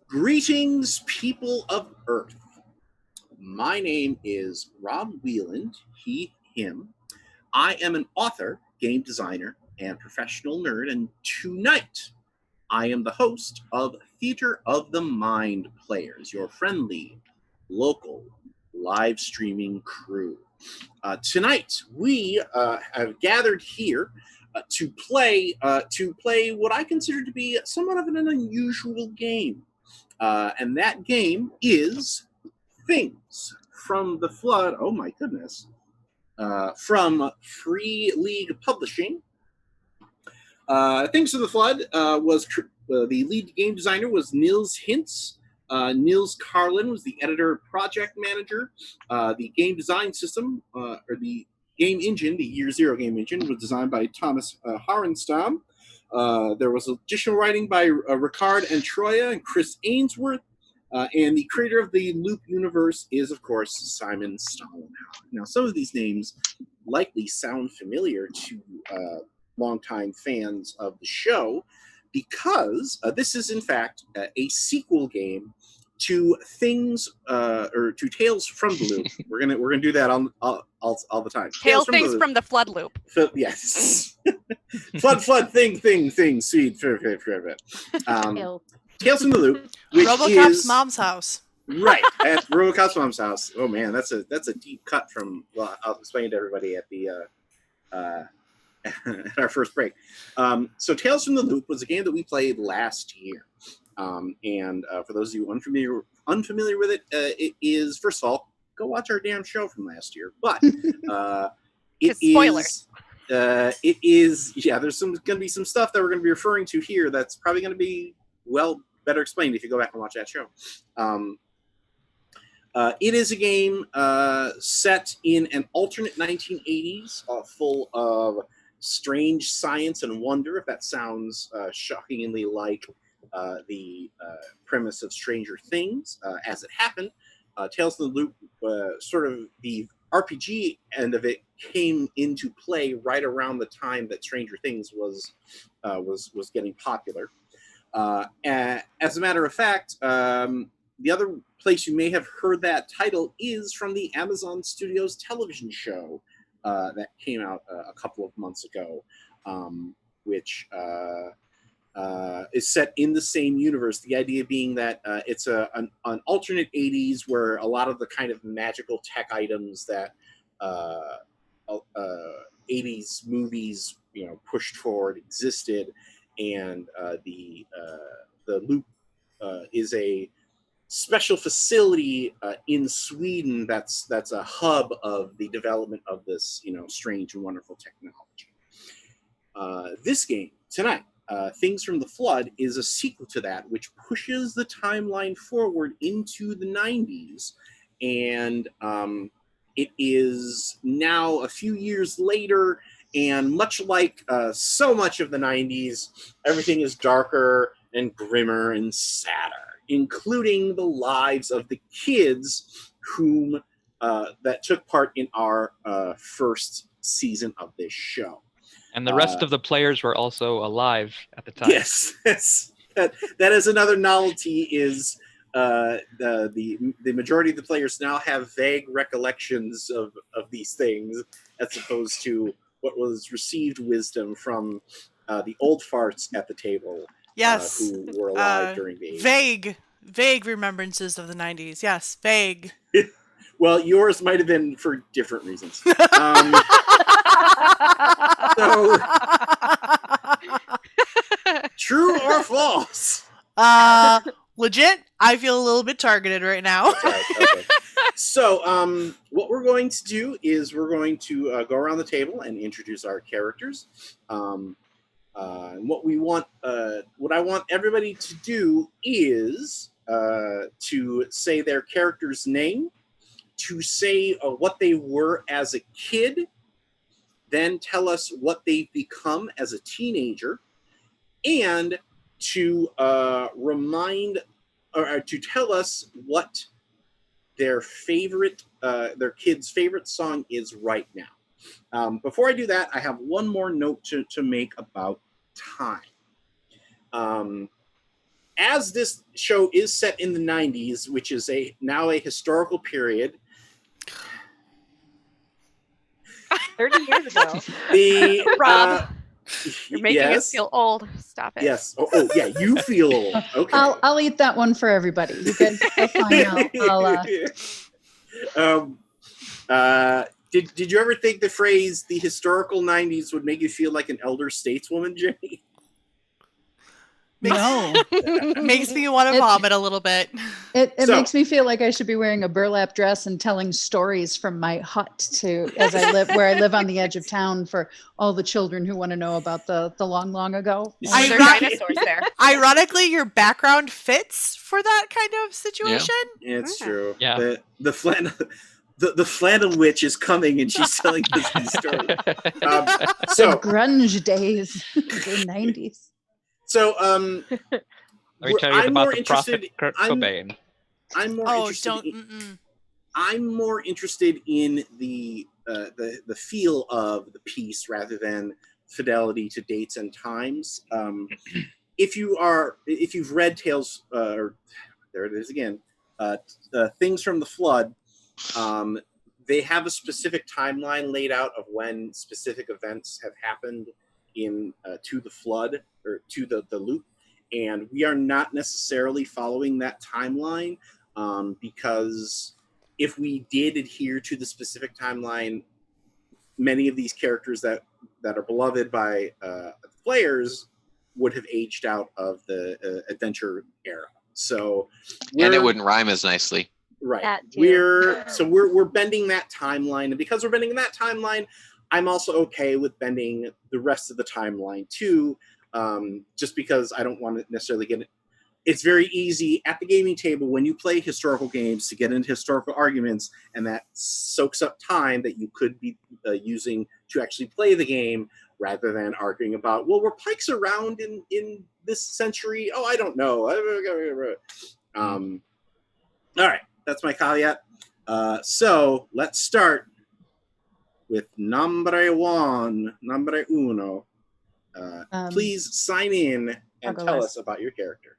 Greetings, people of Earth. My name is Rob Wieland, he, him. I am an author, game designer, and professional nerd, and tonight I am the host of Theater of the Mind Players, your friendly, local, live streaming crew. Tonight we have gathered here to play what I consider to be somewhat of an unusual game. And that game is Things from the Flood. Oh my goodness. From Free League Publishing. Things from the Flood was the lead game designer was Nils Hintz. Nils Carlin was the editor project manager. The game design system, or the game engine, the Year Zero game engine, was designed by Thomas Harenstam. There was additional writing by Ricard and Troya and Chris Ainsworth. And the creator of the Loop universe is, of course, Simon Stollenhauer. Now, some of these names likely sound familiar to longtime fans of the show because this is, in fact, a sequel game to Things or to Tales from the Loop. We're gonna do that all the time. Tales from the Flood Loop. Yes. flood thing sweet. Tales from the Loop, which RoboCop's is mom's house. Right, at RoboCop's mom's house. Oh man, that's a deep cut from. Well, I'll explain it to everybody at the at our first break. So, Tales from the Loop was a game that we played last year, and for those of you unfamiliar with it, it is, first of all, go watch our damn show from last year. But it spoilers. It is. Yeah, there's going to be some stuff that we're going to be referring to here that's probably going to be better explained if you go back and watch that show. It is a game set in an alternate 1980s, full of strange science and wonder, if that sounds shockingly like the premise of Stranger Things. As it happened, Tales from the Loop, sort of the RPG end of it, came into play right around the time that Stranger Things was getting popular. As a matter of fact, the other place you may have heard that title is from the Amazon Studios television show that came out a couple of months ago, which is set in the same universe. The idea being that it's an alternate 80s where a lot of the kind of magical tech items that 80s movies pushed forward existed. And the Loop is a special facility in Sweden that's a hub of the development of this strange and wonderful technology. This game tonight, Things from the Flood, is a sequel to that, which pushes the timeline forward into the 90s, and it is now a few years later. And much like so much of the 90s, everything is darker and grimmer and sadder, including the lives of the kids whom that took part in our first season of this show. And the rest of the players were also alive at the time. Yes. That is another novelty, is the majority of the players now have vague recollections of these things, as opposed to what was received wisdom from the old farts at the table. Yes. Who were alive during the 80s. Vague remembrances of the 90s. Yes, vague. Well, yours might have been for different reasons. So, true or false? Legit. I feel a little bit targeted right now. Okay. So, what we're going to do is we're going to go around the table and introduce our characters. And what I want everybody to do is to say their character's name, to say what they were as a kid, then tell us what they've become as a teenager, and to remind or to tell us what their kid's favorite song is right now. Before I do that, I have one more note to make about time. as this show is set in the 90s, which is now a historical period, 30 years ago. the Rob, you're making us yes, feel old. Stop it. yes. Oh, yeah, you feel old. Okay. I'll eat that one for everybody. You guys go fine. Did you ever think the phrase "the historical 90s" would make you feel like an elder stateswoman, Jenny? No. Makes me want to vomit a little bit. It So- makes me feel like I should be wearing a burlap dress and telling stories from my hut where I live on the edge of town for all the children who want to know about the long, long ago. There are dinosaurs there. Ironically, your background fits for that kind of situation. It's Yeah. true. Yeah. The flannel. The flannel witch is coming, and she's telling us these stories. The So, grunge days, the 90s. so, Let me tell you I'm about more the interested. prophet Kurt I'm- Cobain. I'm more Oh, interested. don't. In, I'm more interested in the feel of the piece rather than fidelity to dates and times. If you've read Tales, or there it is again, Things from the Flood, they have a specific timeline laid out of when specific events have happened in to the flood or to the loop, and we are not necessarily following that timeline because if we did adhere to the specific timeline, many of these characters that are beloved by players would have aged out of the adventure era. So, And it wouldn't rhyme as nicely. Right. That too. We're bending that timeline, and because we're bending that timeline, I'm also okay with bending the rest of the timeline too. Just because I don't want to necessarily get it. It's very easy at the gaming table when you play historical games to get into historical arguments, and that soaks up time that you could be using to actually play the game rather than arguing about, well, were pikes around in this century? Oh, I don't know. All right, that's my caveat. So let's start with number uno. Please sign in and I'll go tell last. us about your character.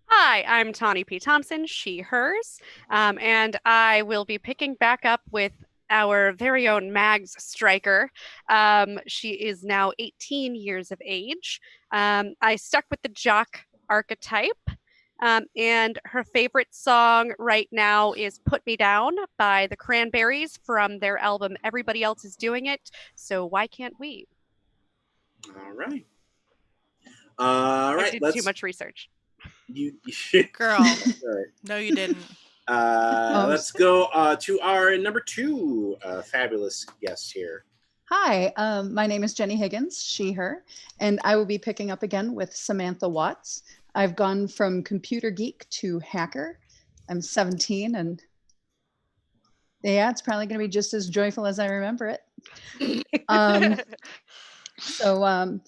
Hi, I'm Tawny P. Thompson, she, hers, and I will be picking back up with our very own Mags Striker. She is now 18 years of age. I stuck with the jock archetype, and her favorite song right now is Put Me Down by the Cranberries from their album Everybody Else Is Doing It, so why can't we? All right. I did too much research. You Girl. all right. No, you didn't. Let's go to our number two fabulous guest here. Hi, my name is Jenny Higgins, she, her, and I will be picking up again with Samantha Watts. I've gone from computer geek to hacker. I'm 17, and yeah, it's probably going to be just as joyful as I remember it. So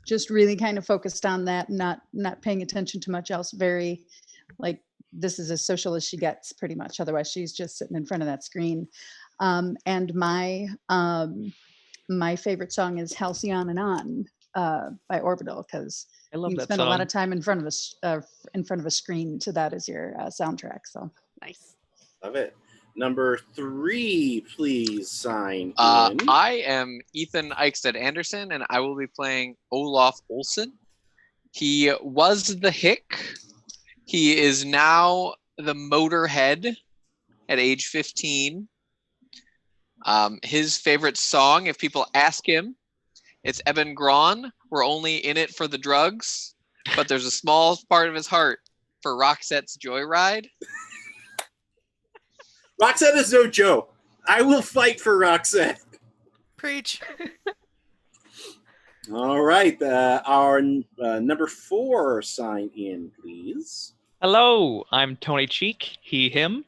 just really kind of focused on that, not paying attention to much else. Very like, this is as social as she gets pretty much. Otherwise she's just sitting in front of that screen. And my favorite song is Halcyon and On by Orbital, because I love you that spend song. a lot of time in front of a screen to that as your soundtrack. So Nice. Love it. Number three, please sign in. I am Ethan Eichstead Anderson, and I will be playing Olaf Olsen. He was the Hick. He is now the Motorhead at age 15. His favorite song, if people ask him, it's Eben Gron. We're only in it for the drugs, but there's a small part of his heart for Roxette's Joyride. Roxette is no joke. I will fight for Roxette. Preach. All right. Our number four, sign in, please. Hello, I'm Tony Cheek, he, him.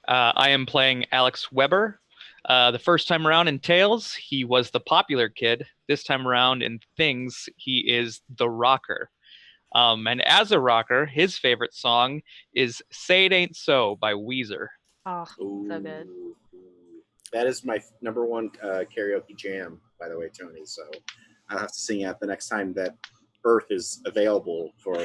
I am playing Alex Weber. The first time around in Tales, he was the popular kid. This time around in Things, he is the rocker. And as a rocker, his favorite song is Say It Ain't So by Weezer. Oh, Ooh. so good. That is my number one karaoke jam, by the way, Tony. So I'll have to sing it the next time that Earth is available for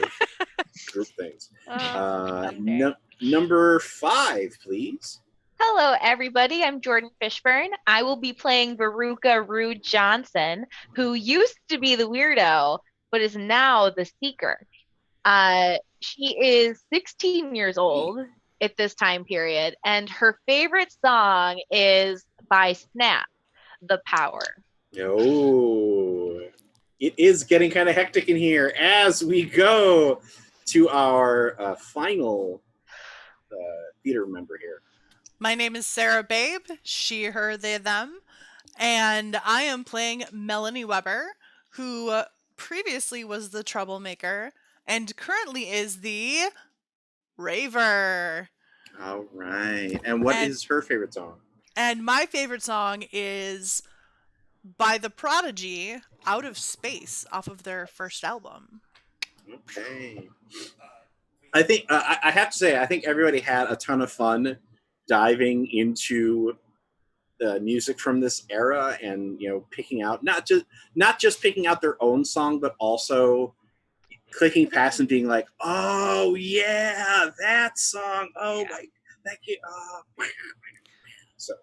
group things. someday. Number 5, please. Hello, everybody. I'm Jordan Fishburne. I will be playing Veruca Rue Johnson, who used to be the weirdo, but is now the seeker. She is 16 years old at this time period, and her favorite song is by Snap, The Power. Oh, it is getting kind of hectic in here as we go to our final theater member here. My name is Sarah Babe, she, her, they, them, and I am playing Melanie Weber, who previously was the troublemaker and currently is the raver. All right. And what is her favorite song? And my favorite song is by The Prodigy, Out of Space, off of their first album. Okay. I think I have to say I think everybody had a ton of fun diving into the music from this era, and picking out not just picking out their own song, but also clicking past and being like, oh yeah, that song. Oh my, that kid. Oh. So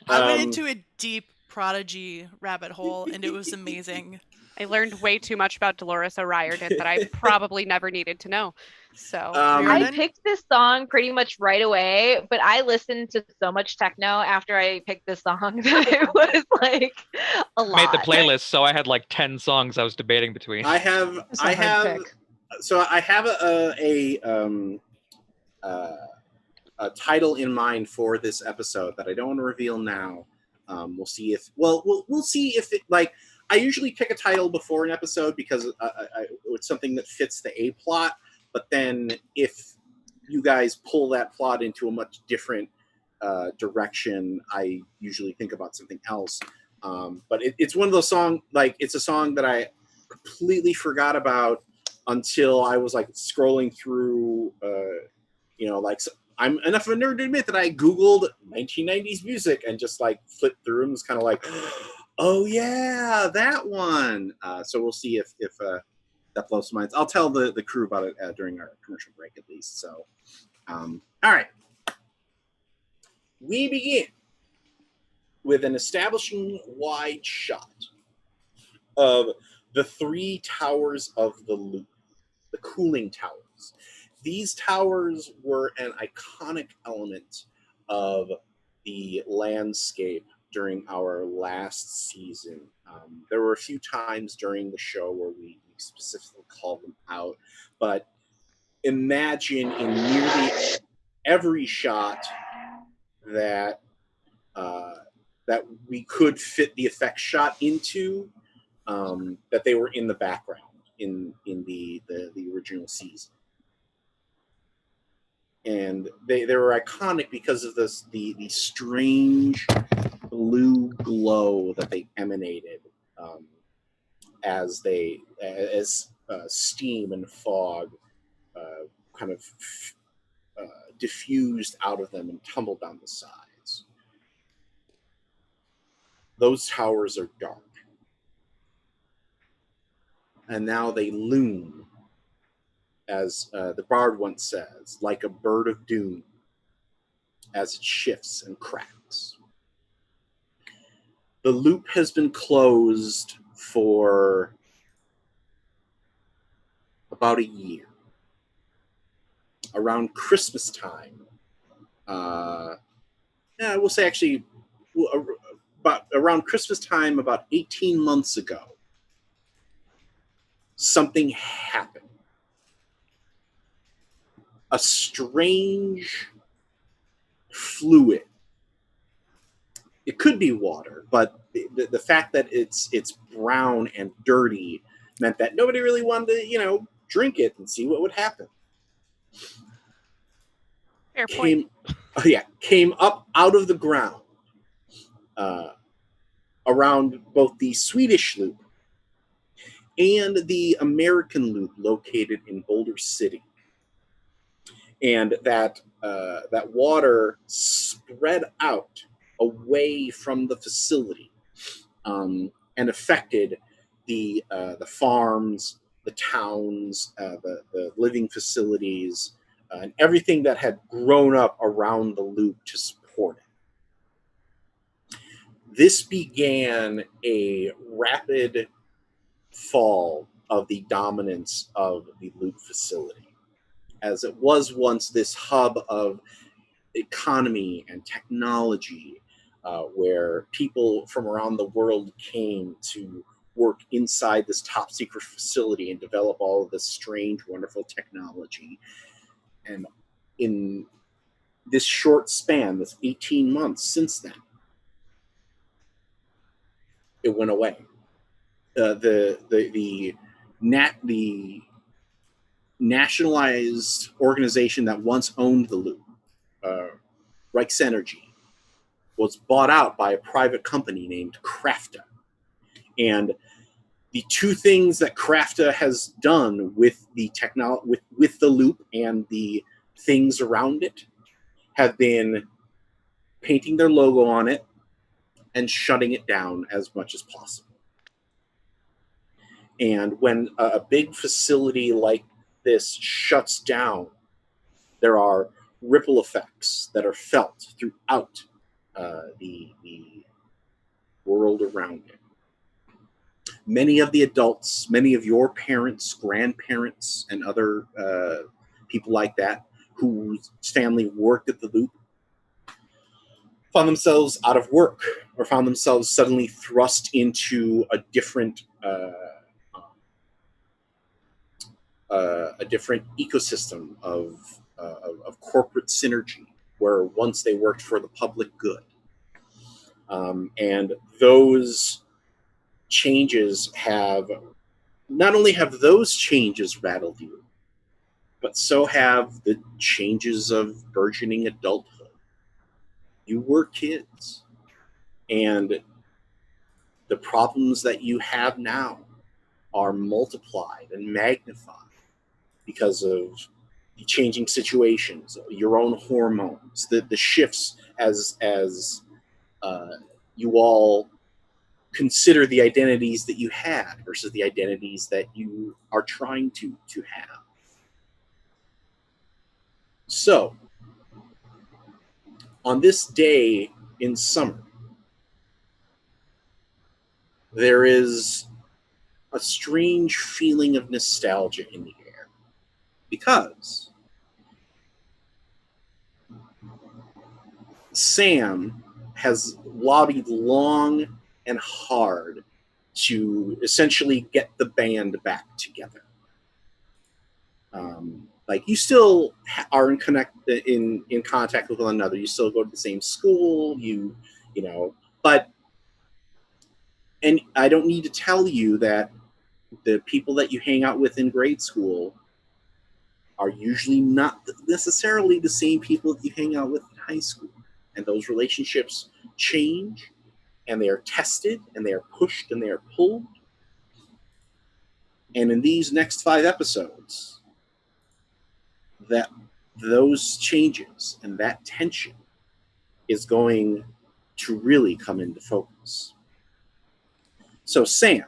I went into a deep Prodigy rabbit hole, and it was amazing. I learned way too much about Dolores O'Riordan that I probably never needed to know. So I picked this song pretty much right away, but I listened to so much techno after I picked this song that it was like a lot. Made the playlist, so I had like 10 songs I was debating between. I have a title in mind for this episode that I don't want to reveal now. We'll see if we'll see if it, like, I usually pick a title before an episode because it's something that fits the A plot. But then if you guys pull that plot into a much different direction, I usually think about something else. But it's one of those songs, like, it's a song that I completely forgot about until I was like scrolling through, I'm enough of a nerd to admit that I Googled 1990s music and just like flipped through and was kind of like, oh yeah, that one. So we'll see if that blows minds. I'll tell the crew about it during our commercial break at least. So, all right. We begin with an establishing wide shot of the 3 towers of the loop, the cooling towers. These towers were an iconic element of the landscape during our last season. There were a few times during the show where we specifically called them out, but imagine in nearly every shot that we could fit the effect shot into, that they were in the background in the original season. And they were iconic because of the strange blue glow that they emanated as steam and fog kind of diffused out of them and tumbled down the sides. Those towers are dark. And now they loom, as the bard once says, like a bird of doom as it shifts and cracks. The loop has been closed for about a year. Around Christmas time, we'll say actually around Christmas time, about 18 months ago, something happened. A strange fluid. It could be water, but the fact that it's brown and dirty meant that nobody really wanted to, drink it and see what would happen. fair point. Came up out of the ground around both the Swedish loop and the American loop located in Boulder City. And that water spread out away from the facility and affected the farms, the towns, the living facilities, and everything that had grown up around the loop to support it. This began a rapid fall of the dominance of the loop facility, as it was once this hub of economy and technology, where people from around the world came to work inside this top secret facility and develop all of this strange, wonderful technology. And in this short span, this 18 months since then, it went away. The nationalized organization that once owned the loop, Reichsenergy, was bought out by a private company named Krafta. And the two things that Krafta has done with the with the loop and the things around it have been painting their logo on it and shutting it down as much as possible. And when a big facility like this shuts down, there are ripple effects that are felt throughout the world around it. Many of the adults, many of your parents, grandparents, and other people like that whose family worked at the loop found themselves out of work or found themselves suddenly thrust into a different ecosystem of corporate synergy, where once they worked for the public good. And those changes have, not only have those changes rattled you, but so have the changes of burgeoning adulthood. You were kids, and the problems that you have now are multiplied and magnified because of the changing situations, your own hormones, the shifts as you all consider the identities that you had versus the identities that you are trying to have. So, on this day in summer, there is a strange feeling of nostalgia in the air, because Sam has lobbied long and hard to essentially get the band back together. Like, you still are in contact with one another. You still go to the same school. You know, but, and I don't need to tell you that the people that you hang out with in grade school are usually not necessarily the same people that you hang out with in high school, and those relationships change, and they are tested, and they are pushed, and they are pulled. And in these next 5 episodes, that those changes and that tension is going to really come into focus. So, Sam,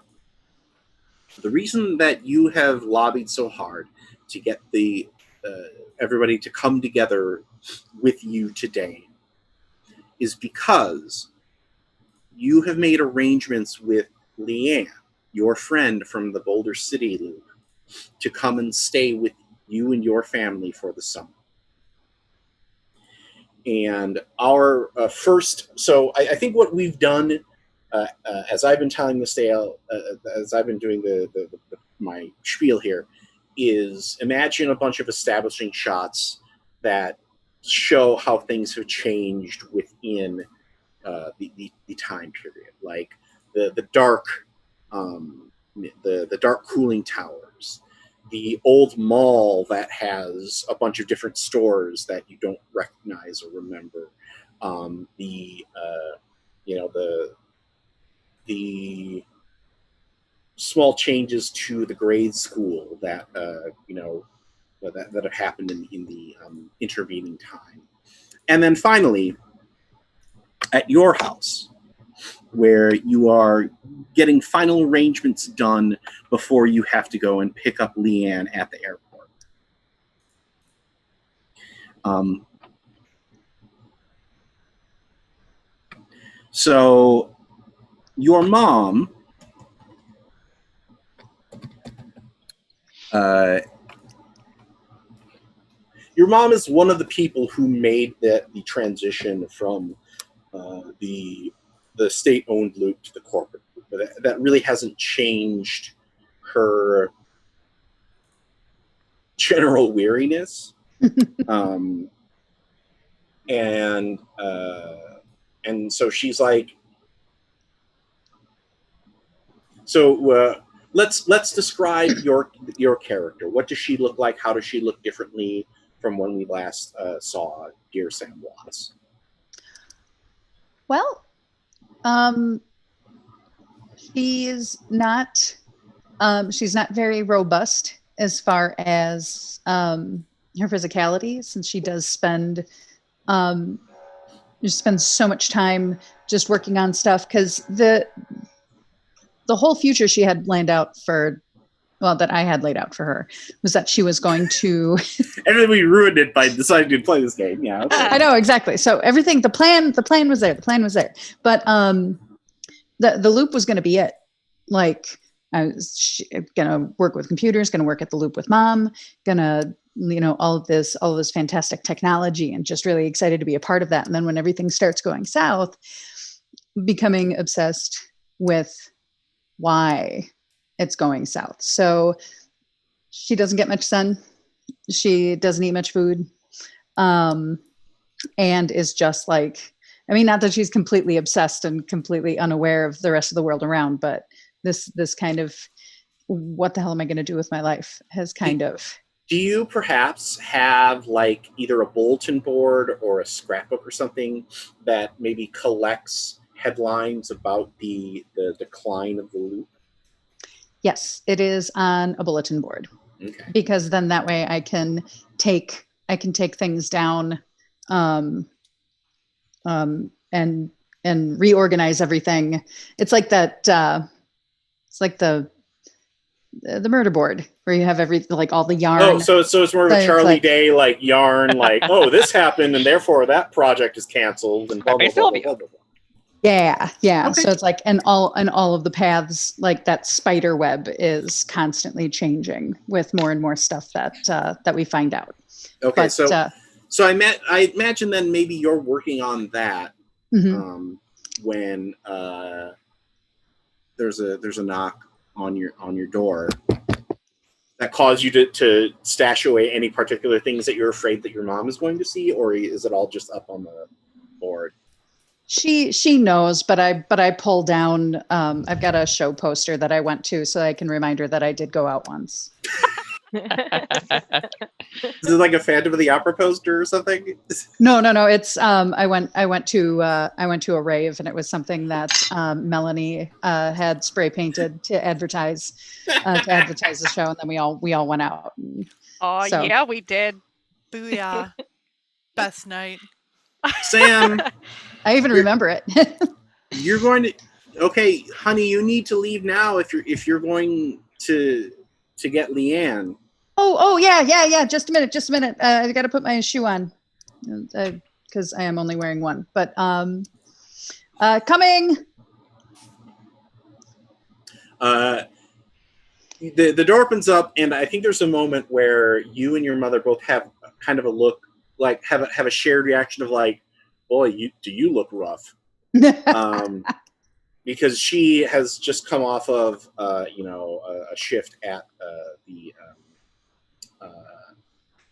the reason that you have lobbied so hard to get the everybody to come together with you today is because you have made arrangements with Leanne, your friend from the Boulder City Loop, to come and stay with you and your family for the summer. And our so I think what we've done, as I've been telling this tale, as I've been doing my spiel here, is imagine a bunch of establishing shots that show how things have changed within the time period, like the dark the dark cooling towers, the old mall that has a bunch of different stores that you don't recognize or remember, the small changes to the grade school that that have happened in the intervening time, and then finally at your house, where you are getting final arrangements done before you have to go and pick up Leanne at the airport. So your mom is one of the people who made the transition from the state-owned loop to the corporate loop. But that really hasn't changed her general weariness. And so she's like, let's describe your character. What does she look like? How does she look differently from when we last saw Dear Sam Watts? Well, she's not very robust as far as her physicality, since she does spend so much time just working on stuff, because the whole future she had laid out for, well, that I had laid out for her, was that she was going to and then we ruined it by deciding to play this game. Yeah, okay. I know, exactly. So everything, the plan was there. But the loop was going to be it. Like, I was gonna work with computers, gonna work at the loop with mom, gonna, all of this fantastic technology, and just really excited to be a part of that. And then when everything starts going south, becoming obsessed with why it's going south. So she doesn't get much sun. She doesn't eat much food. And is just like, not that she's completely obsessed and completely unaware of the rest of the world around, but this kind of, what the hell am I going to do with my life, has kind of. Do you perhaps have like either a bulletin board or a scrapbook or something that maybe collects headlines about the decline of the loop? Yes, it is on a bulletin board. Okay. Because then that way I can take things down, and reorganize everything. It's like that. It's like the murder board where you have all the yarn. Oh, so it's more of a Charlie Day like yarn, like, oh, this happened and therefore that project is canceled and blah blah blah blah blah blah. Yeah. Okay. So it's like, and all of the paths, like that spider web, is constantly changing with more and more stuff that we find out. Okay, but, so I imagine then maybe you're working on that when there's a knock on your door that caused you to stash away any particular things that you're afraid that your mom is going to see, or is it all just up on the board? She knows, but I pull down. I've got a show poster that I went to, so I can remind her that I did go out once. Is it like a Phantom of the Opera poster or something? No. It's I went to a rave, and it was something that Melanie had spray painted to advertise the show, and then we all went out. Yeah, we did. Booyah! Best night. Sam, I even remember it. You're going to, okay, honey, you need to leave now if you're going to get Leanne. Oh yeah. Just a minute. I got to put my shoe on because I am only wearing one. But coming. The door opens up, and I think there's a moment where you and your mother both have kind of a look, like have a shared reaction of like, boy, do you look rough? Because she has just come off of a shift at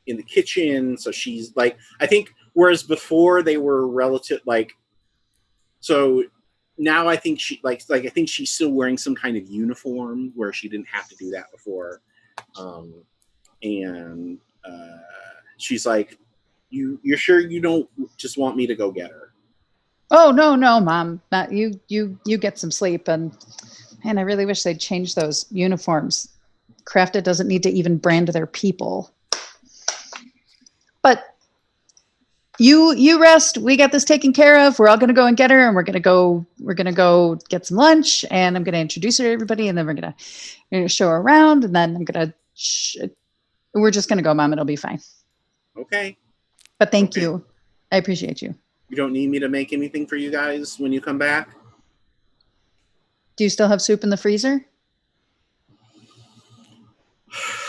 in the kitchen, so she's like, I think, whereas before they were relative, like, so now I think she I think she's still wearing some kind of uniform where she didn't have to do that before, and she's like, you're sure you don't just want me to go get her? Oh no, Mom. You get some sleep, and man, I really wish they'd change those uniforms. Krafta doesn't need to even brand their people. But You rest. We got this taken care of. We're all gonna go and get her, and we're gonna go get some lunch, and I'm gonna introduce her to everybody, and then we're gonna show her around, and then we're just gonna go, Mom. It'll be fine. Okay. But thank Okay. you. I appreciate you. You don't need me to make anything for you guys when you come back? Do you still have soup in the freezer?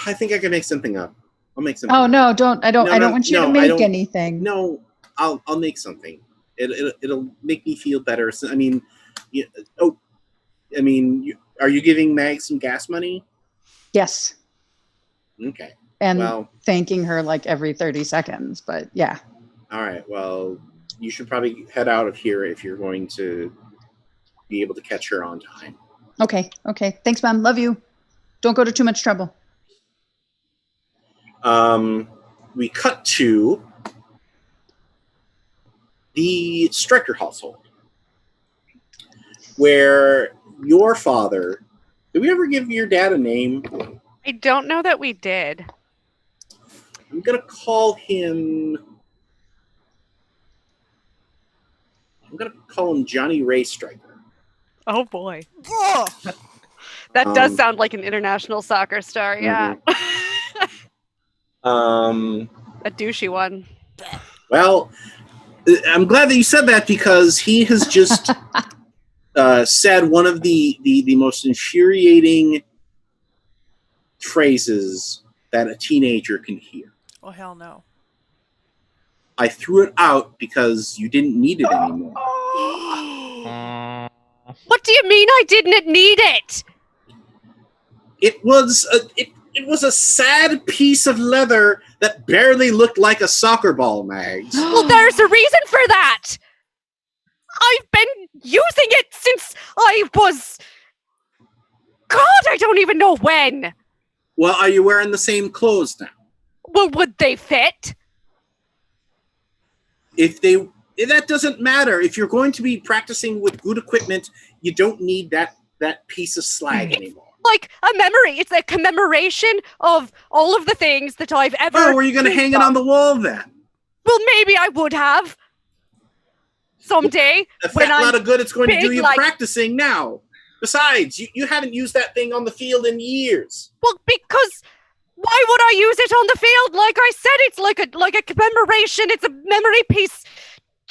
I think I can make something up. I'll make something. Oh up. no, don't. I don't want you to make anything. No, I'll make something. It'll make me feel better. So, I mean, are you giving Mag some gas money? Yes. Okay. And thanking her like every 30 seconds, but yeah. All right. Well, you should probably head out of here if you're going to be able to catch her on time. Okay. Thanks, Mom. Love you. Don't go to too much trouble. We cut to the Stryker household, where your father. Did we ever give your dad a name? I don't know that we did. I'm gonna call him Johnny Ray Stryker. Oh boy. Oh, That does sound like an international soccer star, yeah. A douchey one. Well, I'm glad that you said that because he has just said one of the most infuriating phrases that a teenager can hear. oh hell no. I threw it out because you didn't need it anymore. What do you mean I didn't need it? It was a sad piece of leather that barely looked like a soccer ball, Mags. Well, there's a reason for that. I've been using it since I was... God, I don't even know when. Well, are you wearing the same clothes now? Well, would they fit? That doesn't matter. If you're going to be practicing with good equipment, you don't need that piece of slag anymore. Like a memory. It's a commemoration of all of the things that I've ever... Oh, were you going to hang it on the wall then? Well, maybe I would have. Someday. A fat lot of good it's going to do you practicing now. Besides, you haven't used that thing on the field in years. Well, because... Why would I use it on the field? Like I said, it's like a commemoration. It's a memory piece.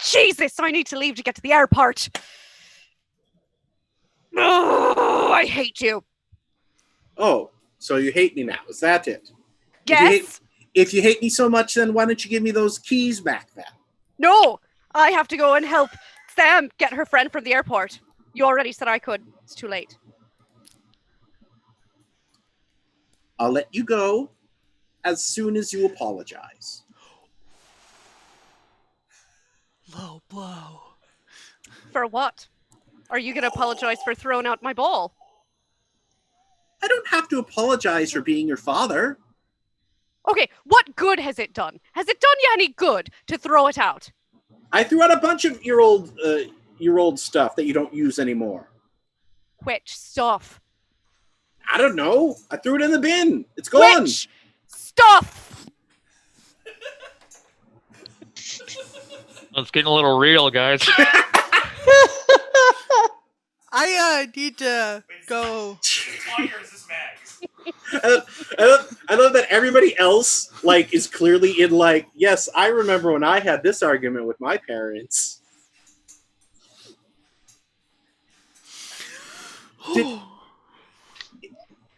Jesus, I need to leave to get to the airport. Oh, I hate you. Oh, so you hate me now. Is that it? Yes. If you hate me so much, then why don't you give me those keys back then? No, I have to go and help Sam get her friend from the airport. You already said I could. It's too late. I'll let you go as soon as you apologize. Low blow. For what? Are you going to apologize for throwing out my ball? I don't have to apologize for being your father. Okay, what good has it done? Has it done you any good to throw it out? I threw out a bunch of your old stuff that you don't use anymore. Which stuff? I don't know. I threw it in the bin. It's gone. Which stuff? It's getting a little real, guys. I need to go. I love that everybody else is clearly in yes, I remember when I had this argument with my parents.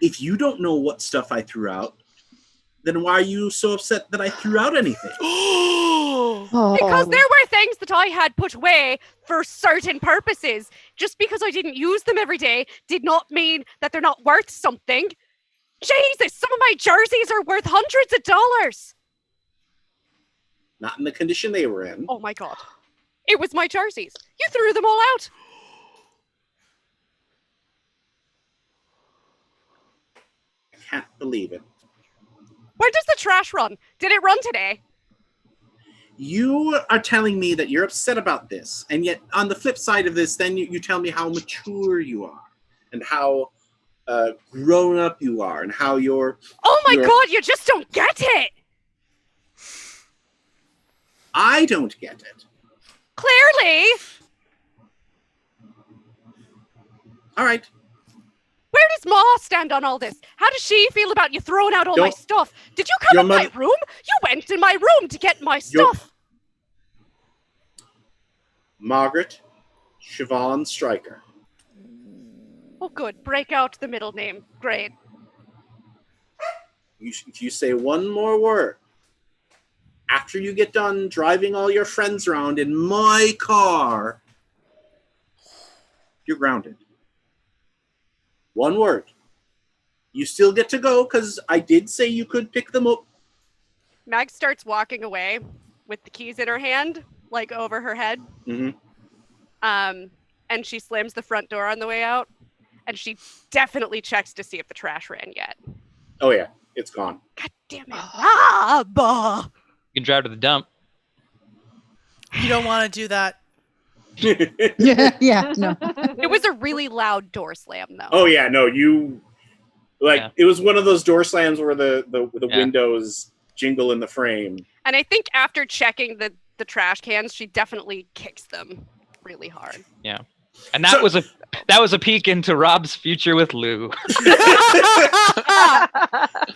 If you don't know what stuff I threw out, then why are you so upset that I threw out anything? Because there were things that I had put away for certain purposes. Just because I didn't use them every day did not mean that they're not worth something. Jesus, some of my jerseys are worth hundreds of dollars. Not in the condition they were in. Oh my God. It was my jerseys. You threw them all out. I can't believe it. Where does the trash run? Did it run today? You are telling me that you're upset about this, and yet on the flip side of this, then you tell me how mature you are, and how grown up you are, and how you're... Oh my God, you just don't get it! I don't get it. Clearly. All right. Where does Ma stand on all this? How does she feel about you throwing out all my Don't- stuff? Did you come Your in my mother- room? You went in my room to get my Your- stuff. Margaret Siobhan Stryker. Oh, good. Break out the middle name. Great. If you say one more word after you get done driving all your friends around in my car, you're grounded. One word. You still get to go because I did say you could pick them up. Mag starts walking away with the keys in her hand, like over her head. Mm-hmm. And she slams the front door on the way out. And she definitely checks to see if the trash ran yet. Oh yeah, it's gone. God damn it. Rob! You can drive to the dump. You don't want to do that. Yeah, no. It was a really loud door slam, though. Oh yeah, no, you like Yeah. it was one of those door slams where the Yeah. windows jingle in the frame. And I think after checking the trash cans, she definitely kicks them really hard. And that was a peek into Rob's future with Lou.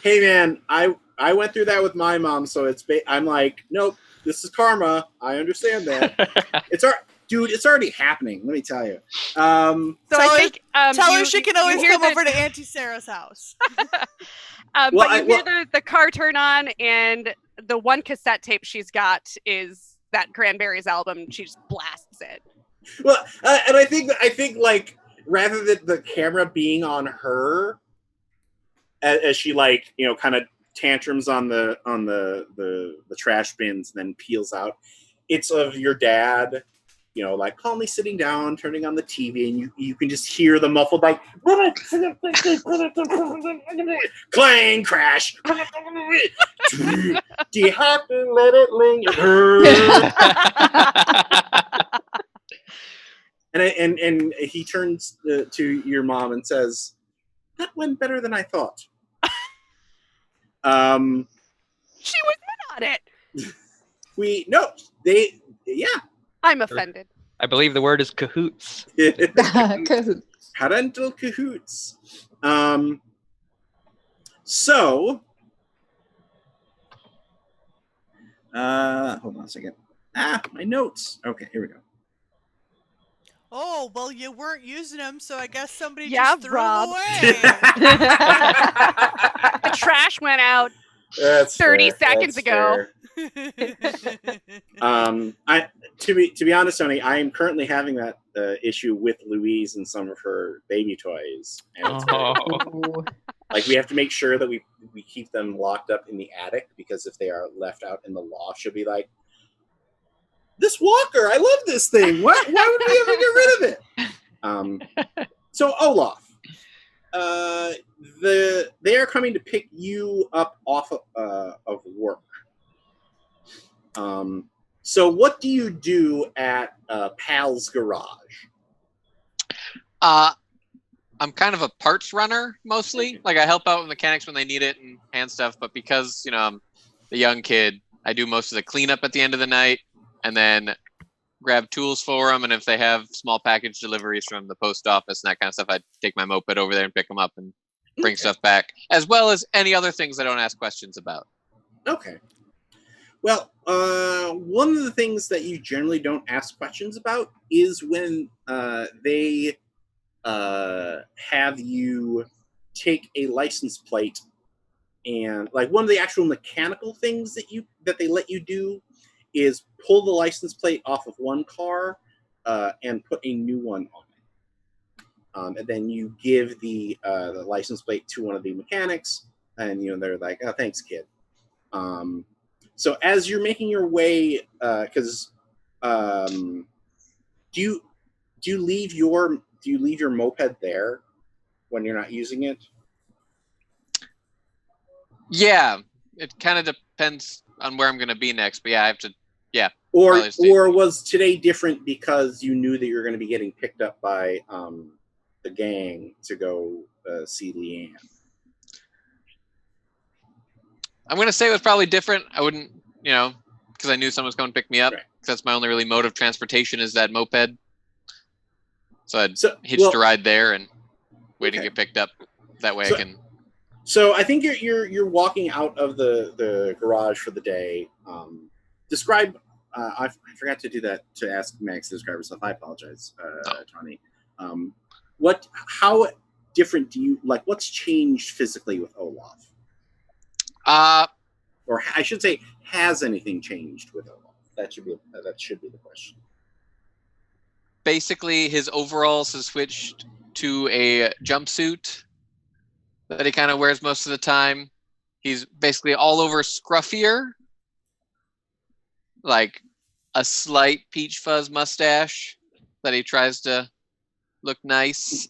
Hey man, I went through that with my mom, so I'm like, nope, this is karma. I understand that. Dude, it's already happening. Let me tell you. So Tell I think Tell her she can always hear come over to Auntie Sarah's house. Well, but you hear the car turn on, and the one cassette tape she's got is that Cranberries album. She just blasts it. Well, and I think like rather than the camera being on her, as she like kind of tantrums on the trash bins, and then peels out, it's of your dad. Like calmly sitting down, turning on the TV, and you can just hear the muffled like clang, crash. Do you have to let it linger? And he turns to your mom and says, "That went better than I thought." She was in on it. I'm offended. I believe the word is cahoots. Cahoots. Parental cahoots. So, hold on a second. My notes. Okay, here we go. Oh, well, you weren't using them, so I guess somebody Yeah, just threw Rob. them away. The trash went out. That's 30 fair. seconds That's ago. fair. To be honest, Tony, I am currently having that issue with Louise and some of her baby toys, and it's very, Oh. like we have to make sure that we keep them locked up in the attic, because if they are left out in the loft, she'll be like, "This walker, I love this thing. Why would we ever get rid of it?" So Olaf, they are coming to pick you up off of work. So what do you do at Pal's garage? I'm kind of a parts runner mostly. Like I help out with mechanics when they need it and hand stuff, but because I'm the young kid, I do most of the cleanup at the end of the night, and then grab tools for them. And if they have small package deliveries from the post office and that kind of stuff, I take my moped over there and pick them up and bring stuff back, as well as any other things I don't ask questions about. Okay. Well, one of the things that you generally don't ask questions about is when they have you take a license plate, and like one of the actual mechanical things that they let you do is pull the license plate off of one car and put a new one on it. And then you give the license plate to one of the mechanics, and they're like, "Oh, thanks, kid." So as you're making your way, because do you leave your moped there when you're not using it? Yeah, it kind of depends on where I'm going to be next, but yeah, I have to. Yeah. Or probably stay. was today different because you knew that you were going to be getting picked up by the gang to go see Leanne? I'm going to say it was probably different. I wouldn't, because because I knew someone was coming to pick me up. Right. That's my only really mode of transportation is that moped. So I'd hitched well, a ride there and wait okay. to get picked up. That way So- I can. So I think you're walking out of the garage for the day. Describe. I forgot to do that to ask Max to describe herself. I apologize, Tony. How different do you like? What's changed physically with Olaf? Or I should say, has anything changed with Olaf? That should be the question. Basically, his overalls has switched to a jumpsuit that he kind of wears most of the time. He's basically all over scruffier, like a slight peach fuzz mustache that he tries to look nice.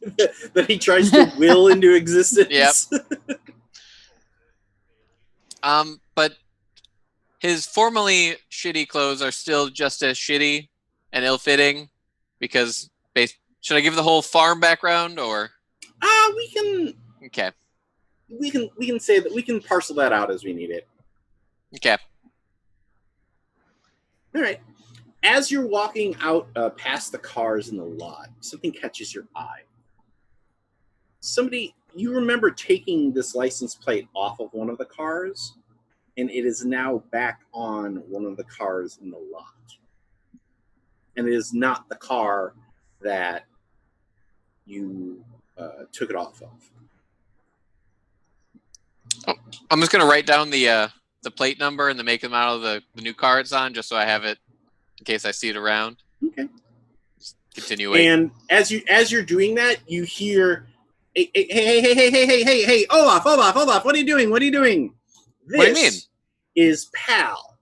That he tries to will into existence. Yep. But his formerly shitty clothes are still just as shitty and ill-fitting because should I give the whole farm background or? We can. Okay. We can say that we can parcel that out as we need it. Okay. All right. As you're walking out past the cars in the lot, something catches your eye. You remember taking this license plate off of one of the cars, and it is now back on one of the cars in the lot. And it is not the car that you took it off of. I'm just gonna write down the plate number and the make and model of the new car it's on, just so I have it in case I see it around. Okay. Just continue waiting. And as you're doing that, you hear, hey, Olaf, what are you doing? What are you doing? What do you mean? Is Pal.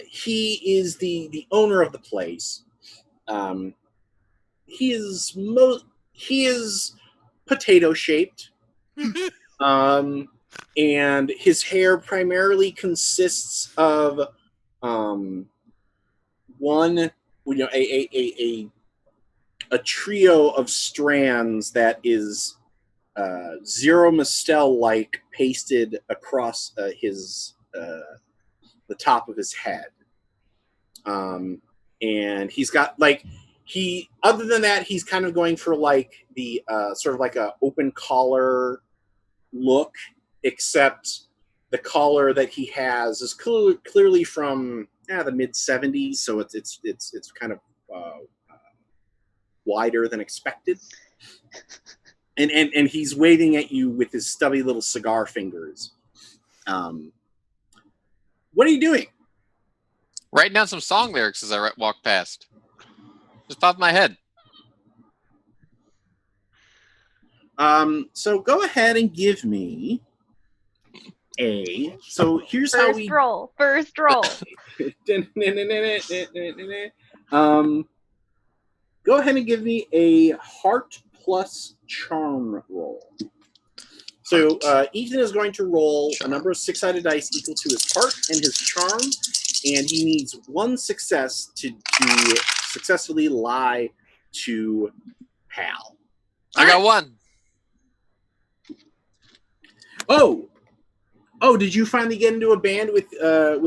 He is the owner of the place. He is potato shaped. And his hair primarily consists of a trio of strands that is zero mistel like pasted across the top of his head. And he's got other than that, he's kind of going for like the sort of like a open collar look, except the collar that he has is clearly from the mid 70s, so it's kind of wider than expected. And he's waving at you with his stubby little cigar fingers. What are you doing? Writing down some song lyrics as I walk past. Just popped in my head. So go ahead and give me so here's how we First roll. Go ahead and give me a heart plus charm roll. So Ethan is going to roll a number of 6-sided dice equal to his heart and his charm, and he needs one success to successfully lie to Pal. I got one. Oh, did you finally get into a band with your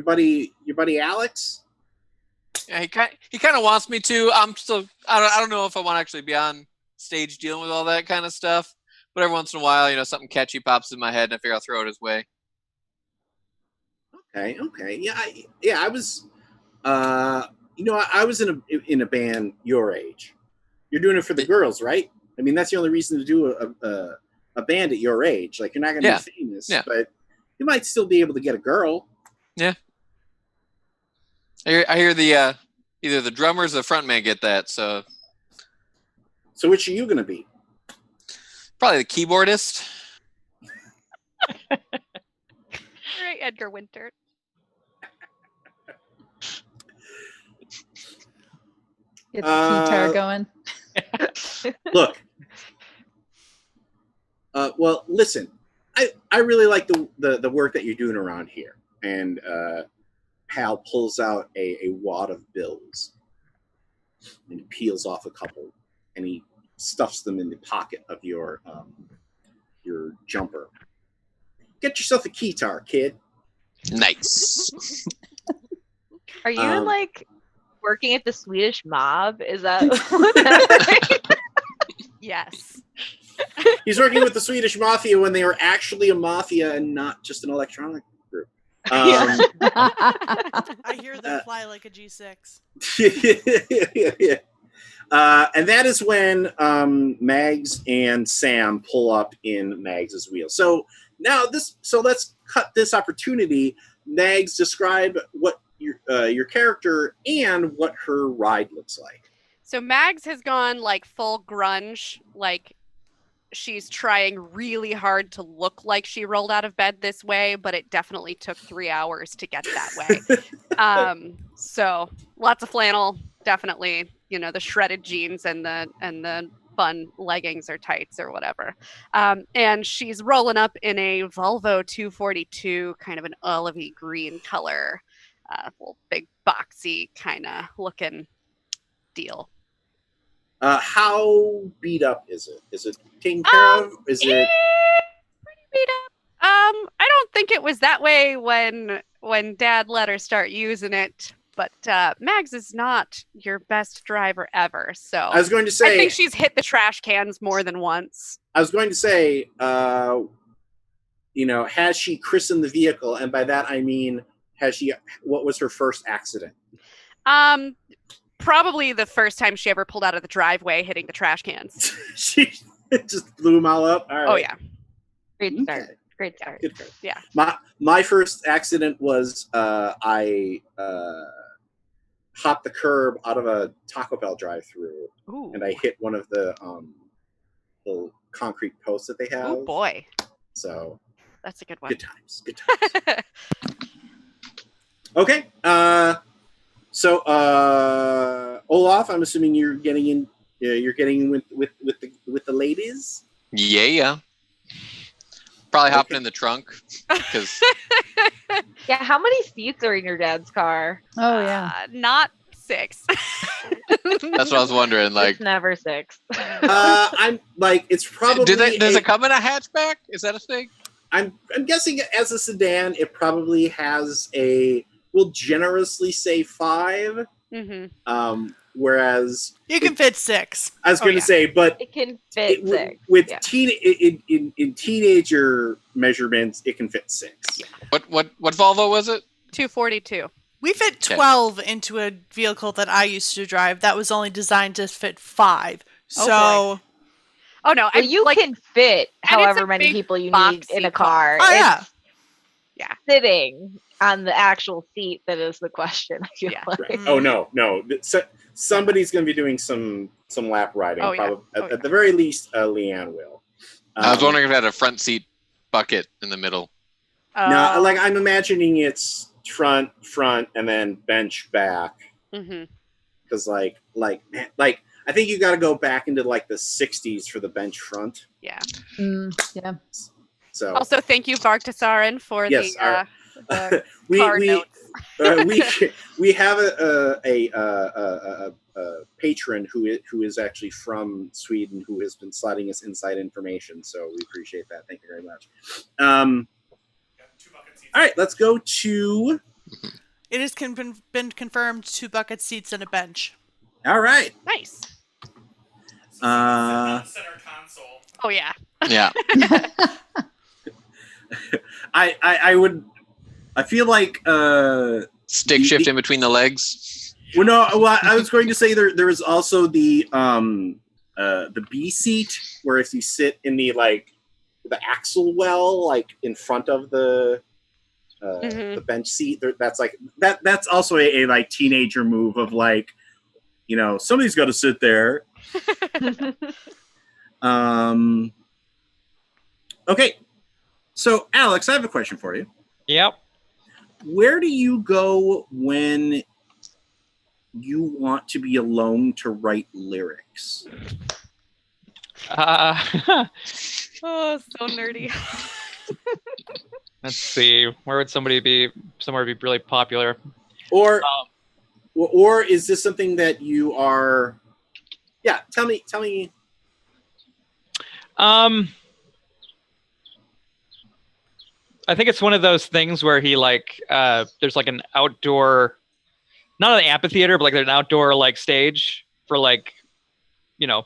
buddy Alex? Yeah, he kind of wants me to. I don't know if I want to actually be on stage dealing with all that kind of stuff. But every once in a while, something catchy pops in my head, and I figure I'll throw it his way. Okay. Yeah. I was, I was in a band your age. You're doing it for the girls, right? I mean, that's the only reason to do a band at your age. Like, you're not going to be famous, but you might still be able to get a girl. Yeah. I hear the either the drummers or the frontman get that. So which are you going to be? Probably the keyboardist. Right, Edgar Winter. Get the guitar going. Look. Well, listen. I really like the work that you're doing around here. And Pal pulls out a wad of bills and he peels off a couple and he stuffs them in the pocket of your jumper. Get yourself a guitar, kid. Nice. Are you Um, like working at the Swedish mob? Is that what that Yes. He's working with the Swedish mafia when they were actually a mafia and not just an electronic group. Yeah. I hear them fly like a G6. And that is when Mags and Sam pull up in Mags's wheel. So now let's cut this opportunity. Mags, describe what your character and what her ride looks like. So Mags has gone like full grunge, like she's trying really hard to look like she rolled out of bed this way, but it definitely took 3 hours to get that way. So lots of flannel, definitely, the shredded jeans and the fun leggings or tights or whatever. And she's rolling up in a Volvo 242, kind of an olivey green color, little big boxy kind of looking deal. How beat up is it? Is it taken care of? Is it pretty beat up? I don't think it was that way when Dad let her start using it. But Mags is not your best driver ever, so I was going to say I think she's hit the trash cans more than once. I was going to say, has she christened the vehicle? And by that I mean, what was her first accident? Probably the first time she ever pulled out of the driveway hitting the trash cans. She just blew them all up? All right. Oh, yeah. Great start. Okay. Great start. Good start. Yeah. My first accident was I hopped the curb out of a Taco Bell drive-through, and I hit one of the little concrete posts that they have. Oh, boy. So that's a good one. Good times. Good times. Okay. So Olaf, I'm assuming you're getting in. You're getting in with the ladies. Yeah. Probably hopping in the trunk because. Yeah, how many seats are in your dad's car? Oh yeah. Not 6. That's what I was wondering. Like, it's never 6. I'm like, it's probably. Does it come in a hatchback? Is that a thing? I'm guessing as a sedan, it probably has a. We'll generously say 5. Mm-hmm. Whereas you can fit 6. I was going to say, but it can fit 6 with in teenager measurements, it can fit 6. Yeah. What Volvo was it? 242. We fit 12 into a vehicle that I used to drive that was only designed to fit 5. So. Oh no! Well, you can fit however many people you need in a car. Oh yeah. Yeah. Sitting on the actual seat that is the question. Yeah. Right. Oh no. So, somebody's going to be doing some lap riding. At the very least, Leanne will. I was wondering if it had a front seat bucket in the middle. No, like I'm imagining it's front, and then bench back. Mm-hmm. Because like I think you got to go back into like the 60s for the bench front. Yeah. Yeah. So also, thank you, Vargtasarin, for the car notes. we have a patron who is actually from Sweden who has been sliding us inside information. So we appreciate that. Thank you very much. All right, let's go to. It has been confirmed 2 bucket seats and a bench. All right. Nice. Center console. Oh yeah. Yeah. I feel like stick shift in between the legs. Well, no. Well, I was going to say there is also the B seat where if you sit in the axle well, like in front of the bench seat, that's like that's also a like teenager move of like, somebody's got to sit there. Okay, so Alex, I have a question for you. Yep. Where do you go when you want to be alone to write lyrics? Oh, so nerdy. Let's see. Where would somebody be? Somewhere be really popular. Or is this something that you are? Yeah, tell me. I think it's one of those things where he like there's like an outdoor, not an amphitheater, but like there's an outdoor like stage for like, you know,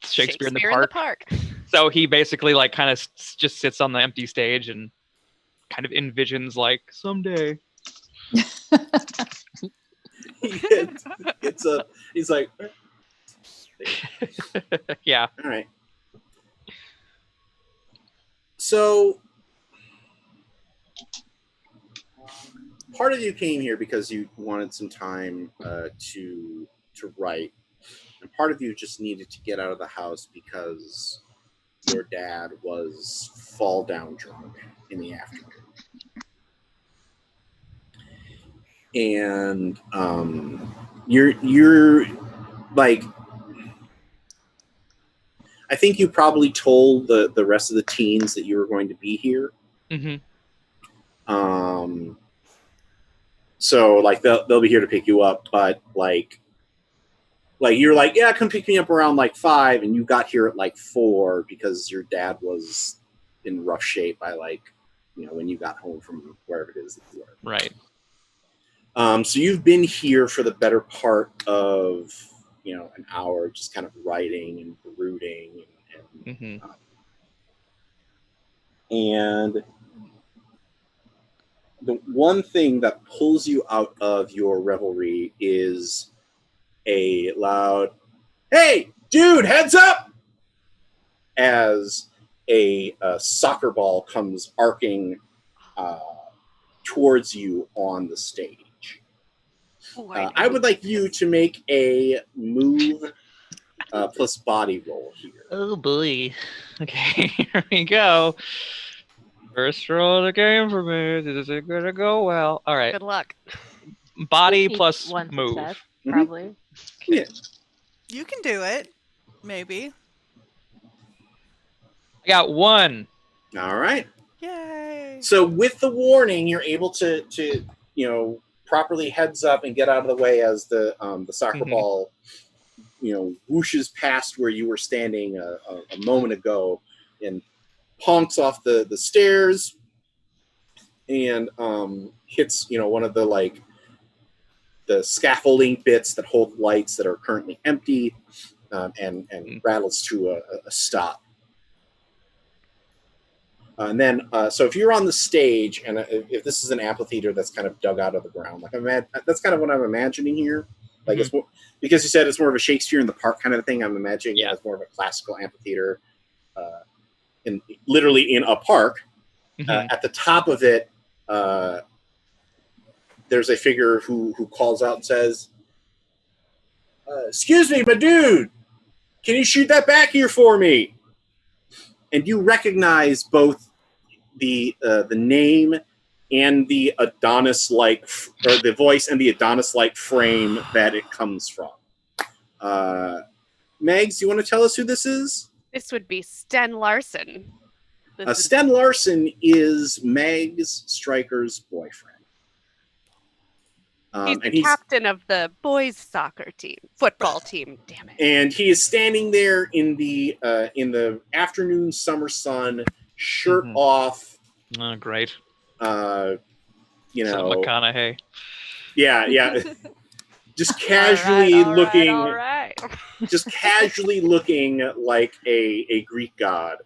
Shakespeare in the park. So he basically like kind of just sits on the empty stage and kind of envisions like someday. He's like, yeah. all right. So part of you came here because you wanted some time to write, and part of you just needed to get out of the house because your dad was fall down drunk in the afternoon. And you're like, I think you probably told the rest of the teens that you were going to be here. Mm-hmm. So like they'll be here to pick you up, but like you're like, yeah, come pick me up around like 5, and you got here at like 4 because your dad was in rough shape by like, you know, when you got home from wherever it is that you were. Right. So you've been here for the better part of, you know, an hour, just kind of writing and brooding and the one thing that pulls you out of your revelry is a loud, "Hey, dude, heads up!" as a soccer ball comes arcing towards you on the stage. I would like you to make a move plus body roll here. Oh boy. Okay, here we go. First roll of the game for me. This is gonna go well. All right. Good luck. Body Maybe plus one move. success, probably. Yeah. You can do it. Maybe. I got 1. All right. Yay. So with the warning, you're able to you know, properly heads up and get out of the way as the soccer ball, you know, whooshes past where you were standing a moment ago and honks off the stairs and hits, you know, one of the like the scaffolding bits that hold lights that are currently empty and rattles to a stop. And then, so if you're on the stage, and if this is an amphitheater that's kind of dug out of the ground, like that's kind of what I'm imagining here. Like it's more, because you said it's more of a Shakespeare in the Park kind of thing. I'm imagining it's more of a classical amphitheater, literally in a park. At the top of it, there's a figure who calls out and says, "Excuse me, my dude, can you shoot that back here for me?" And you recognize both the name and the Adonis-like, or the voice and the Adonis-like frame that it comes from. Megs, you want to tell us who this is? This would be Sten Larson. Sten Larson is Megs Stryker's boyfriend. He's the captain of the boys' soccer team, football team. Damn it! And he is standing there in the afternoon summer sun, shirt off. Oh, great! You know, McConaughey. Yeah. Just casually looking. All right. Just casually looking like a Greek god,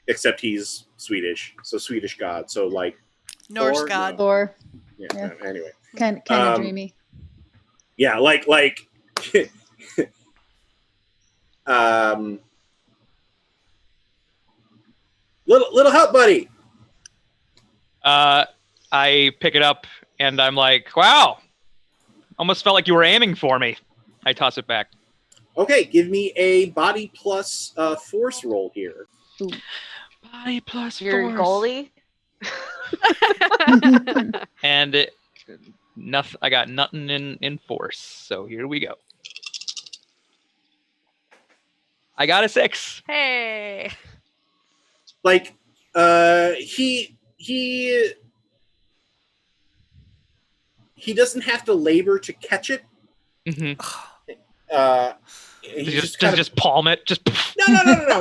except he's Swedish, so Swedish god. So like Norse god. Thor. Yeah. Anyway, kind of dreamy. Yeah, like little help, buddy. I pick it up and I'm like, wow, almost felt like you were aiming for me. I toss it back. Okay, give me a body plus force roll here. Ooh. Body plus Your force. goalie? And I got nothing in force, so here we go. I got a 6. Hey. Like he doesn't have to labor to catch it. Mm-hmm. He just palm it. Just no.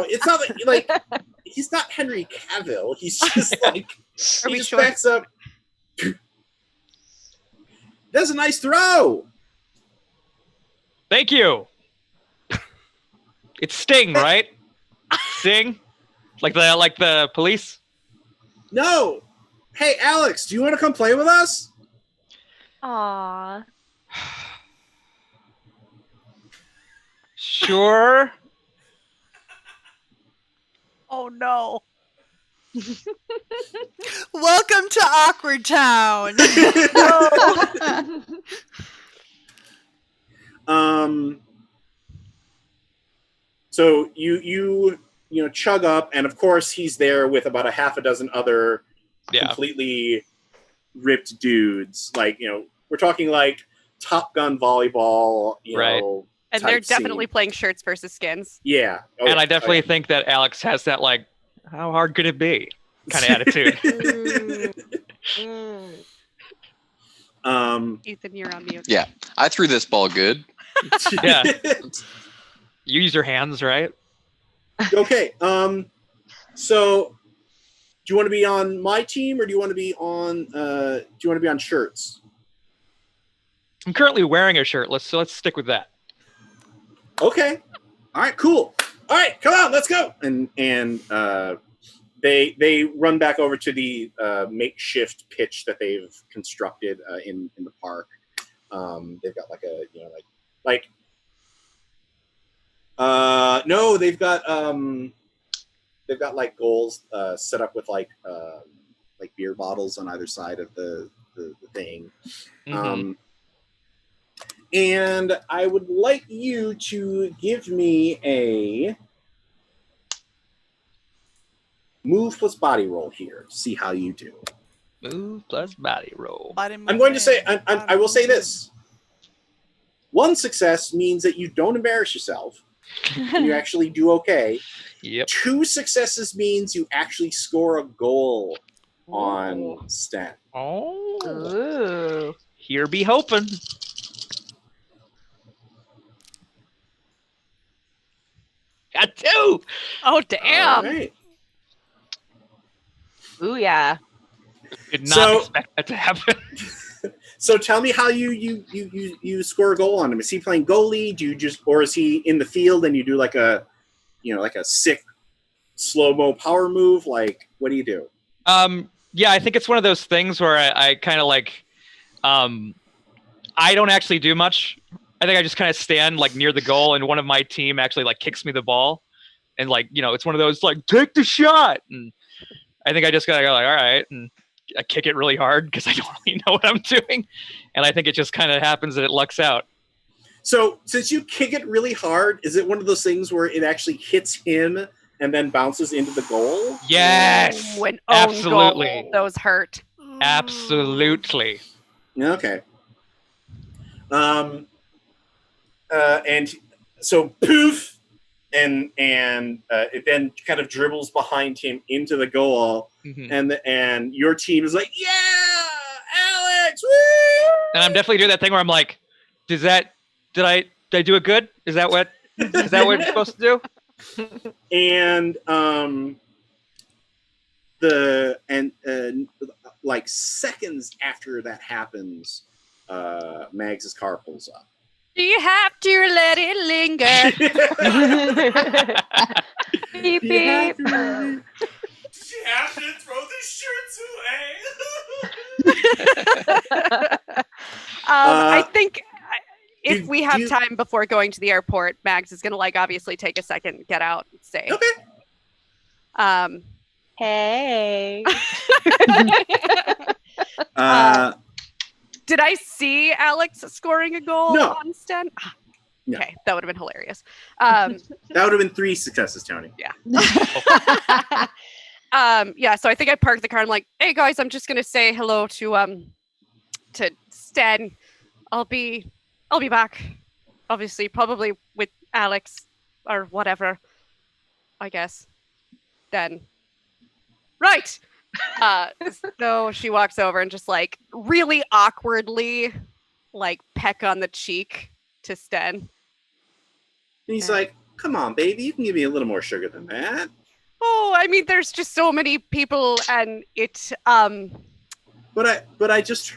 It's not like he's not Henry Cavill. He's just like Are he we just sure? backs up. That's a nice throw. Thank you. It's Sting, right? Sting, like the police. No. Hey, Alex, do you want to come play with us? Aw. Sure. Oh no. Welcome to Awkward Town. So you chug up, and of course he's there with about a half a dozen other completely ripped dudes. Like, we're talking like Top Gun volleyball, Right. And they're definitely playing shirts versus skins. Yeah. Oh, And yeah. I definitely think that Alex has that, like, how hard could it be kind of attitude. Ethan, you're on mute. Yeah, I threw this ball good. Yeah. You use your hands, right? Okay. So do you want to be on my team, or do you want to be on shirts? I'm currently wearing a shirt. Let's stick with that. Okay. All right, cool. All right, come on, let's go. And they run back over to the makeshift pitch that they've constructed in the park. They've got like a no, they've got like goals set up with like beer bottles on either side of the thing. Mm-hmm. And I would like you to give me a move plus body roll here. See how you do. Move plus body roll. I'm going to say, I will say this. One success means that you don't embarrass yourself. And you actually do okay. Yep. 2 successes means you actually score a goal on Sten. Oh. Ooh. Here be hoping. Got 2. Oh damn. All right. Ooh, yeah. Did not expect that to happen. So tell me how you score a goal on him. Is he playing goalie? Or is he in the field and you do like a sick slow-mo power move? Like, what do you do? Yeah, I think it's one of those things where I kind of like, I don't actually do much. I think I just kind of stand like near the goal, and one of my team actually like kicks me the ball, and like, it's one of those like, take the shot, and I think I just gotta go like, all right, and I kick it really hard because I don't really know what I'm doing, and I think it just kind of happens that it lucks out. So since you kick it really hard, is it one of those things where it actually hits him and then bounces into the goal? Yes, When absolutely. Goal, those hurt. Absolutely. Okay. And so poof, and it then kind of dribbles behind him into the goal, and your team is like, yeah, Alex, woo! And I'm definitely doing that thing where I'm like, did I do it good? Is that what we're supposed to do? And like seconds after that happens, Mags' car pulls up. Do you have to let it linger? Beep, beep. You have to throw the shirts away. I think if do- we have do you- time before going to the airport, Mags is gonna like obviously take a second, get out, and stay. Okay. Hey. Did I see Alex scoring a goal No. on Sten? No. Okay, that would have been hilarious. That would have been 3 successes, Tony. Yeah, so I think I parked the car. I'm like, hey guys, I'm just gonna say hello to Sten. I'll be back. Obviously, probably with Alex or whatever. I guess. Then. Right. So she walks over and just like really awkwardly like peck on the cheek to Sten. And he's like, come on, baby, you can give me a little more sugar than that. Oh, I mean, there's just so many people, and it. But I just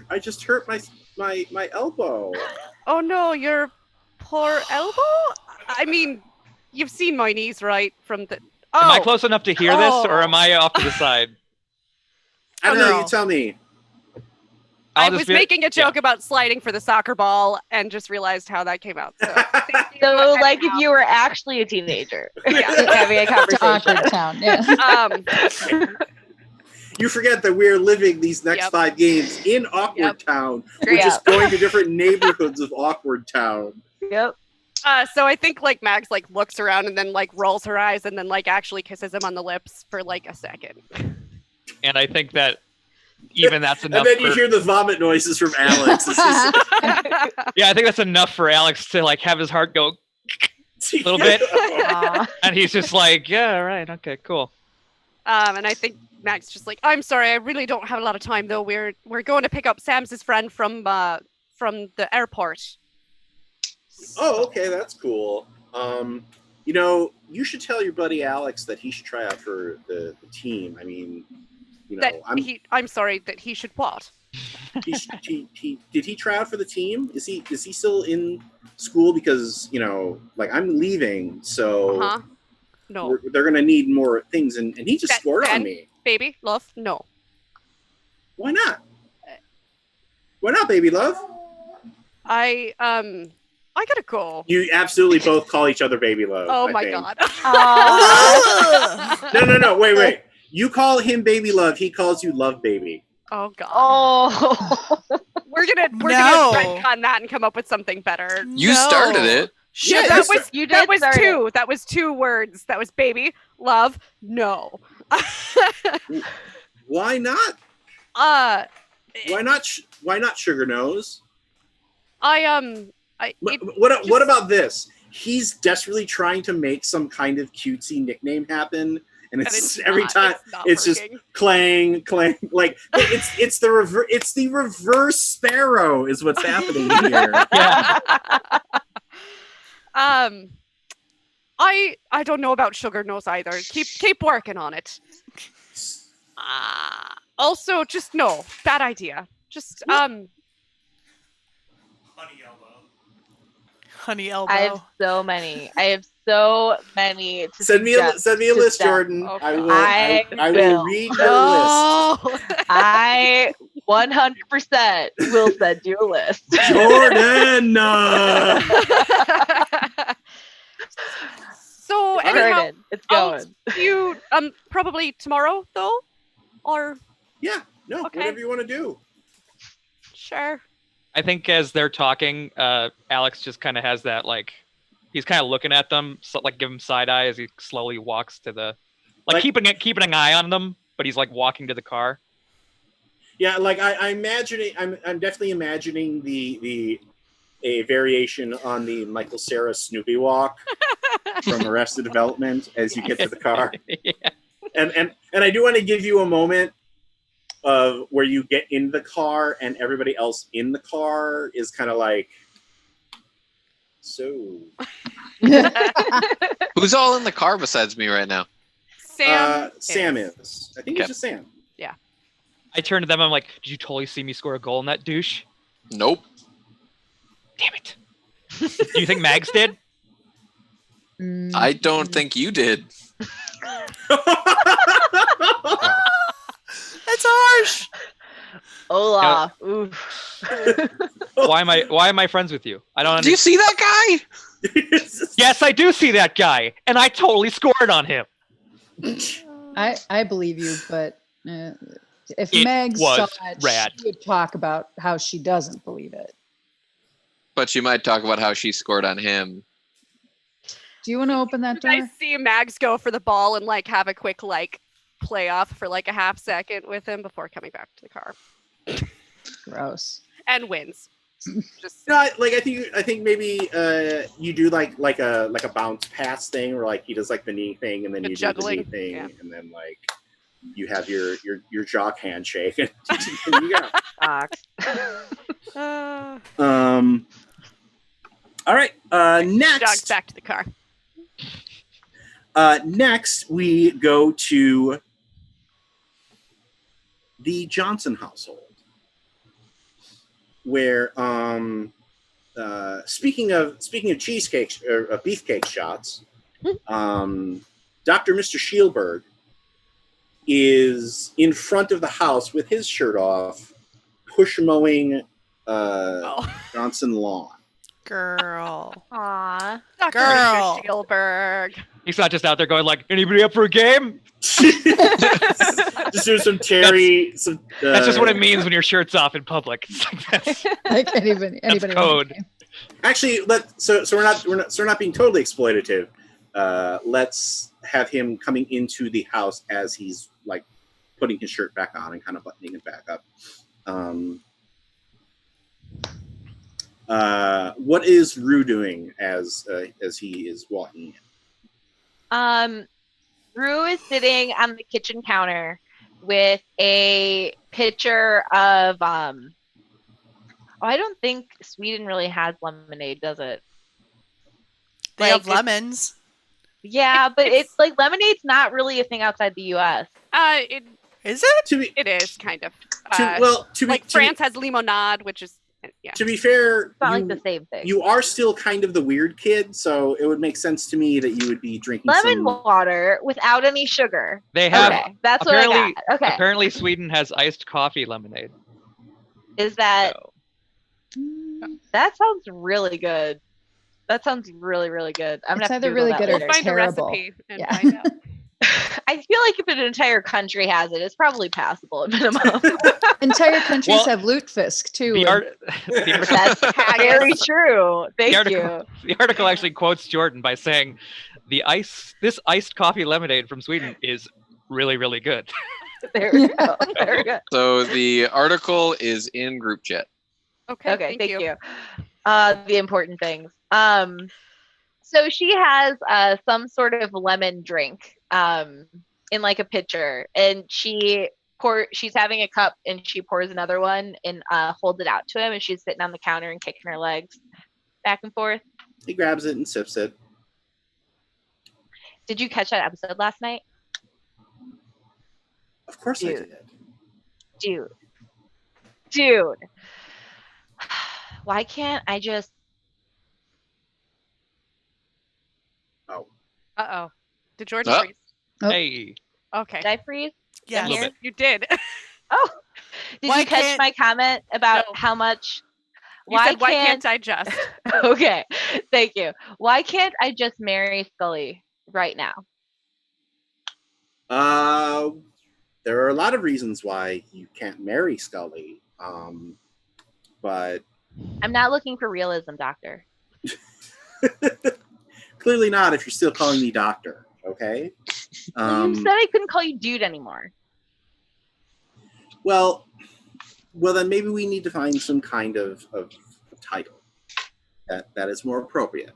hurt my elbow. Oh no, your poor elbow. I mean, you've seen my knees, right? From the. Am I Oh, close enough to hear this, or am I off to the side? I don't know. Girl. You tell me. I I'll just was be- making a joke about sliding for the soccer ball, and just realized how that came out. So, thank you. So, like, if Anyhow. you were actually a teenager Yeah. having a To conversation. Awkward Town. Yeah. You forget that we're living these next Yep. 5 games in Awkward Yep. Town. Great. We're just going to different neighborhoods of Awkward Town. Yep. So I think like Mags like looks around and then like rolls her eyes and then like actually kisses him on the lips for like a second. And I think that even that's enough. And then you for- hear the vomit noises from Alex. It's just, Yeah, I think that's enough for Alex to like have his heart go, little bit. Aw. and he's just like, yeah, all right, okay, cool. And I think Max just like, I'm sorry, I really don't have a lot of time though. We're going to pick up Sam's friend from the airport. Oh, okay, that's cool. You know, you should tell your buddy Alex that he should try out for the team. I mean, you know, I'm sorry that he should what? did he try out for the team? Is he still in school? Because, you know, like I'm leaving, so No, they're gonna need more things, and he just scored on Ben? me. baby, love, no. Why not? Why not, baby love? I gotta go. You absolutely both call each other baby love. Oh I my think. god. Ugh. No, wait. You call him baby love. He calls you love baby. Oh god. Oh. We're gonna No. retcon that and come up with something better. You started it. Yeah, that you was You that did was start two. That was 2 words. That was baby, love, no. Why not? uh Why not sugar nose? What about this? He's desperately trying to make some kind of cutesy nickname happen, and it's every time it's just clang. Like it's the reverse sparrow is what's happening here. Yeah. I don't know about sugar nose either. Keep working on it. Also, just no, bad idea. Just Honey elbow. I have so many. To Send me a list, suggest. Jordan. Okay. I will read your list. no. I 100% will send you a list. Jordan. So anyhow, Jordan, it's going. you probably tomorrow though, or Yeah, no, Okay. whatever you want to do. sure. I think as they're talking, Alex just kind of has that like, he's kind of looking at them, so, like give him side eye as he slowly walks to the, like keeping an eye on them, but he's like walking to the car. Yeah, like I'm definitely imagining a variation on the Michael Cera Snoopy walk from Arrested Development as you get to the car. Yeah. And I do want to give you a moment of where you get in the car and everybody else in the car is kind of like, so Who's all in the car besides me right now? Sam is. I think it's just Sam. I turn to them, I'm like, did you totally see me score a goal in that douche? Nope. Damn it. Do you think Mags did? I don't think you did. That's harsh. Olaf. Oof. Why am I friends with you? I don't Do you see that guy? Yes, I do see that guy, and I totally scored on him. I believe you, but if It Meg saw was it, rad. she would talk about how she doesn't believe it. But she might talk about how she scored on him. Do you want to open that I door? see Mags go for the ball and like have a quick like play off for like a half second with him before coming back to the car Gross. and wins. Just No, like I think maybe you do like a bounce pass thing where like he does like the knee thing and then The you juggling, do the knee thing yeah. and then like you have your jock handshake and you go. Fox. All right. jogs Next, back to the car. Next, we go to the Johnson household, where speaking of cheesecake or beefcake shots, Dr. Mr. Shielberg is in front of the house with his shirt off, push mowing Johnson lawn. Girl. Aw. Dr. Girl. Mr. Spielberg. He's not just out there going like, anybody up for a game? Just do some Terry. That's just what it means when your shirt's off in public. Like anybody code. Actually, so we're not being totally exploitative. Let's have him coming into the house as he's like putting his shirt back on and kind of buttoning it back up. What is Rue doing as he is walking in? Rue is sitting on the kitchen counter with a pitcher of I don't think Sweden really has lemonade, does it? They have lemons. Yeah, but it's like lemonade's not really a thing outside the US. Is it? It is kind of. France has limonade, which is To be fair, it's not like the same thing. You are still kind of the weird kid, so it would make sense to me that you would be drinking lemon water without any sugar. They have. Okay, that's what I got. Okay. Apparently, Sweden has iced coffee lemonade. Is that? That sounds really good. That sounds really, really good. I'm It's gonna have to either really Google good that or later. find terrible. a recipe and Yeah. find out. I feel like if an entire country has it, it's probably passable at minimum. Entire countries Well, have lutefisk too. That's very true. Thank you. The article actually quotes Jordan by saying, "This iced coffee lemonade from Sweden is really, really good." There we go. There we go. So the article is in group chat. Okay, thank you. The important things. So she has some sort of lemon drink in like a pitcher, and she's having a cup and she pours another one and holds it out to him, and she's sitting on the counter and kicking her legs back and forth. He grabs it and sips it. Did you catch that episode last night? Of course I did. Dude. Why can't I just... Uh-oh. Did Jordan freeze? Oh. Hey. Okay. Did I freeze? Yeah. A little bit. You did. Oh. Did Why you catch can't- my comment about No. how much... You said, why can't I just? Okay, thank you. Why can't I just marry Scully right now? There are a lot of reasons why you can't marry Scully, but I'm not looking for realism, Doctor. clearly not if you're still calling me Doctor, okay? You said I couldn't call you dude anymore. Well, then maybe we need to find some kind of title that is more appropriate.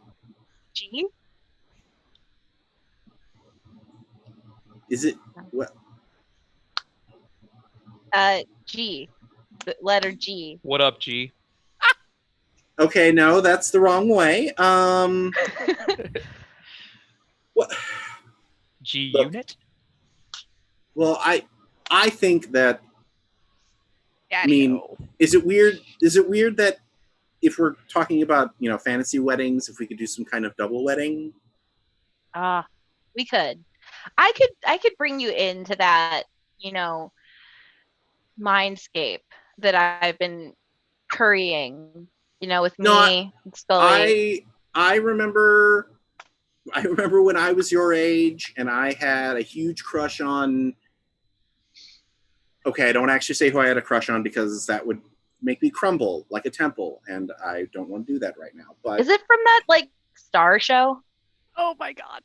G? Is it what? G. The letter G. What up, G? Okay, no, that's the wrong way. What? G Look. unit? Well, I think that. Daddy, mean, no. Is it weird that if we're talking about fantasy weddings, if we could do some kind of double wedding? We could. I could bring you into that, mindscape that I've been currying, with me, Scully. I remember when I was your age and I had a huge crush on. Okay, I don't actually say who I had a crush on because that would make me crumble like a temple, and I don't want to do that right now. But Is it from that Star show? Oh my God.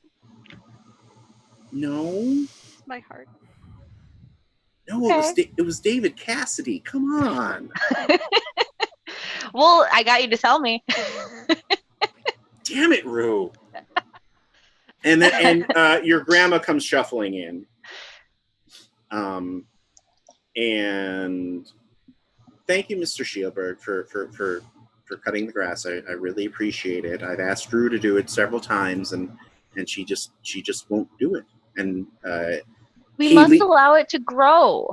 no, My heart. no, it was David Cassidy. Come on. Well, I got you to tell me. Damn it, Rue. And then your grandma comes shuffling in. And thank you, Mr. Shielberg, for cutting the grass. I really appreciate it. I've asked Drew to do it several times, and and she just won't do it. And We he must le- allow it to grow.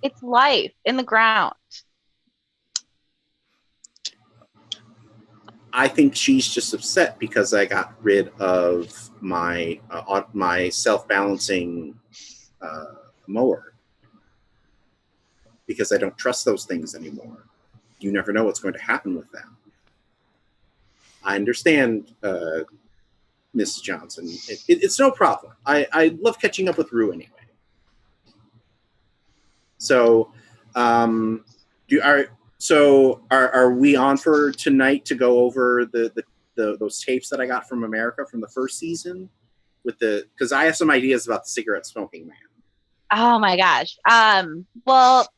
It's life in the ground. I think she's just upset because I got rid of my self-balancing mower, because I don't trust those things anymore. You never know what's going to happen with them. I understand, Mrs. Johnson. It's no problem. I love catching up with Rue anyway. So, are we on for tonight to go over those tapes that I got from America from the first season, because I have some ideas about the cigarette smoking man. Oh my gosh. Well,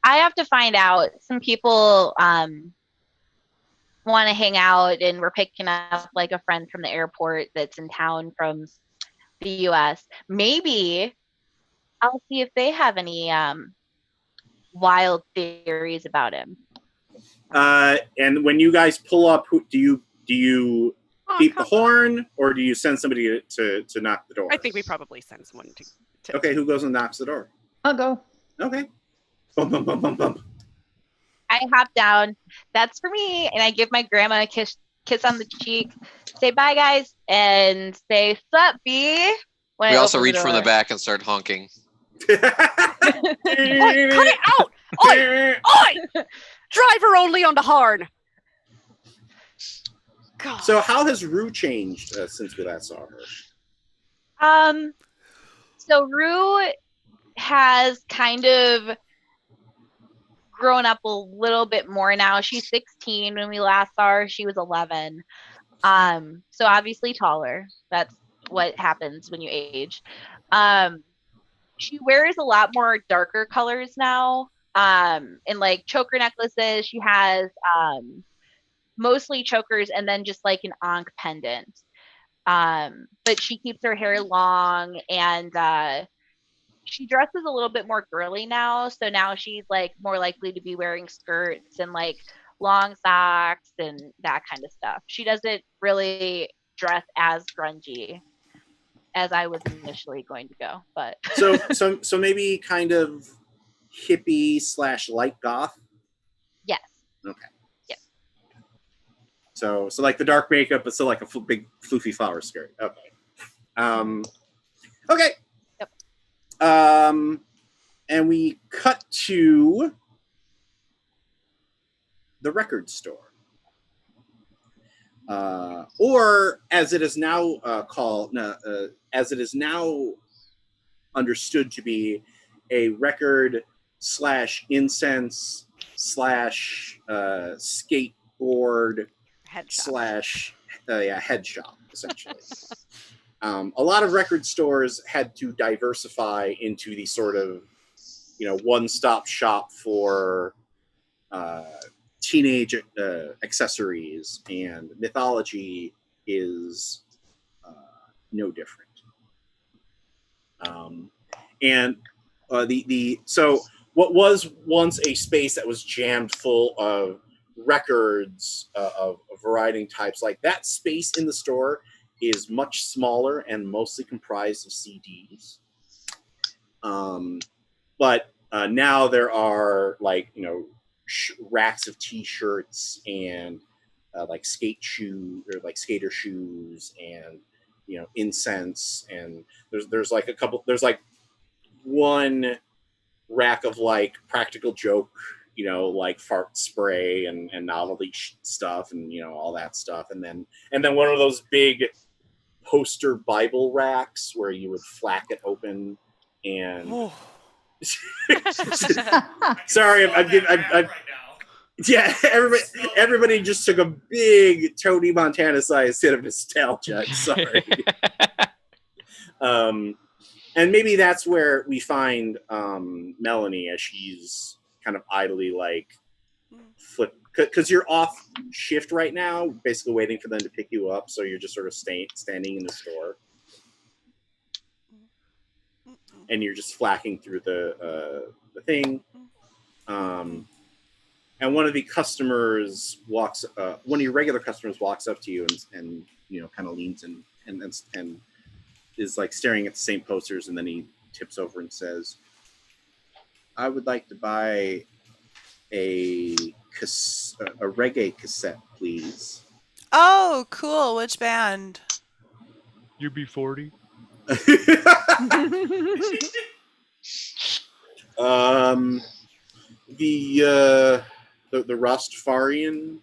I have to find out. Some people want to hang out, and we're picking up like a friend from the airport that's in town from the US. Maybe I'll see if they have any wild theories about him. And when you guys pull up, do you beep the horn, or do you send somebody to knock the door? I think we probably send someone to. Okay, who goes and knocks the door? I'll go. Okay. Bum, bum, bum, bum, bum. I hop down. That's for me, and I give my grandma a kiss on the cheek. Say bye, guys, and say sup, B. We also reach from the back and start honking. Oi, cut it out! Oi! Oi! Driver only on the horn. God. So how has Rue changed since we last saw her? So Rue has kind of grown up a little bit more now. She's 16. When we last saw her, she was 11. So obviously taller. That's what happens when you age. She wears a lot more darker colors now. And like choker necklaces. She has mostly chokers and then just like an ankh pendant. But she keeps her hair long, and she dresses a little bit more girly now. So now she's like more likely to be wearing skirts and like long socks and that kind of stuff. She doesn't really dress as grungy as I was initially going to go, but so maybe kind of hippie / light goth. yes. Okay. Yes. So like the dark makeup, but still like a big floofy flower skirt. Okay. Okay. Yep. And we cut to the record store. Or as it is now as it is now understood to be, a record / incense / skateboard Head shop. / head shop, essentially. A lot of record stores had to diversify into the sort of, one-stop shop for teenage accessories, and Mythology is no different. So what was once a space that was jammed full of records of a variety of types, like that space in the store is much smaller and mostly comprised of CDs. But now there are racks of T-shirts and like skater shoes and incense, and there's like a couple. There's like one rack of like practical joke, like fart spray and novelty stuff and all that stuff, and then one of those big poster Bible racks where you would flack it open and. Sorry, I'm yeah, everybody just took a big Tony Montana sized hit of nostalgia. Sorry. And maybe that's where we find Melanie, as she's kind of idly like because you're off shift right now, basically waiting for them to pick you up. So you're just sort of standing in the store, and you're just flacking through the thing. And one of the customers one of your regular customers walks up to you and kind of leans and is like staring at the same posters, and then he tips over and says, "I would like to buy a reggae cassette, please." Oh, cool. Which band? UB40. The Rastafarian.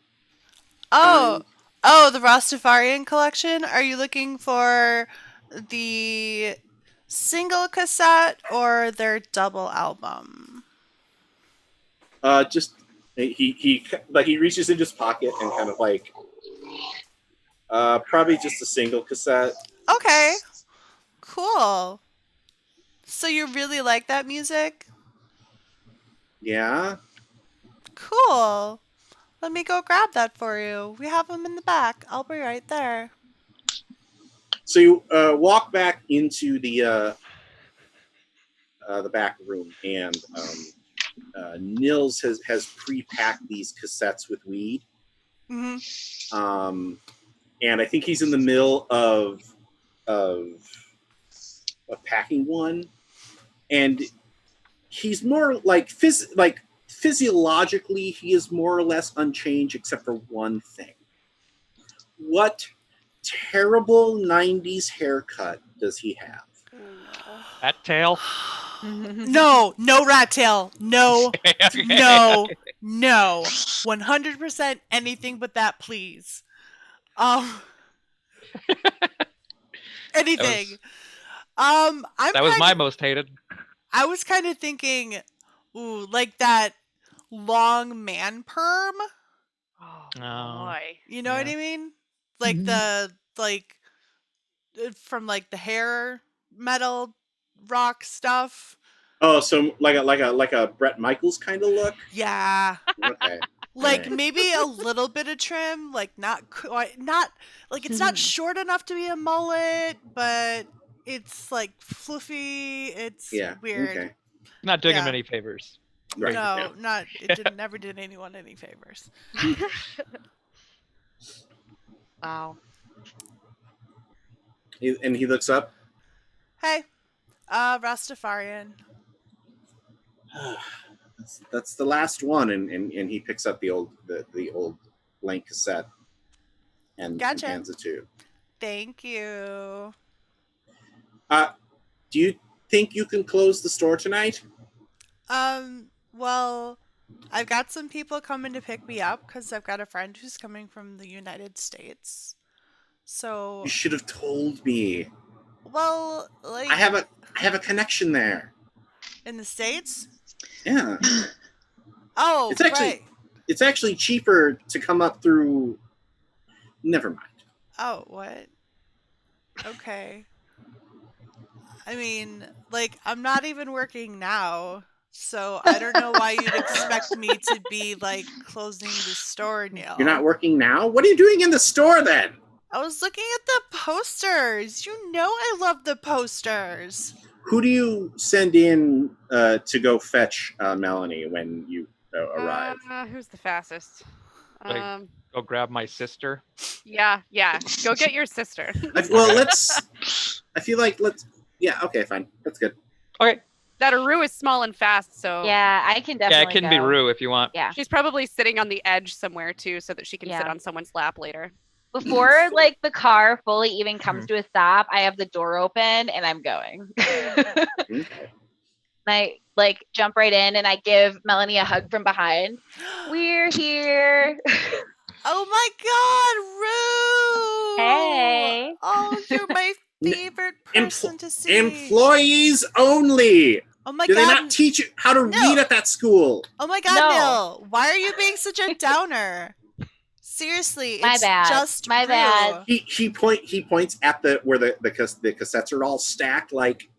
Oh, oh, the Rastafarian collection. Are you looking for the single cassette or their double album? Just he reaches into his pocket and kind of like probably just a single cassette. Okay, cool. So you really like that music? Yeah. Cool. Let me go grab that for you. We have them in the back. I'll be right there. So you walk back into the back room, and Nils has pre-packed these cassettes with weed. Mm-hmm. And I think he's in the middle of packing one, and he's more like physiologically he is more or less unchanged except for one thing. What terrible 90s haircut does he have? Rat tail. No, no rat tail. No, no, no. 100% anything but that, please. Anything. That was my most hated. I was kind of thinking, ooh, like that long man perm. Oh No. boy. You know what I mean? Like from like the hair metal rock stuff. Oh, so like a Bret Michaels kind of look? Yeah. Okay. Like Right. maybe a little bit of trim, like not like it's not short enough to be a mullet, but it's like fluffy. It's weird. Okay. Not doing him any favors. Right. No, not it never did anyone any favors. Wow. And he looks up. Hey, Rastafarian. That's the last one, and he picks up the old blank cassette and hands it to you. Thank you. Do you think you can close the store tonight? Well, I've got some people coming to pick me up because I've got a friend who's coming from the United States. So You should have told me. well, like I have a connection there. in the States? Yeah. Oh, It's actually cheaper to come up through. Never mind. Oh, what? Okay. I mean, like, I'm not even working now, so I don't know why you'd expect me to be, like, closing the store now. You're not working now? What are you doing in the store then? I was looking at the posters. You know I love the posters. Who do you send in to go fetch Melanie when you arrive? Who's the fastest? Go grab my sister. Yeah. Go get your sister. I feel like yeah, okay, fine. That's good. Okay. That Aru is small and fast, so Yeah, I can definitely Yeah, it can be go. Rue if you want. Yeah. she's probably sitting on the edge somewhere too, so that she can sit Yeah. on someone's lap later. Before like the car fully even comes to a stop, I have the door open and I'm going. Okay. I like jump right in and I give Melanie a hug from behind. We're here. Oh my god, Rue! Hey. Oh, you're my favorite person to see. Employees only. Oh my Do god. they not teach you how to read at that school? Oh my god, No. Neil. Why are you being such a downer? Seriously, My it's bad. just My Rue. bad. He points at where the cassettes are all stacked. Like,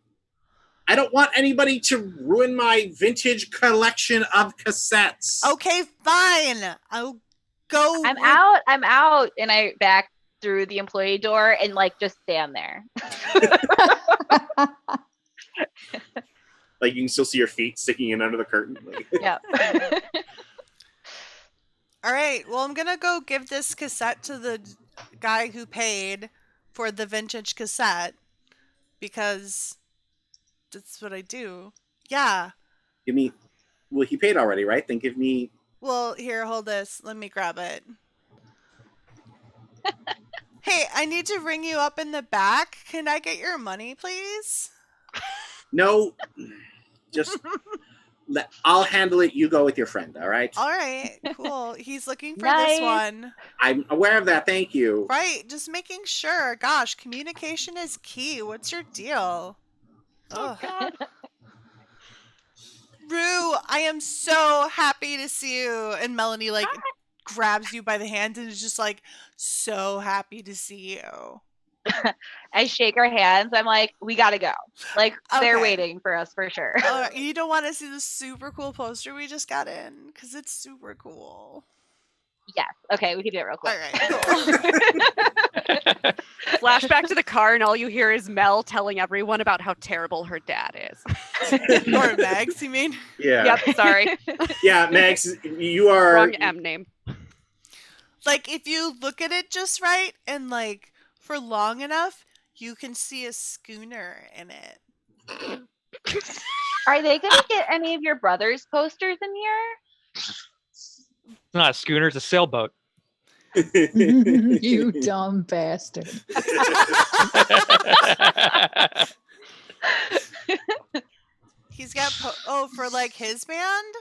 I don't want anybody to ruin my vintage collection of cassettes. Okay, fine. I'll go. I'm out. And I back through the employee door and like just stand there. Like you can still see your feet sticking in under the curtain. Like, Yeah. All right. Well, I'm gonna go give this cassette to the guy who paid for the vintage cassette because that's what I do. Yeah. Give me. Well, he paid already, right? Then give me. Well, here, hold this. Let me grab it. Hey, I need to ring you up in the back. Can I get your money, please? No, just I'll handle it. You go with your friend, all right? All right, cool. He's looking for Nice. this one. I'm aware of that. Thank you. Right, just making sure. Gosh, communication is key. What's your deal? Oh God. Rue, I am so happy to see you. And Melanie like grabs you by the hand and is just like so happy to see you. I shake our hands. I'm like, we gotta go. Like they're Okay. waiting for us for sure. You don't want to see the super cool poster we just got in because it's super cool. Yes. Okay, we can do it real quick. All right, cool. Flashback to the car, and all you hear is Mel telling everyone about how terrible her dad is. Or Mags, you mean? Yeah. Yep, sorry. Yeah, Max, you are. Wrong M name. Like if you look at it just right and like for long enough, you can see a schooner in it. Are they gonna get any of your brother's posters in here? It's not a schooner, it's a sailboat. You dumb bastard. He's got for like his band?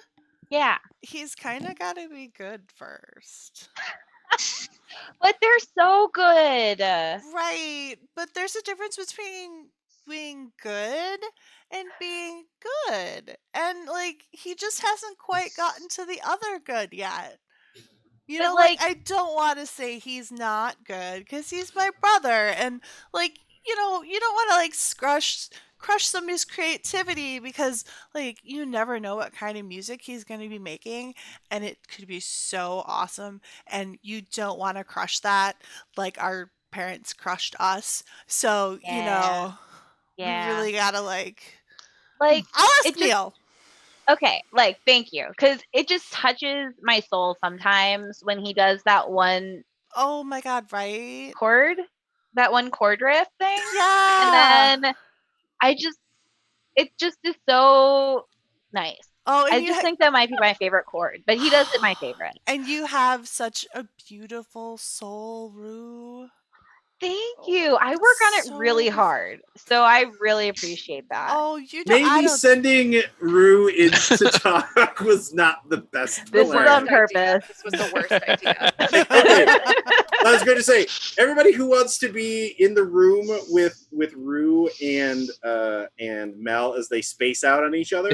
Yeah. He's kind of got to be good first. But they're so good. Right, but there's a difference between being good and being good. And like he just hasn't quite gotten to the other good yet. You But, know, like I don't want to say he's not good cuz he's my brother and like, you know, you don't want to like crush somebody's creativity because like you never know what kind of music he's going to be making and it could be so awesome and you don't want to crush that like our parents crushed us. So, you know, we really got to like I'll ask it just- Neil. Okay, like thank you, because it just touches my soul sometimes when he does that one. Oh my God! Right? Chord, that one chord riff thing. Yeah. And then it just is so nice. Oh, and I just think that might be my favorite chord, but he does it my favorite. And you have such a beautiful soul, Rue. Thank you. I work on it really hard, so I really appreciate that. Oh, you don't. Maybe sending Rue into talk was not the best. This was on purpose. This was the worst idea. Okay. I was going to say, everybody who wants to be in the room with Rue and Mel as they space out on each other,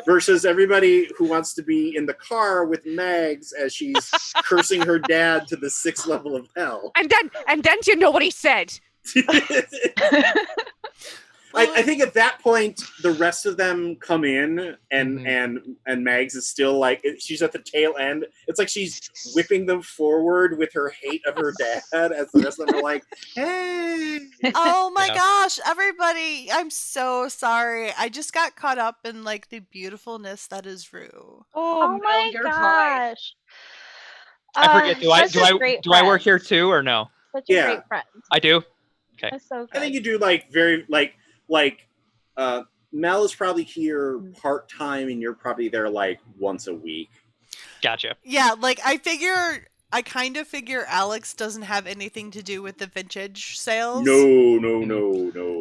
versus everybody who wants to be in the car with Mags as she's cursing her dad to the 6th level of hell. And then you know what he said. I think at that point the rest of them come in and Mags is still like she's at the tail end. It's like she's whipping them forward with her hate of her dad as the rest of them are like, hey. Oh my gosh, everybody, I'm so sorry. I just got caught up in like the beautifulness that is Rue. Oh my gosh. I forget, do I work here too or no? Such a great friend. I do? Okay. That's so good. I think you do like very Mel is probably here part-time and you're probably there like once a week. Gotcha. Yeah, like I kind of figure Alex doesn't have anything to do with the vintage sales. No.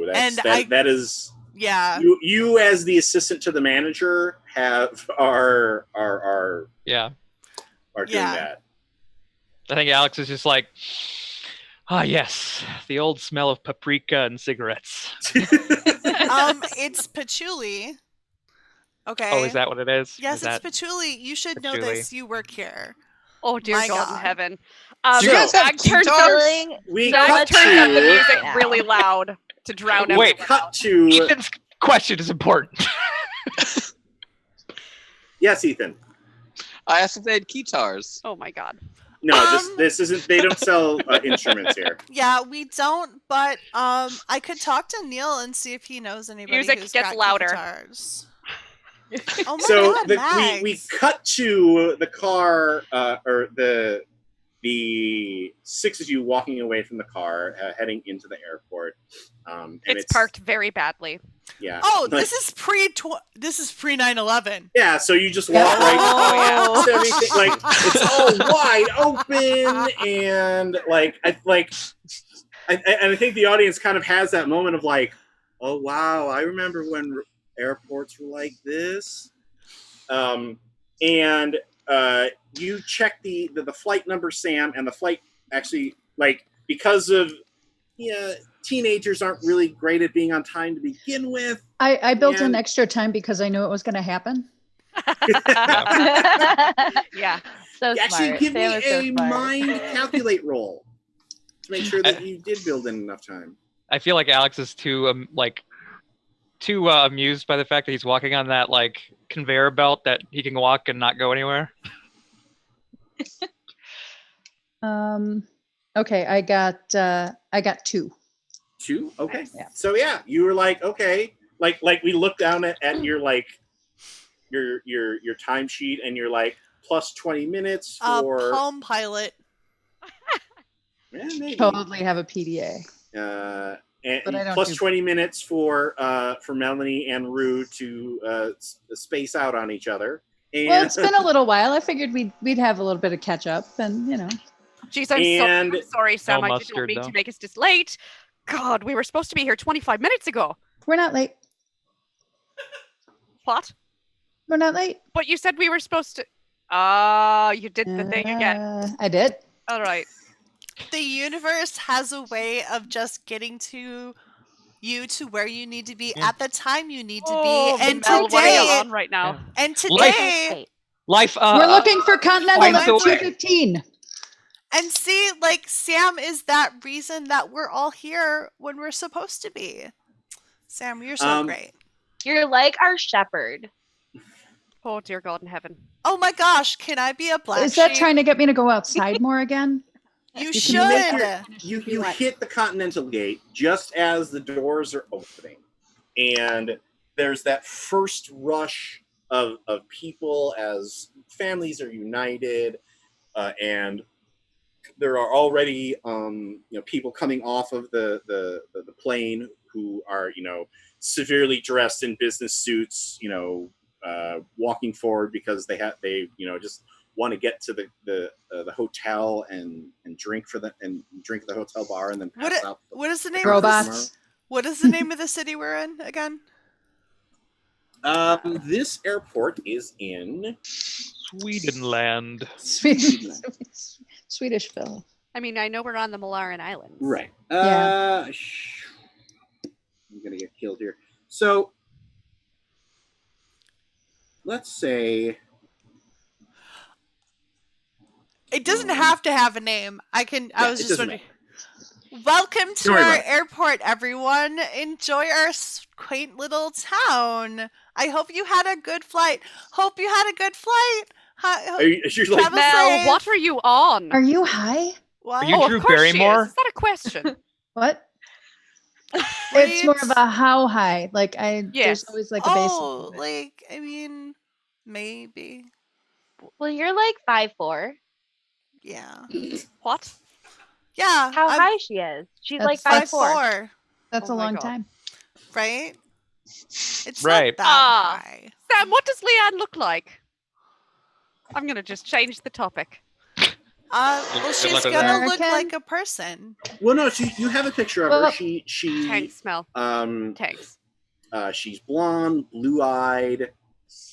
That is yeah. You as the assistant to the manager are doing that. I think Alex is just like, yes, the old smell of paprika and cigarettes. It's patchouli. Okay. Oh, is that what it is? Yes, it's patchouli. You should know this. You work here. Oh dear My God in God. heaven. Do you guys have Zach turns guitars? up the music really loud to drown out. Wait, cut to Ethan's question is important. Yes, Ethan. I asked if they had guitars. Oh my God. No, this isn't. They don't sell instruments here. Yeah, we don't. But I could talk to Neil and see if he knows anybody Music who's gets got louder. guitars. Oh my So god, we Mags. cut to the car, or the six of you walking away from the car, heading into the airport. And It's parked very badly. Yeah. Oh, like- this is pre 9/11. Yeah, so you just walk right past everything, like it's all wide open, and I think the audience kind of has that moment of like, oh wow, I remember when airports were like this, and you check the flight number, Sam, and the flight actually, like, because of teenagers aren't really great at being on time to begin with. I built in And- extra time because I knew it was going to happen. Yeah. So Actually, smart. give Sam me is so a smart. mind calculate roll to make sure that you did build in enough time. I feel like Alex is too amused by the fact that he's walking on that like conveyor belt that he can walk and not go anywhere. Okay, I got 2. 2? Okay. Yeah. So yeah, you were like, okay, like we looked down at your like your timesheet, and you're like plus 20 minutes for Palm Pilot. maybe. Totally have a PDA. And But I don't plus do- 20 minutes for Melanie and Rue to space out on each other. And, Well, it's been a little while. I figured we'd have a little bit of catch up, and Jeez, And- I'm sorry, Sam. No I did not mustard, mean though. to make us this late. God, we were supposed to be here 25 minutes ago. we're not late. What? We're not late. But you said we were supposed to. You did the thing again. I did. All right. The universe has a way of just getting to you to where you need to be Yeah. at the time you need to Oh, be. And Mel, what are you today, on right now? and Life- today, Life. We're looking for Continental finds a way. 1915. and see, like Sam is that reason that we're all here when we're supposed to be. Sam, you're so great. You're like our shepherd. Oh, dear God in heaven. Oh my gosh, can I be a black Is that sheep? trying to get me to go outside more again? You You should. can make you hit the Continental Gate just as the doors are opening, and there's that first rush of people as families are united, and there are already people coming off of the plane who are severely dressed in business suits, walking forward because they just want to get to the hotel and drink at the hotel bar and then pass out. What is the name Robots. of this? What is the name of the city we're in again? This airport is in Swedenland. Swedishville. I mean, I know we're on the Malaran Islands. right. Yeah. I'm gonna get killed here. So let's say It doesn't have to have a name. I was it just doesn't wondering. Welcome to Don't worry our about it. airport, everyone. Enjoy our quaint little town. I hope you had a good flight. Hope you had a good flight. you're like, Travel Mel, safe. what are you on? Are you high? What? Are you Oh, Drew of course she Barrymore? is. Is that a question? What? It's more of a how high. Like there's Yes. always like a basis. Oh, of it. like I mean, maybe. Well, you're like 5'4". Yeah. What? Yeah. How I'm high she is? She's like That's- 5'4". That's Oh a my long God. time. right? It's Right. not that Ah. high. Sam, what does Leanne look like? I'm going to just change the topic. Well, Good she's luck with gonna that. look American? like a person. well, no, you have a picture of her. Well- She Thanks, Mel. Thanks. she's blonde, blue-eyed.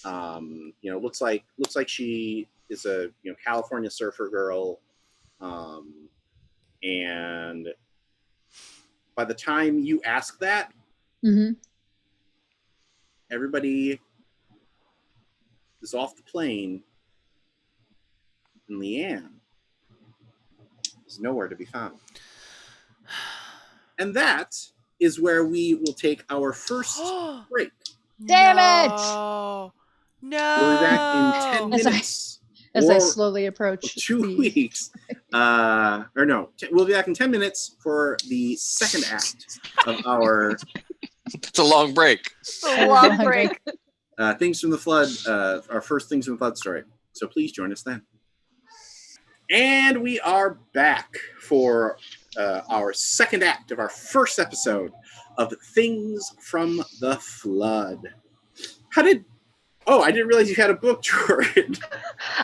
Looks like she is a California surfer girl. And by the time you ask that, Mm-hmm. everybody is off the plane, and Leanne is nowhere to be found. And that is where we will take our first break. Damn it! No. We'll be back in 10 As I- minutes. As I or slowly approach 2 the- weeks. We'll be back in 10 minutes for the second act of our It's a long break. A long break. Things from the Flood, our first Things from the Flood story. So please join us then. And we are back for our second act of our first episode of Things from the Flood. Oh, I didn't realize you had a book, Jordan.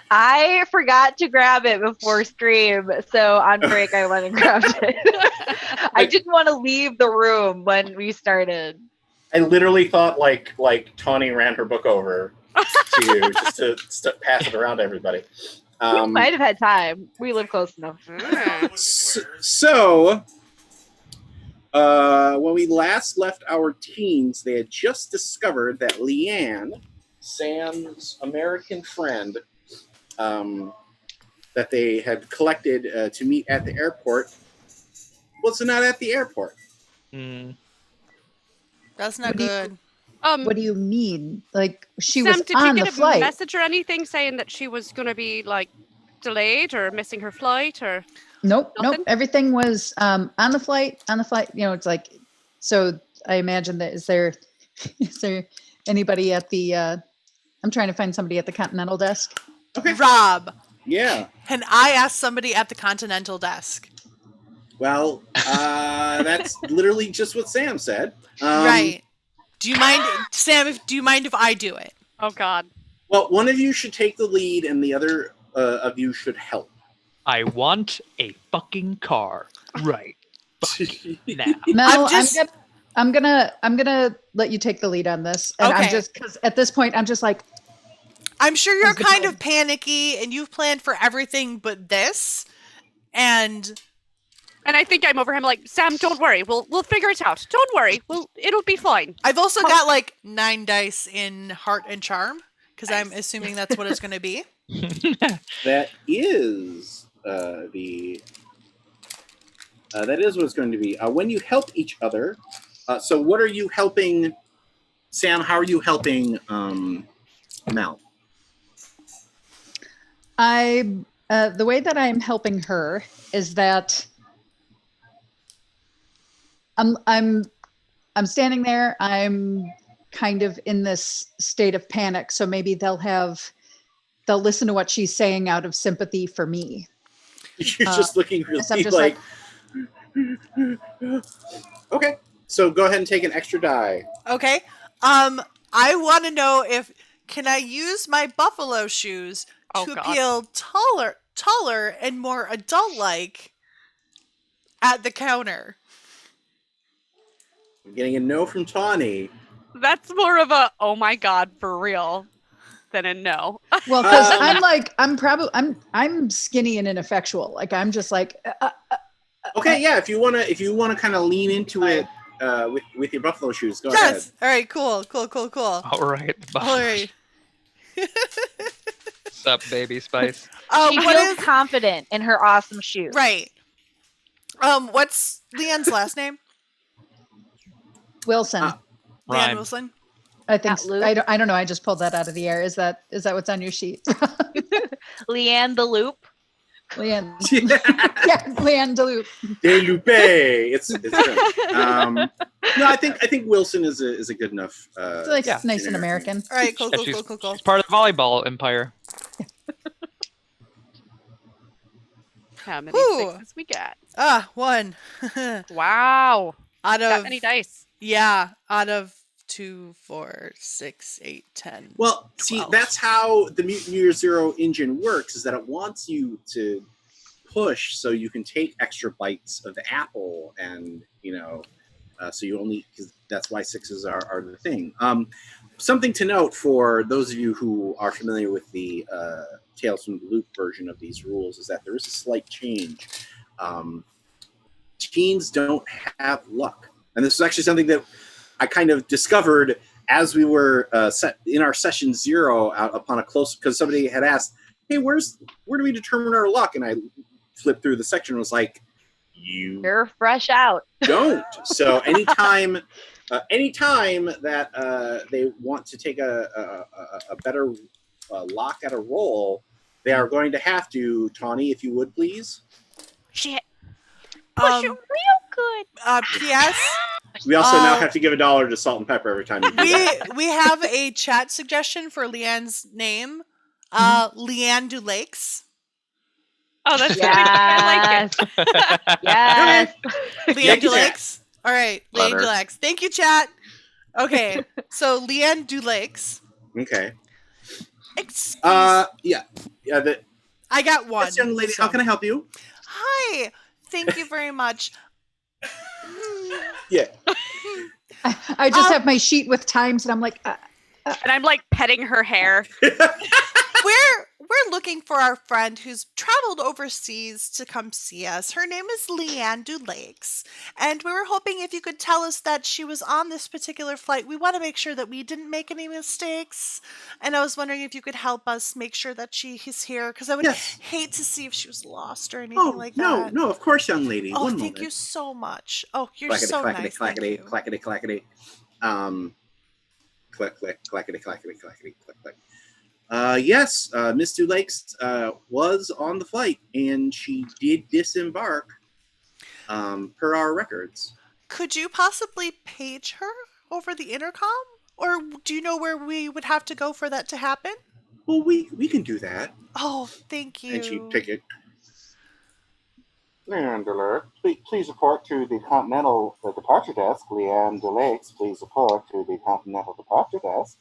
I forgot to grab it before stream, so on break I went and grabbed it. I didn't want to leave the room when we started. I literally thought like Tawny ran her book over to you just to pass it around to everybody. We might have had time. We live close enough. So, when we last left our teens, they had just discovered that Leanne, Sam's American friend, that they had collected to meet at the airport, was not at the airport. That's not good. What do you mean? Like she Sam, was did on you the get a flight? message or anything saying that she was going to be like delayed or missing her flight or? Nope. Nothing? Everything was on the flight. It's like. So I imagine that is there anybody at the? I'm trying to find somebody at the Continental desk. Okay. Rob. Yeah. Can I ask somebody at the Continental desk? Well, that's literally just what Sam said. Right. Do you mind, Sam? Do you mind if I do it? Oh God. Well, one of you should take the lead, and the other of you should help. I want a fucking car right now. Mel, I'm gonna let you take the lead on this, and Okay. I'm just because at this point I'm just like I'm sure you're What's the kind plan? of panicky and you've planned for everything but this. And And I think I'm over him like, Sam, don't worry. We'll figure it out. Don't worry. It'll be fine. I've also got like 9 dice in heart and charm because I'm assuming that's what it's going to be. That is that is what it's going to be. When you help each other, so what are you helping, Sam? How are you helping Mel? the way that I'm helping her is that I'm standing there. I'm kind of in this state of panic. So maybe they'll listen to what she's saying out of sympathy for me. You're just looking really I'm just like okay. So go ahead and take an extra die. Okay. I want to know can I use my buffalo shoes to appeal taller and more adult-like at the counter? I'm getting a no from Tawny. That's more of a, oh my God, for real, than a no. Well, because I'm skinny and ineffectual. Like I'm just like. Okay, yeah. If you wanna kind of lean into it with your buffalo shoes, go ahead. Yes. All right. Cool. All right. All right. What's up, baby spice? She feels confident in her awesome shoes. Right. What's Leanne's last name? Wilson. Leanne Rhyme. Wilson. I think Luke? I don't know. I just pulled that out of the air. Is that what's on your sheet? Leanne the Loop. Leanne. Yeah, Leanne DeLupe. DeLupe. It's good. No, I think Wilson is a good enough. It's like Yeah. nice and American. All right. Cool. Yeah, she's part of the volleyball empire. How many Whew. sixes we got? 1. Wow. Out That of many dice. out of 2, 4, 6, 8, 10. Well, see, 12. that's how the Mutant Year Zero engine works, is that it wants you to push so you can take extra bites of the apple, and, so you only, because that's why sixes are the thing. Something to note for those of you who are familiar with the Tales from the Loop version of these rules is that there is a slight change. Teens don't have luck. And this is actually something that I kind of discovered as we were set in our session 0 out upon a close, because somebody had asked, hey, where do we determine our luck? And I flipped through the section and was like, You're fresh out. don't. So anytime that they want to take a better lock at a roll, they are going to have to, Tawny, if you would please. Shit. Push it real good. P.S. We also now have to give $1 to Salt and Pepper every time you do that. We have a chat suggestion for Leanne's name. Leanne Du Lakes. Oh, that's good. I like it. Yes. Leanne Du you, chat. Lakes. All right, Leanne Butter. Du Lakes. Thank you, chat. Okay, so Leanne Du Lakes. Okay. Excuse. Yeah. I got one. Yes, young lady, so- how can I help you? Hi. Thank you very much. Yeah. I just have my sheet with times, and I'm like, And I'm like petting her hair. We're looking for our friend who's traveled overseas to come see us. Her name is Leanne Du Lakes, and we were hoping if you could tell us that she was on this particular flight. We want to make sure that we didn't make any mistakes, and I was wondering if you could help us make sure that she is here, because I would Yes. hate to see if she was lost or anything Oh, like no, that. no, of course, young lady. Oh, One thank moment. you so much. Oh, you're Clackety, so clackety, nice. clackety, Thank you. clackety, clackety. Click, click, clackety, clackety, clackety, click, click. Yes, Miss Du Lakes was on the flight, and she did disembark per our records. Could you possibly page her over the intercom? Or do you know where we would have to go for that to happen? Well, we can do that. Oh, thank you. And she'd pick it. Leanne Delert, please report to the Continental Departure Desk. Leanne Delakes, please report to the Continental Departure Desk.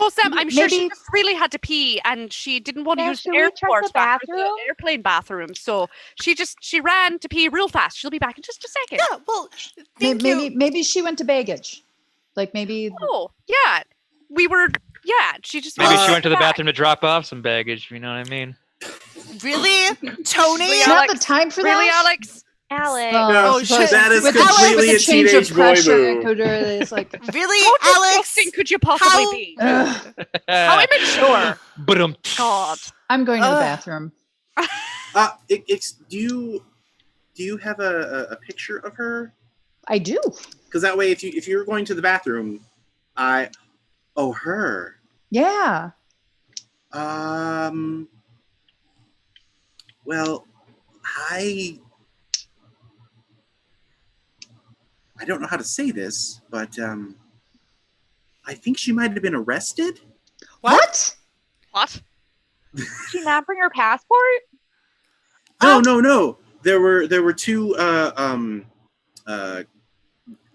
Oh, Sam, I'm sure she Maybe- just really had to pee and she didn't want to Yeah, use should the we check the airport bathroom? airplane bathroom. So she ran to pee real fast. She'll be back in just a second. Yeah, well, thank maybe you. maybe she went to baggage, like maybe. Oh, yeah. She just Maybe she went to the back. bathroom to drop off some baggage. You know what I mean? Really? Tony? It's not the time for Really, that. Alex? Alex. No, suppose- that is with completely with a change of teenage boy pressure, move. it could really- it's like, Really, How Alex? disgusting could you possibly How- be? ugh, How immature. But God. I'm going to the Ugh. bathroom. Do you have a picture of her? I do. Because that way, if you're going to the bathroom, her. Yeah. Well, I don't know how to say this, but I think she might have been arrested. What? What? Did she not bring her passport? No. There were two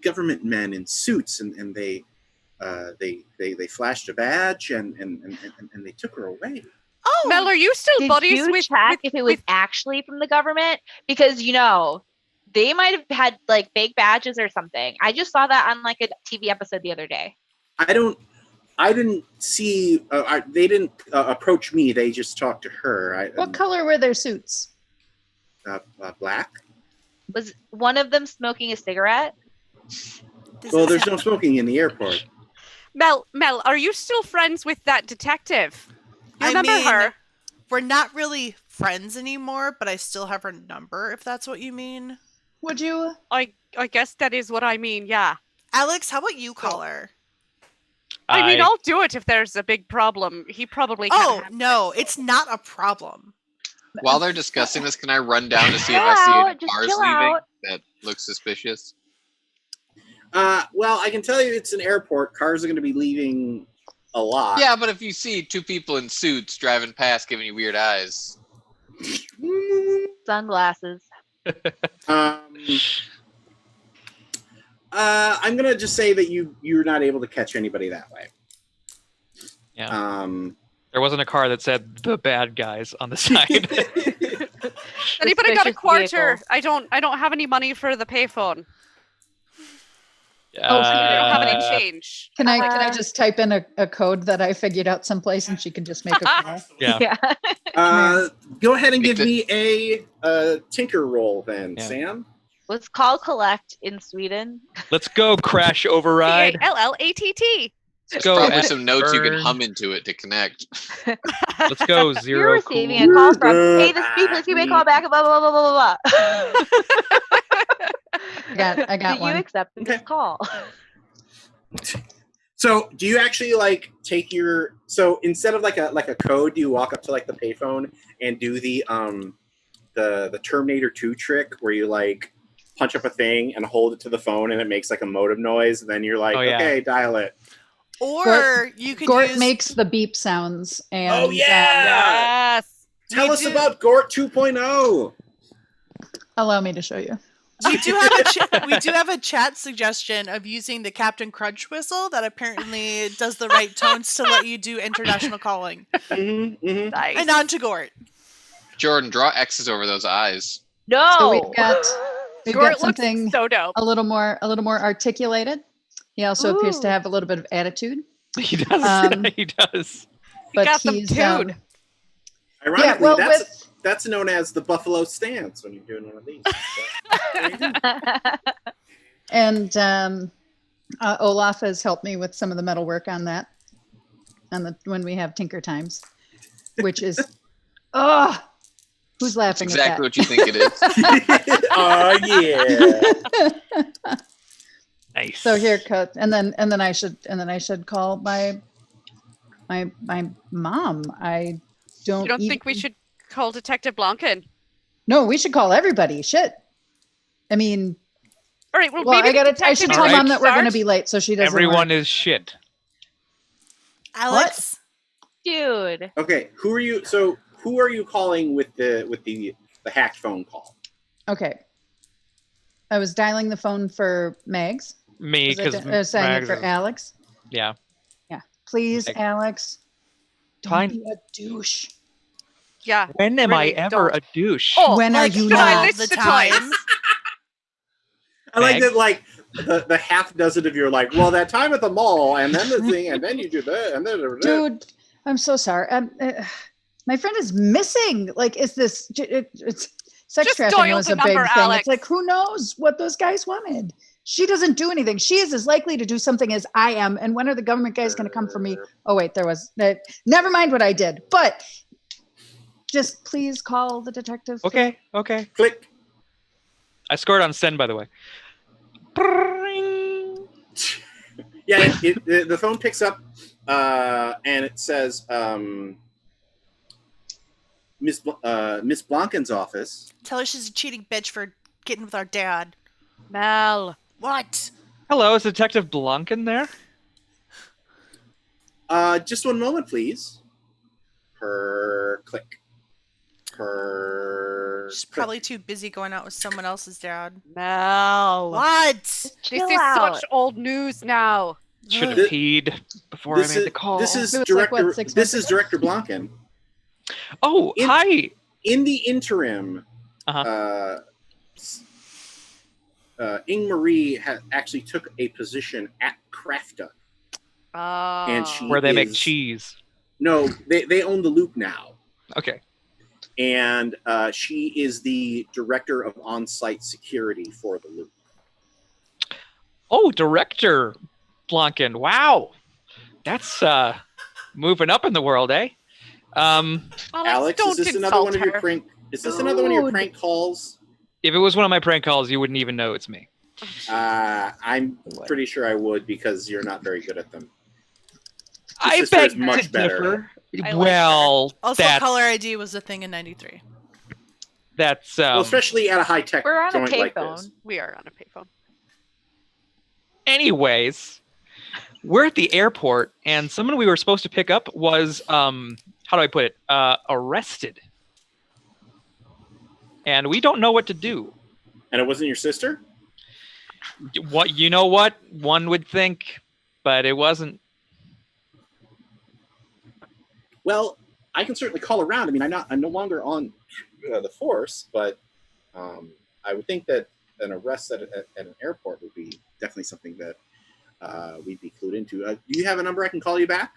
government men in suits, and they flashed a badge and they took her away. Oh, Mel, are you still Did buddies you with check if it was with- actually from the government? Because they might have had like fake badges or something. I just saw that on like a TV episode the other day. I didn't see. They didn't approach me. They just talked to her. What color were their suits? Black. Was one of them smoking a cigarette? Well, there's no smoking in the airport. Mel, are you still friends with that detective? You I remember mean, her? we're not really friends anymore, but I still have her number, if that's what you mean. Would you? I guess that is what I mean, yeah. Alex, how about you call her? I mean, I'll do it if there's a big problem. He probably can't Oh, have no, it's not a problem. While they're discussing this, can I run down to see if Chill I see any out, just cars chill leaving out. that look suspicious? Well, I can tell you it's an airport. Cars are going to be leaving a lot. Yeah, but if you see two people in suits driving past giving you weird eyes, Sunglasses. I'm gonna just say that you're not able to catch anybody that way. Yeah. There wasn't a car that said the bad guys on the side. Anybody got a Suspicious quarter? vehicle. I don't have any money for the payphone. Oh, I don't have any Uh, change. Can I just type in a code that I figured out someplace and she can just make a call? Yeah. Go ahead and Make give me a tinker roll then, Yeah. Sam. Let's call collect in Sweden. Let's go, Crash Override. CALLATT. Let's there's go. probably some notes you can Burn. hum into it to connect. Let's go, You're Zero. receiving Cool. a call from, hey, this is Pete, please give me a call back, blah, blah, blah, blah, blah, blah. I got Do one. you accept this Okay. call? So, do you actually take your? So instead of like a code, do you walk up to the payphone and do the Terminator 2 trick where you punch up a thing and hold it to the phone and it makes like a modem noise, and then you're like, Oh, yeah. okay, dial it. Or you could Gort use makes the beep sounds. And, Oh, yeah! Yes. Tell We us do- about Gort 2.0. allow me to show you. we do have a chat suggestion of using the Captain Crunch whistle that apparently does the right tones to let you do international calling. Nice. And on to Gort. Jordan, draw X's over those eyes. No. So we've got Gort looks something so dope. a little more articulated. He also appears to Ooh. have a little bit of attitude. He does. He does. But got some he's dude. Ironically, well, that's known as the buffalo stance when you're doing one of these. and Olaf has helped me with some of the metal work on that, when we have tinker times, which is who's laughing Exactly at what you think it is. Oh yeah. Nice. So here, cut, and then I should call my mom. I don't. You don't think we should call Detective Blanken? No, we should call everybody. Shit. I mean, All right. Well, well, maybe I should detective tell is mom in that we're going to charge. be late, so she doesn't. Everyone is shit. Alex, Dude. Okay, who are you? So who are you calling with the hacked phone call? Okay. I was dialing the phone for Megs. Me, I was because saying it for Alex. yeah. Yeah. Please, Meg. Alex. Don't Fine. be a douche. Yeah. When am I Really ever don't. a douche? Oh, When are like, you should I not? list the the time? times? I like Meg? that, like the half dozen of you are like, well, that time at the mall, and then the thing, and then you do that, and then Dude, I'm so sorry. My friend is missing. Like, is this? It's sex Just trafficking dial was the a big number, thing. Alex. It's like, who knows what those guys wanted? She doesn't do anything. She is as likely to do something as I am. And when are the government guys going to come for me? Oh wait, there was. Never mind what I did. But just please call the detective. Okay. click. I scored on send, by the way. Yeah, the phone picks up, and it says, Miss Blanken's office. tell her she's a cheating bitch for getting with our dad. Mel. What? Hello, is Detective Blanken there? Just one moment, please. Her click. Her. She's click. probably too busy going out with someone else's dad. Mel. What? This Chill is out. such old news now. Should Ugh. have peed before I made the call. This is It was director. like, what, 6 this months is Director Blanken. Oh, in- hi. In the interim, Uh-huh. Ing Marie actually took a position at Krafta, and she Where they make is- cheese. No, they own the Loop now, Okay. and she is the director of on-site security for the Loop. Oh, Director Blanken. Wow. That's moving up in the world, eh? Alex, don't is this another one of your her. prank? Is this another one of your Dude. prank calls? If it was one of my prank calls, you wouldn't even know it's me. I'm pretty sure I would, because you're not very good at them. Your I sister is beg much to better. differ. I like Well, Also, that's caller ID was a thing in '93. that's Well, especially at a high-tech We're on a joint like payphone. this. We are on a payphone. anyways. We're at the airport, and someone we were supposed to pick up was how do I put it? Arrested, and we don't know what to do. And it wasn't your sister? What you know? What one would think, but it wasn't. Well, I can certainly call around. I mean, I'm no longer on the force, but I would think that an arrest at an airport would be definitely something that we'd be clued into. Do you have a number I can call you back?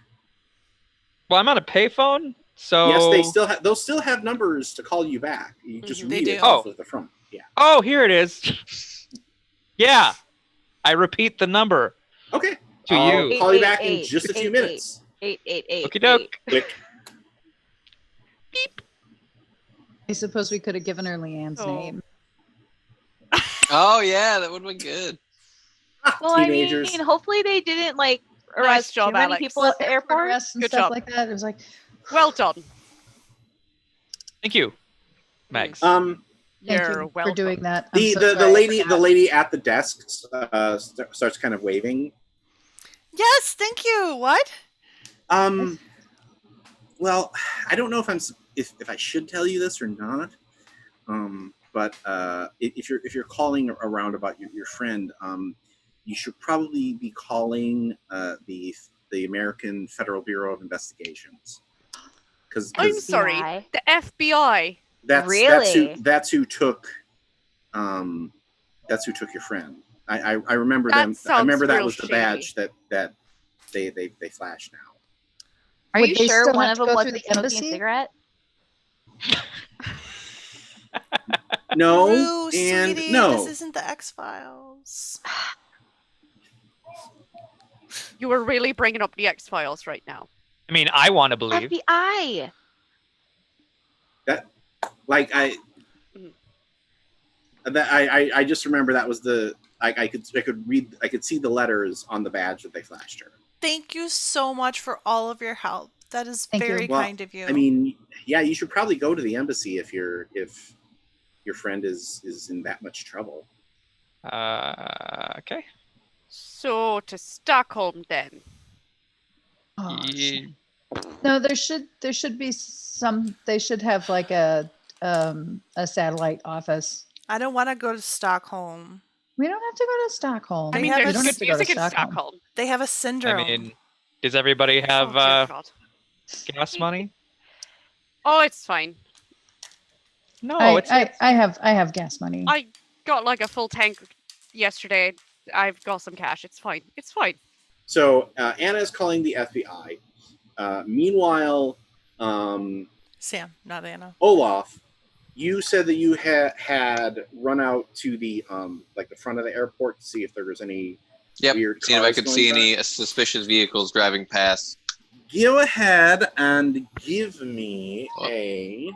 Well, I'm on a payphone, so Yes, they'll still have numbers to call you back. You just They read do. it off of the front. Yeah. Oh, here it is. Yeah, I repeat the number Okay. to I'll you. call you back in 888, just a few 88. minutes. 888. Okie doke. Click. I suppose we could have given her Leanne's Oh. name. Oh yeah, that would have been good. Well, Teenagers. I mean, hopefully they didn't like Nice arrest job, too many Alex. people at the airport. Arrests and Good stuff job. like that. It was like, Well done. Thank you, Max. Thank You're you welcome. for doing that. I'm The so the, sorry the I lady forgot. the lady at the desk starts kind of waving. Yes, thank you. What? Well, I don't know if I should tell you this or not. But if you're calling around about your friend, you should probably be calling the American Federal Bureau of Investigations. Because I'm sorry, FBI. the FBI. Really? that's who took your friend. I remember That them. I sounds remember that real was the shady. badge that they flashed now. Are Would you they sure still one have of to them go through wasn't the smoking a embassy? cigarette? No, Rue, and sweetie, no. this isn't the X-Files. You were really bringing up the X-Files right now. I mean, I want to believe. FBI. Like I just remember that was I could see the letters on the badge that they flashed her. Thank you so much for all of your help. That is Thank you. very Well, kind of you. I mean, yeah, you should probably go to the embassy if your friend is in that much trouble. Okay. So to Stockholm then. Oh, Ye- no, there should be some. They should have like a satellite office. I don't want to go to Stockholm. We don't have to go to Stockholm. I I mean, mean, have we there's don't a have good to go to music in Stockholm. Stockholm. They have a I syndrome. mean, does everybody Oh, have dear God. gas money? Oh, it's fine. No, I have gas money. I got like a full tank yesterday. I've got some cash. It's fine. It's fine. So Anna is calling the FBI. Meanwhile, Sam, not Anna. Olaf, you said that you had run out to the the front of the airport to see if there was any Yep. weird Seeing if I cars could going see by. any suspicious vehicles driving past. Go ahead and give me a.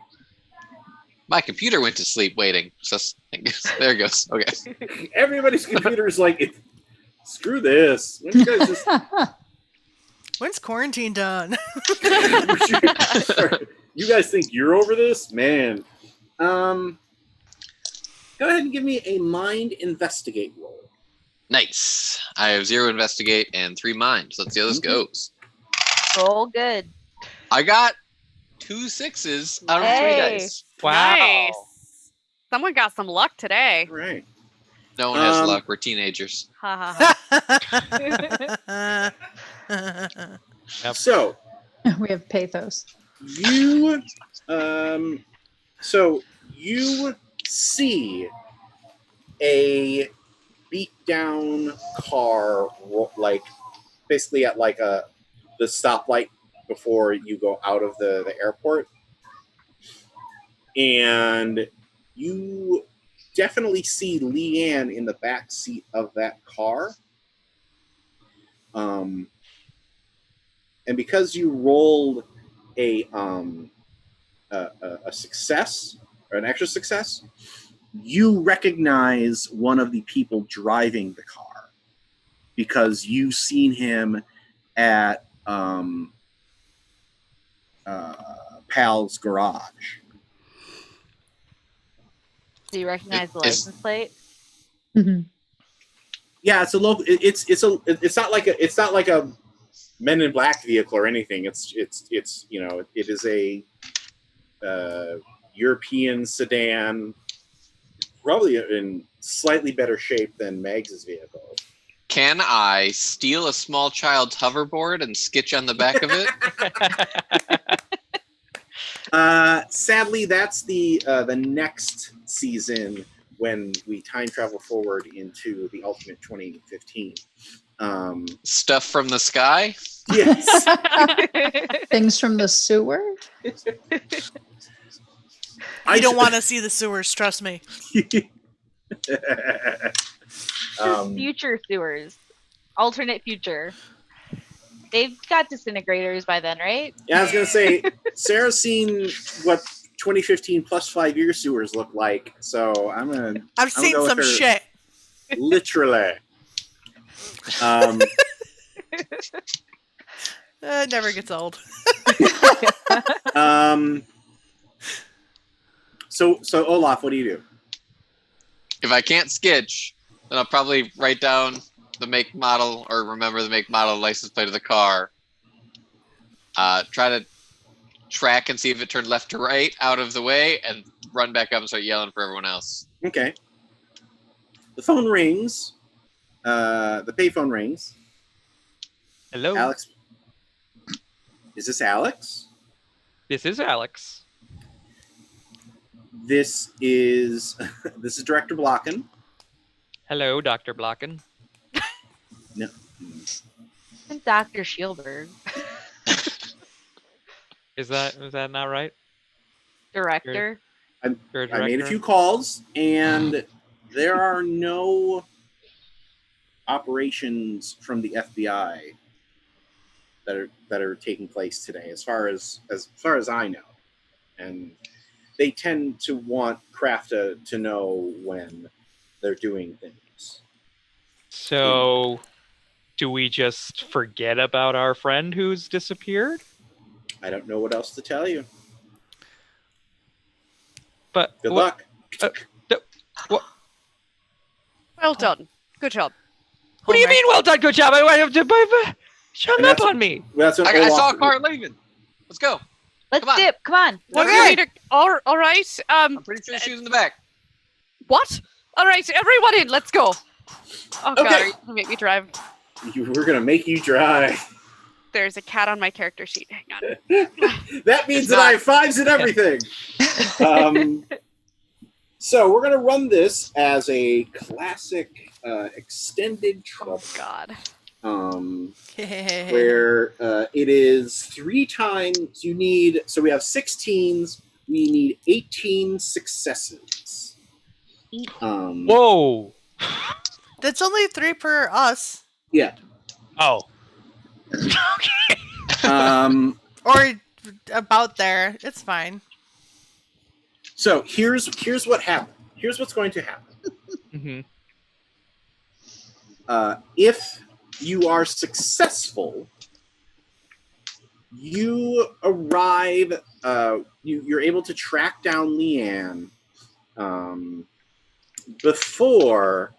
My computer went to sleep waiting. So there it goes. Okay. Everybody's computer is like, screw this. Why don't you guys just When's quarantine done? you guys think you're over this? Man. Go ahead and give me a mind investigate roll. Nice. I have 0 investigate and 3 mind. So let's see how this goes. Roll good. I got 2 6s out of 3 Hey. dice. Wow. Nice. Someone got some luck today. All right. No one has Um, luck. We're teenagers. Ha ha ha. Yep. So We have pathos. you see a beat down car basically at the stoplight before you go out of the airport, and you definitely see Leanne in the back seat of that car. And because you rolled a success or an extra success, you recognize one of the people driving the car because you've seen him at Pal's garage. Do you recognize the Is- license plate? Mhm. Yeah, it's a local. It's not like a Men in Black vehicle or anything. It is a European sedan, probably in slightly better shape than Mags's vehicle. Can I steal a small child's hoverboard and sketch on the back of it? Sadly, that's the next season when we time travel forward into the Ultimate 2015. Stuff from the sky? Yes. Things from the sewer. I don't want to see the sewers, trust me. Future sewers. Alternate future. They've got disintegrators by then, right? Yeah, I was gonna say Sarah's seen what 2015 plus 5 year sewers look like, so I've seen go with some her. shit. Literally. It never gets old. So Olaf, what do you do? If I can't sketch, then I'll probably write down the make, model, or remember the make, model, license plate of the car. Try to track and see if it turned left to right out of the way, and run back up and start yelling for everyone else. Okay. The phone rings. The payphone rings. Hello. Alex. Is this Alex? This is Alex. This is Director Blocken. Hello, Dr. Blocken. No. And Dr. Shielberg, Is that not right? director. You're a I made a director? few calls, and there are no operations from the FBI that are taking place today, as far as I know, and they tend to want Krafta to know when they're doing things. So, do we just forget about our friend who's disappeared? I don't know what else to tell you. But Good luck. Well done. Good job. What do you mean? Well done, good job. I hung And up that's- on me. That's what I Olaf- saw a car leaving. Let's go. Let's Come on. dip. Come on. Okay. All right. I'm pretty sure she was in the back. What? All right, everyone in. Let's go. Oh God, Okay. are you gonna make me drive? We're gonna make you drive. There's a cat on my character sheet. Hang on. That means It's that not- I have fives and everything. So we're gonna run this as a classic extended trouble, God. where it is 3 times you need. So we have 16s. We need 18 successes. Whoa. That's only 3 per us. Yeah. Oh. Or about there. It's fine. So here's what happened. Here's what's going to happen. Mm-hmm. If you are successful, you arrive. You're able to track down Leanne before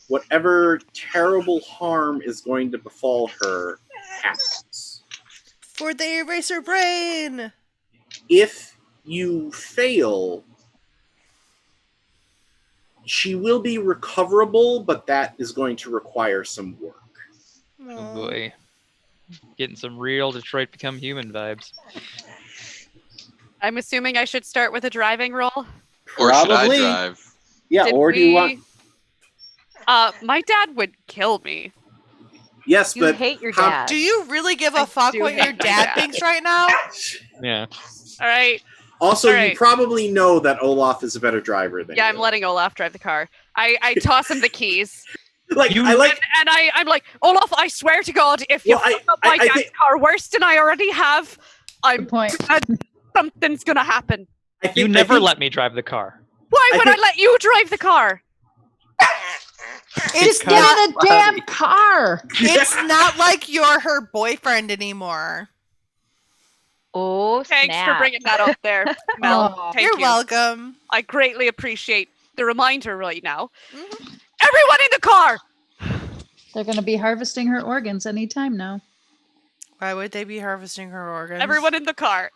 whatever terrible harm is going to befall her happens. For the eraser brain! If you fail, she will be recoverable, but that is going to require some work. Oh boy. Getting some real Detroit Become Human vibes. I'm assuming I should start with a driving roll. Or should I Probably. drive? Yeah, Did or do you we- want? My dad would kill me. Yes, You but hate your how- dad. Do you really give a I fuck do what your hate my dad dad. thinks right now? Yeah. All right. Also, All you right. probably know that Olaf is a better driver than Yeah, you. I'm letting Olaf drive the car. I toss him the keys. Like, You- I like. And I'm like, Olaf, I swear to God, if you Well, fuck up my I dad's think- car worse than I already have, Good point. something's gonna happen. I think, You I never think- let me drive the car. Why I would think- I let you drive the car? It's Because- not a damn car. It's not like you're her boyfriend anymore. Oh, Thanks snap. for bringing that up there, Mel. Oh, Thank You're you. welcome. I greatly appreciate the reminder right now. Mhm. Everyone in the car! They're going to be harvesting her organs anytime now. Why would they be harvesting her organs? Everyone in the car.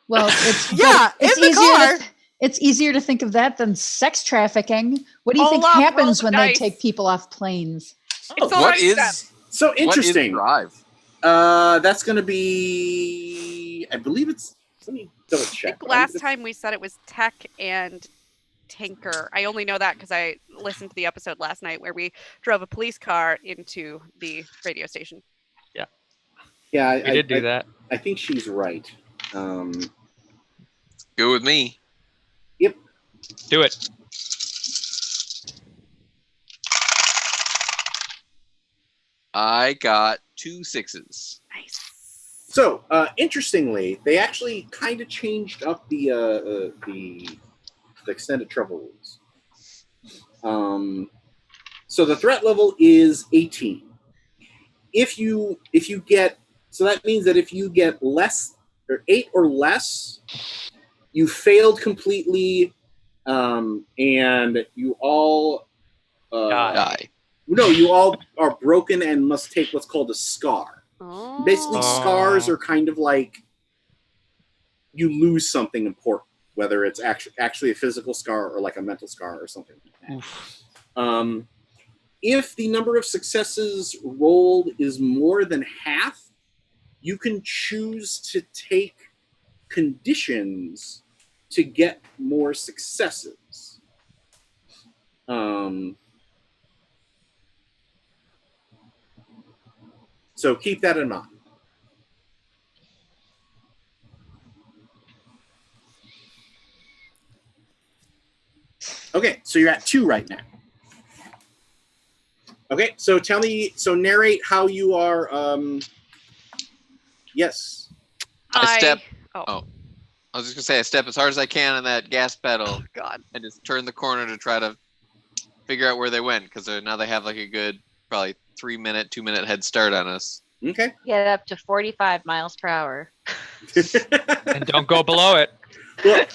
Well, it's Yeah, but it's in the easier. car. It's easier to think of that than sex trafficking. What do you think Olaf, roll happens the when they dice. take people off planes? It's Oh, all What right, is Steph. So what is interesting. drive? That's going to be. I believe it's. Let me double I check. think last time we said it was tech and tinker. I only know that because I listened to the episode last night where we drove a police car into the radio station. Yeah, We did do that. I think she's right. Go with me. Do it. I got 2 6s. Nice. So, interestingly, they actually kind of changed up the extended trouble rules. So the threat level is 18. If you get, so that means that if you get less or 8 or less, you failed completely. and you all Die. no, you all are broken and must take what's called a scar. Oh. Basically, scars are kind of like you lose something important, whether it's actually a physical scar or like a mental scar or something like that. If the number of successes rolled is more than half, you can choose to take conditions to get more successes. So keep that in mind. Okay, so you're at 2 right now. Okay, so narrate how you are, yes. I was just gonna say I step as hard as I can on that gas pedal. Oh, God. And just turn the corner to try to figure out where they went, because now they have like a good probably 3-minute, 2-minute head start on us. Okay. Get up to 45 miles per hour. And don't go below it. Well,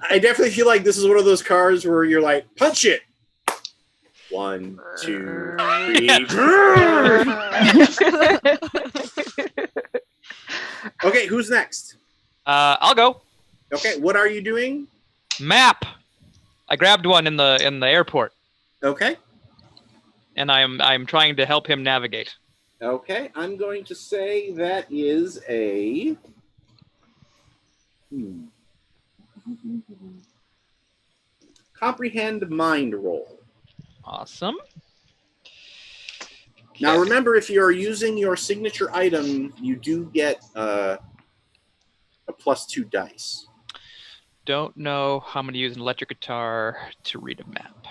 I definitely feel like this is one of those cars where you're like, punch it. 1, 2, 3. Okay, who's next? I'll go. Okay, what are you doing? Map. I grabbed one in the airport. Okay. And I'm trying to help him navigate. Okay, I'm going to say that is a comprehend mind roll. Awesome. Now remember, if you are using your signature item, you do get a +2 dice. Don't know how I'm going to use an electric guitar to read a map.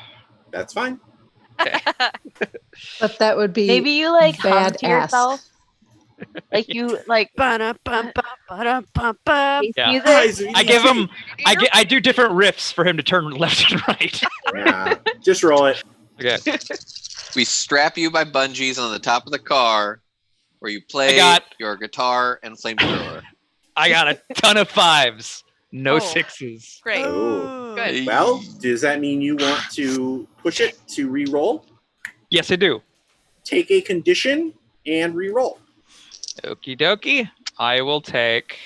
That's fine. Okay. But that would be Maybe you like hum bad to ass. yourself. Like you like Yeah. music. I give him. I do different riffs for him to turn left and right. Yeah, just roll it. Okay. We strap you by bungees on the top of the car, where you play your guitar and flamethrower. I got a ton of 5s, no Oh. 6s. Great. Oh. Good. Well, does that mean you want to push it to re-roll? Yes, I do. Take a condition and re-roll. Okie dokie. I will take.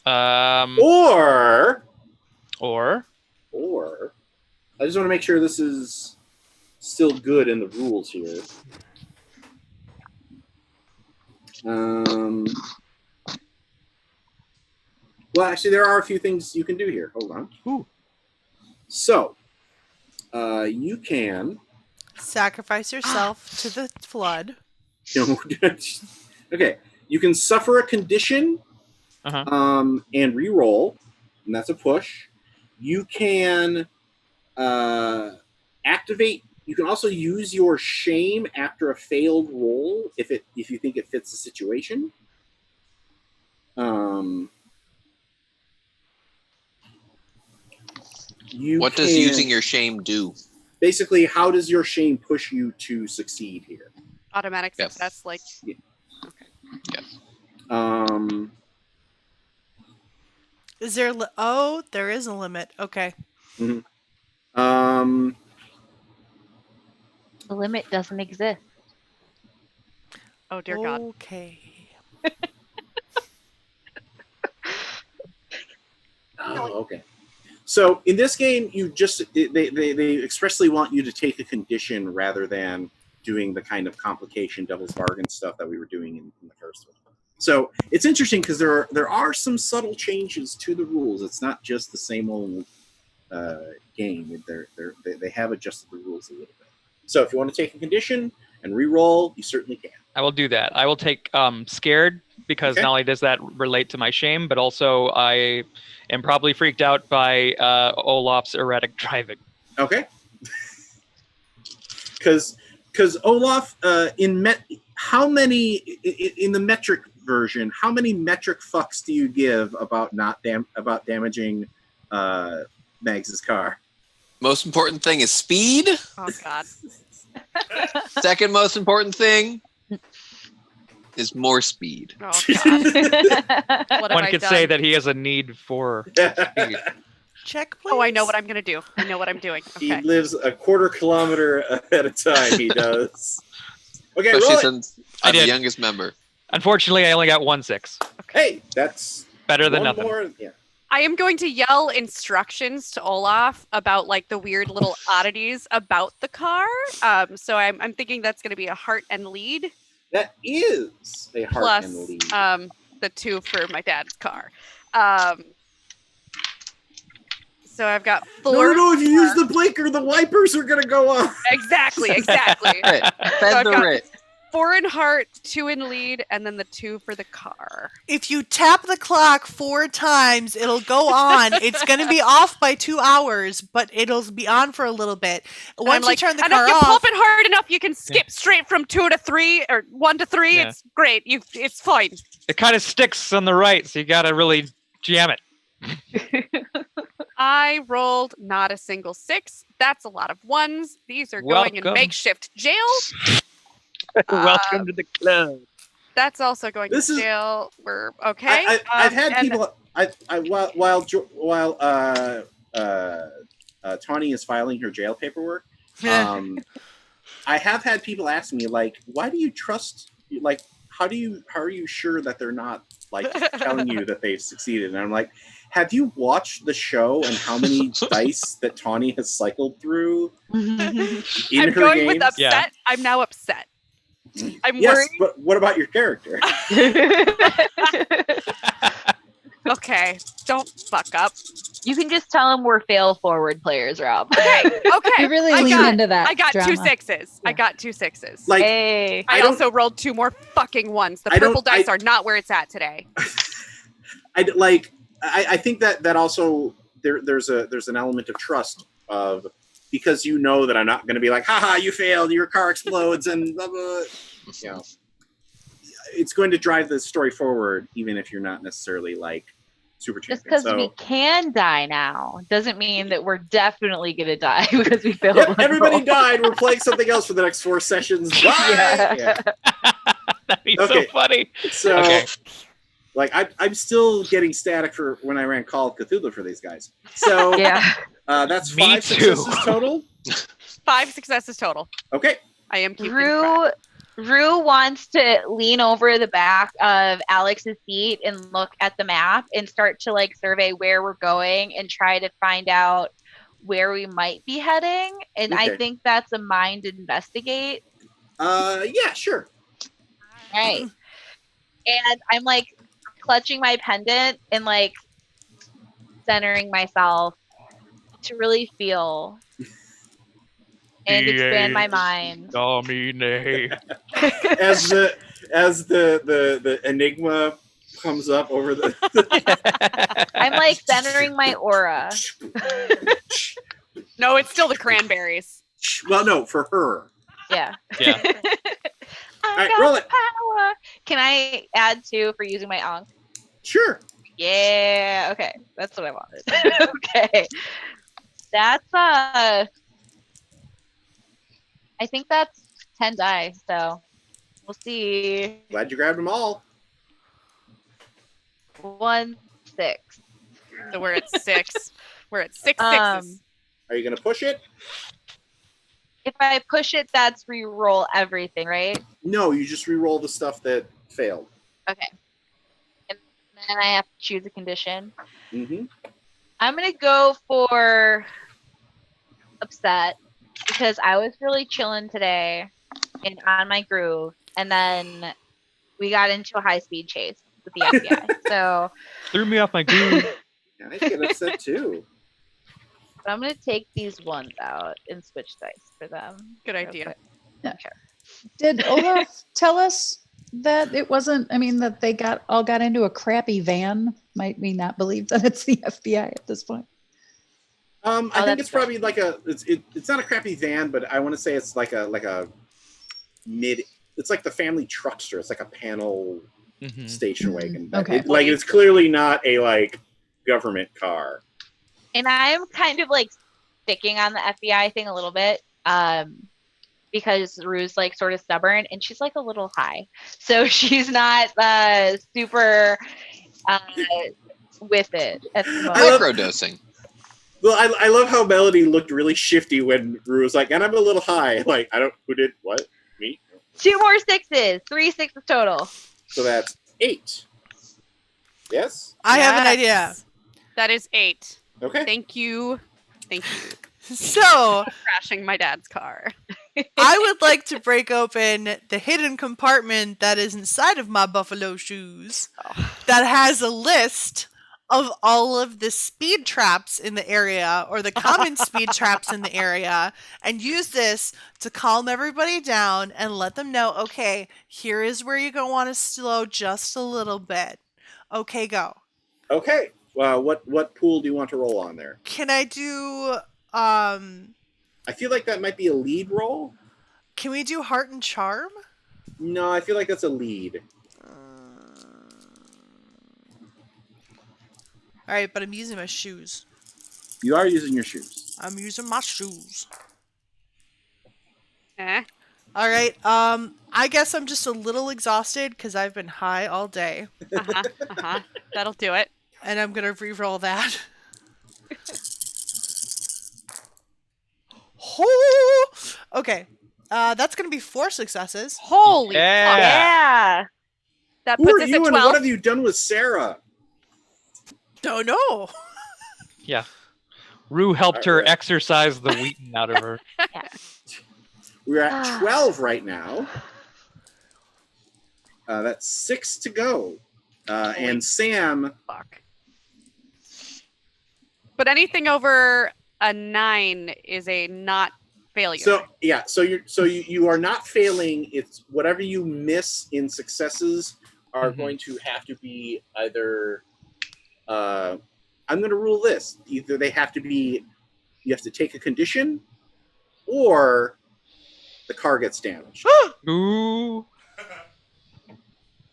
Or I just want to make sure this is still good in the rules here. Well, actually, there are a few things you can do here. Hold on. Ooh. So, you can Sacrifice yourself to the flood. Okay, you can suffer a condition and re-roll, and that's a push. You can activate. You can also use your shame after a failed roll if you think it fits the situation. What does using your shame do? Basically, how does your shame push you to succeed here? Automatic Yes. success, like. Yeah. Okay. Yes. Is there? There is a limit. Okay. Mm-hmm. The limit doesn't exist. Oh dear God. Okay. Oh, okay. So in this game, they expressly want you to take a condition rather than doing the kind of complication devil's bargain stuff that we were doing in the first one. So it's interesting because there are some subtle changes to the rules. It's not just the same old game. They have adjusted the rules a little bit. So if you want to take a condition and re-roll, you certainly can. I will do that. I will take scared because not only does that relate to my shame, but also I am probably freaked out by Olaf's erratic driving. Okay. Because Olaf in the metric version, how many metric fucks do you give about about damaging Mags's car? Most important thing is speed. Oh God. Second most important thing is more speed. Oh God. What have One I could done? say that he has a need for speed. check, please? Oh, I know what I'm gonna do. I know what I'm doing. He Okay. lives a quarter kilometer at a time. He does. Okay, roll Especially it. since I I'm the did. youngest member. Unfortunately, I only got 1 6. Hey, that's Better than one nothing. more. Yeah. I am going to yell instructions to Olaf about like the weird little oddities about the car. So I'm thinking that's going to be a heart and lead That is a heart plus and lead. the 2 for my dad's car. So I've got 4. No, if you use the blinker, the wipers are gonna go off. Exactly. Right. So Fend I've the got writ. 4 in heart, 2 in lead, and then the 2 for the car. If you tap the clock 4 times, it'll go on. It's going to be off by 2 hours, but it'll be on for a little bit. And Once I'm like, you turn the and car if you off, pump it hard enough, you can skip straight from 2 to 3 or 1 to 3. Yeah. It's great. It's fine. It kind of sticks on the right, so you got to really jam it. I rolled not a single 6. That's a lot of 1s. These are going in Welcome. makeshift jail. Welcome to the club. That's also going This to is- jail. We're okay. I've had and people. While Tawny is filing her jail paperwork, I have had people ask me like, "Why do you trust? Like, how are you sure that they're not like telling you that they've succeeded?" And I'm like, "Have you watched the show and how many dice that Tawny has cycled through in I'm her going games?" with upset. Yeah. I'm now upset. I'm Yes, worried. but what about your character? Okay, don't fuck up. You can just tell them we're fail forward players, Rob. Okay. You really I lean got- into that. I got drama. 2 6s. I got 2 6s. Like, Hey. I I don't- also rolled 2 more fucking 1s. The I don't- purple dice are not where it's at today. I think that also there's an element of trust of, because you know that I'm not going to be like, haha, you failed, your car explodes, and blah, blah. You know, it's going to drive the story forward, even if you're not necessarily like super Just champion. because we So can die now doesn't mean that we're definitely gonna die because we failed. yep, one everybody roll. died. We're playing something else for the next 4 sessions. Bye. Yeah. That'd be Okay. so funny. So, Okay. like, I'm still getting static for when I ran Call of Cthulhu for these guys. So Yeah. that's Me 5 too. successes total. 5 successes total. Okay. I am keeping track. Rue wants to lean over the back of Alex's seat and look at the map and start to like survey where we're going and try to find out where we might be heading. And I Okay. think that's a mind investigate. Yeah, sure. Right. And I'm like clutching my pendant and like centering myself to really feel and expand my mind. Domine. As the enigma comes up over the I'm like centering my aura. No, it's still the cranberries. well, no, for her. Yeah. Yeah. I right, got roll the it. power. Can I add 2 for using my Ankh? Sure. Yeah. Okay. That's what I wanted. Okay. That's I think that's 10 die. So we'll see. Glad you grabbed them all. 1 6. So we're at 6. We're at 6 Um, 6s. Are you gonna push it? If I push it, that's re-roll everything, right? No, you just re-roll the stuff that failed. Okay. And then I have to choose a condition. Mm-hmm. I'm gonna go for upset because I was really chilling today and on my groove, and then we got into a high-speed chase with the FBI. So Threw me off my groove. Yeah, I get upset too. I'm gonna take these ones out and switch dice for them. Good real idea. quick. Did Olaf tell us that it wasn't, I mean, that they all got into a crappy van? Might we not believe that it's the FBI at this point? I think that's it's probably like it's not a crappy van, but I want to say it's like a mid. It's like the family truckster. It's like a panel Mhm. station wagon. Okay. It's clearly not a like government car. And I'm kind of like sticking on the FBI thing a little bit, because Rue's like sort of stubborn and she's like a little high, so she's not super with it at the moment. I love- Microdosing. Well, I love how Melody looked really shifty when Rue was like, and I'm a little high. Like, who did what? Me? 2 more 6s. 3 6s total. So that's 8. Yes? I have an idea. Yes. That is 8. Okay. Thank you. Thank you So for crashing my dad's car. I would like to break open the hidden compartment that is inside of my buffalo shoes that has a list of all of the speed traps in the area or the common speed traps in the area and use this to calm everybody down and let them know, okay, here is where you're going to want to slow just a little bit. Okay, go. Okay. What pool do you want to roll on there? Can I do, I feel like that might be a lead roll. can we do heart and charm? No, I feel like that's a lead. All right, but I'm using my shoes. You are using your shoes. I'm using my shoes. Eh? All right. I guess I'm just a little exhausted because I've been high all day, That'll do it. and I'm gonna re-roll that. Oh! Okay. That's gonna be 4 successes. Holy Yeah. fuck. Yeah. That Who puts are us you at and 12. what have you done with Sarah? Don't know. Yeah. Rue helped her Alright. exercise the wheaten out of her. We're at 12 right now. That's 6 to go. And Sam, Fuck. But anything over a 9 is a not failure. so you are not failing. It's whatever you miss in successes are going to have to be either I'm going to rule this. Either they have to be, you have to take a condition, or the car gets damaged. Ooh.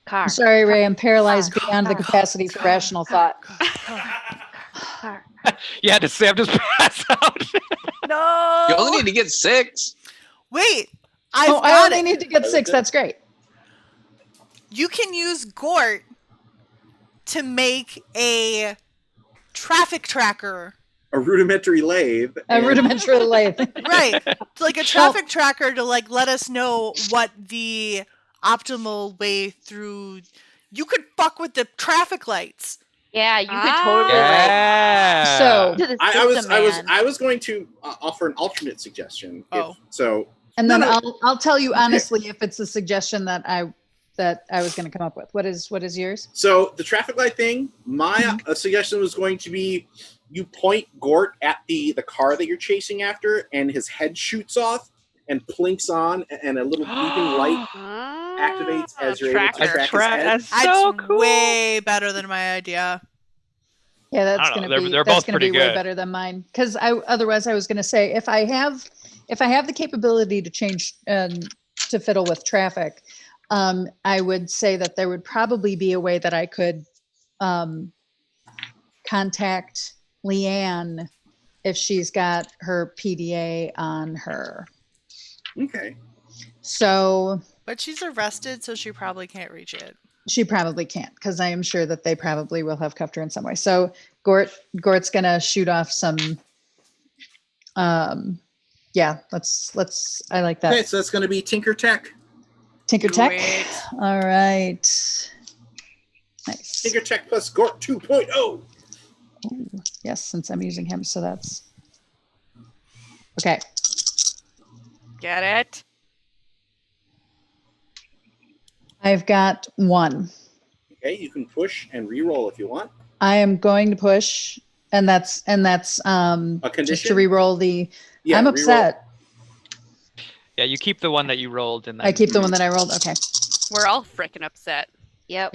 Car. I'm sorry, Ray. I'm paralyzed Car. beyond the capacity for rational thought. Car. Yeah, did Sam just pass out? no. You only need to get 6. Wait. I got only it. need to get 6. That's great. You can use Gort to make a traffic tracker. A rudimentary lathe. A rudimentary lathe. Right. Like a traffic tracker to like let us know what the optimal way through. You could fuck with the traffic lights. Yeah, you could totally Yeah. So- to the I was going to offer an alternate suggestion. Oh. And then No. I'll tell you honestly if it's a suggestion that I was going to come up with. What is yours? So the traffic light thing, my suggestion was going to be you point Gort at the car that you're chasing after, and his head shoots off and plinks on, and a little beeping light activates as you're able to track his head. That's That's so cool. way better than my idea. Yeah, I that's don't know. going to be They're that's both going to be pretty way good. better than mine. Because otherwise I was going to say if I have the capability to change to fiddle with traffic, I would say that there would probably be a way that I could contact Leanne if she's got her PDA on her. Okay. So But she's arrested, so she probably can't reach it. she probably can't, because I am sure that they probably will have cuffed her in some way. So Gort's gonna shoot off some. Yeah, let's. I like that. Okay, so that's going to be Tinker Tech. Tinker Do Tech. it. All right. Nice. Tinker Tech plus Gort 2.0. Ooh, yes, since I'm using him, so that's okay. Get it? I've got 1. Okay, you can push and re-roll if you want. I am going to push, and that's A just to condition? re-roll the. Yeah, I'm re-roll. upset. Yeah, you keep the one that you rolled, and then I keep the one that I rolled. Okay. We're all freaking upset. Yep.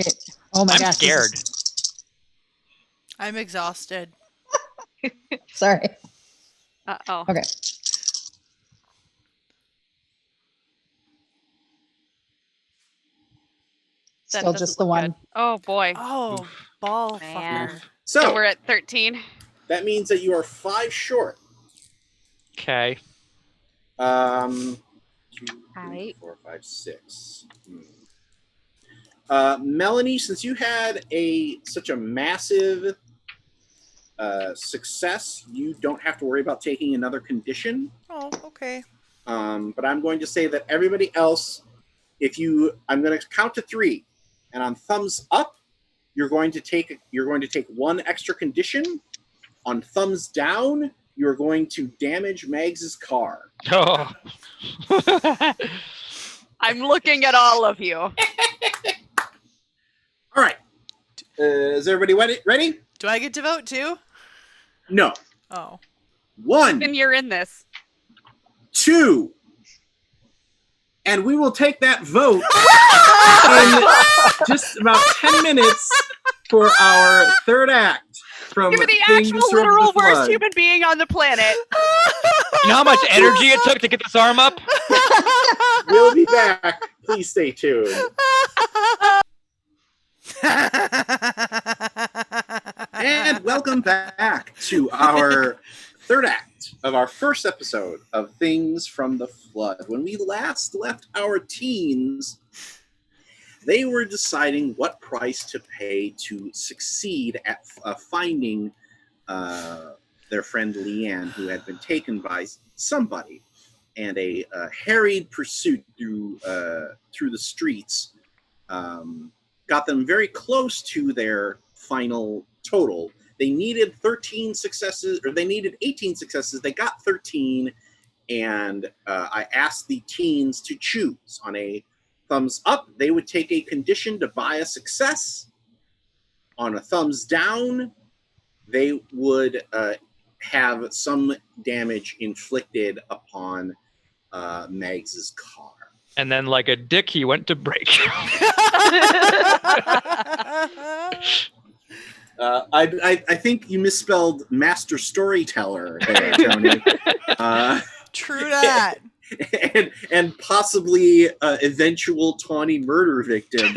Oh my I'm gosh. this scared. is- I'm exhausted. Sorry. Uh-oh. Okay. That Still doesn't just the look one. good. Oh boy. Oh, ball Man. fucker. So So we're at 13. that means that you are 5 short. Okay. 2, 3, Alright. 4, 5, 6. Melanie, since you had such a massive success, you don't have to worry about taking another condition. Oh, okay. But I'm going to say that everybody else, I'm going to count to 3, and on thumbs up, you're going to take 1 extra condition. On thumbs down, you're going to damage Mags's car. Oh. I'm looking at all of you. All right. Is everybody ready? Do I get to vote too? No. Oh. 1, And you're in this. 2, and we will take that vote in just about 10 minutes for our third act. From You're the Things actual from literal the worst Flood. human being on the planet. You know how much energy it took to get this arm up? We'll be back. Please stay tuned. And welcome back to our third act of our first episode of Things from the Flood. When we last left our teens, they were deciding what price to pay to succeed at finding their friend Leanne, who had been taken by somebody, and a harried pursuit through the streets got them very close to their final total. They needed 13 successes, or they needed 18 successes. They got 13, and I asked the teens to choose. On a thumbs up, they would take a condition to buy a success. On a thumbs down, they would have some damage inflicted upon Mags's car. And then, like a dick, he went to break. I think you misspelled master storyteller there, Tony. True that. And possibly eventual tawny murder victim.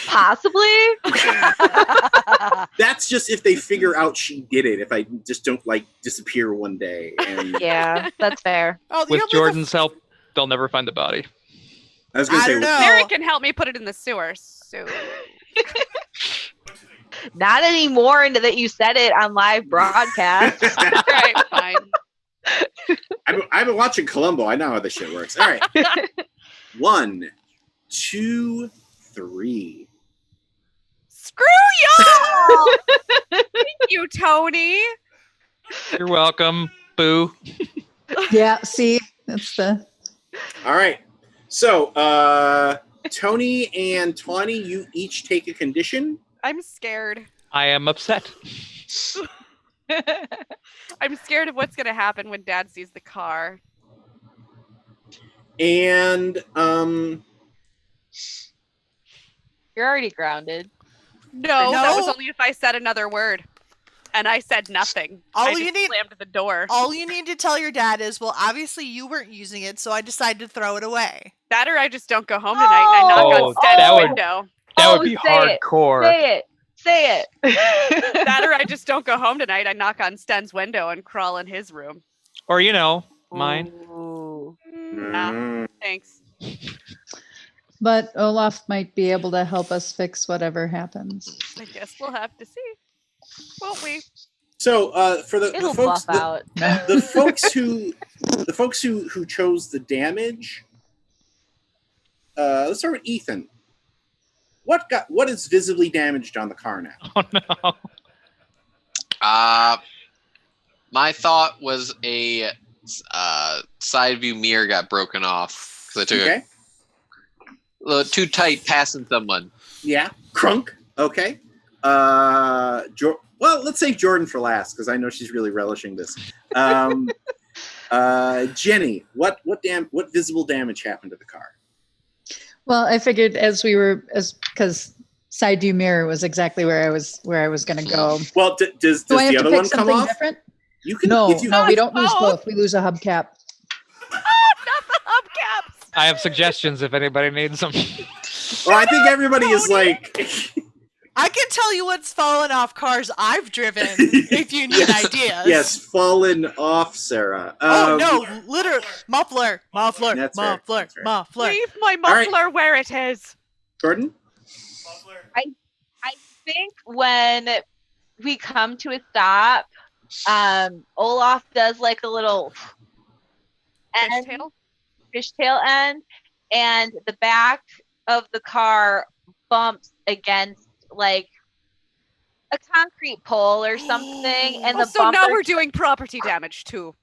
Possibly. That's just if they figure out she did it. If I just don't disappear one day. And Yeah, that's fair. Oh, With Jordan's help, they'll never find the body. I was going I to say, don't know. Mary can help me put it in the sewer. So Not anymore that you said it on live broadcast. right, fine. I've been watching Columbo. I know how this shit works. All right. 1, 2, 3. Screw y'all! Thank you, Tony. You're welcome, boo. Yeah, see, that's the. All right. So, Tony and Tawny, you each take a condition. I'm scared. I am upset. I'm scared of what's going to happen when Dad sees the car. And You're already grounded. No, that was No. only if I said another word. And I said nothing. All I you just need- slammed the door. All you need to tell your dad is, well, obviously you weren't using it, so I decided to throw it away. That or I just don't go home tonight and I knock Oh, on Sten's that would- window. That Oh, would be say it. hardcore. Say it. Say it. That or I just don't go home tonight. I knock on Sten's window and crawl in his room. Or, mine. Ooh. Nah, thanks. But Olaf might be able to help us fix whatever happens. I guess we'll have to see. Won't we? so for the It'll folks buff out. the folks who chose the damage. Let's start with Ethan. What is visibly damaged on the car now? Oh, no. My thought was a side view mirror got broken off because I took Okay. a little too tight passing someone. Yeah. Crunk. Okay. Well, let's save Jordan for last because I know she's really relishing this. Jenny, what visible damage happened to the car? Well, I figured because side view mirror was exactly where I was going to go. Well, does Do I have the to other pick one come something off? different? You can. No, if you, no, we don't lose both. both. We lose a hubcap. Not the hubcaps. I have suggestions if anybody needs them. Well, I think everybody is like. I can tell you what's fallen off cars I've driven if you need Yes. ideas. Yes, fallen off, Sarah. Oh no, literally muffler, muffler, That's fair, muffler, that's fair. muffler. Leave my All right. muffler where it is. Jordan. I think when we come to a stop. Olaf does like a little fishtail end, and the back of the car bumps against like a concrete pole or something, and the so now bumper we're doing property damage too.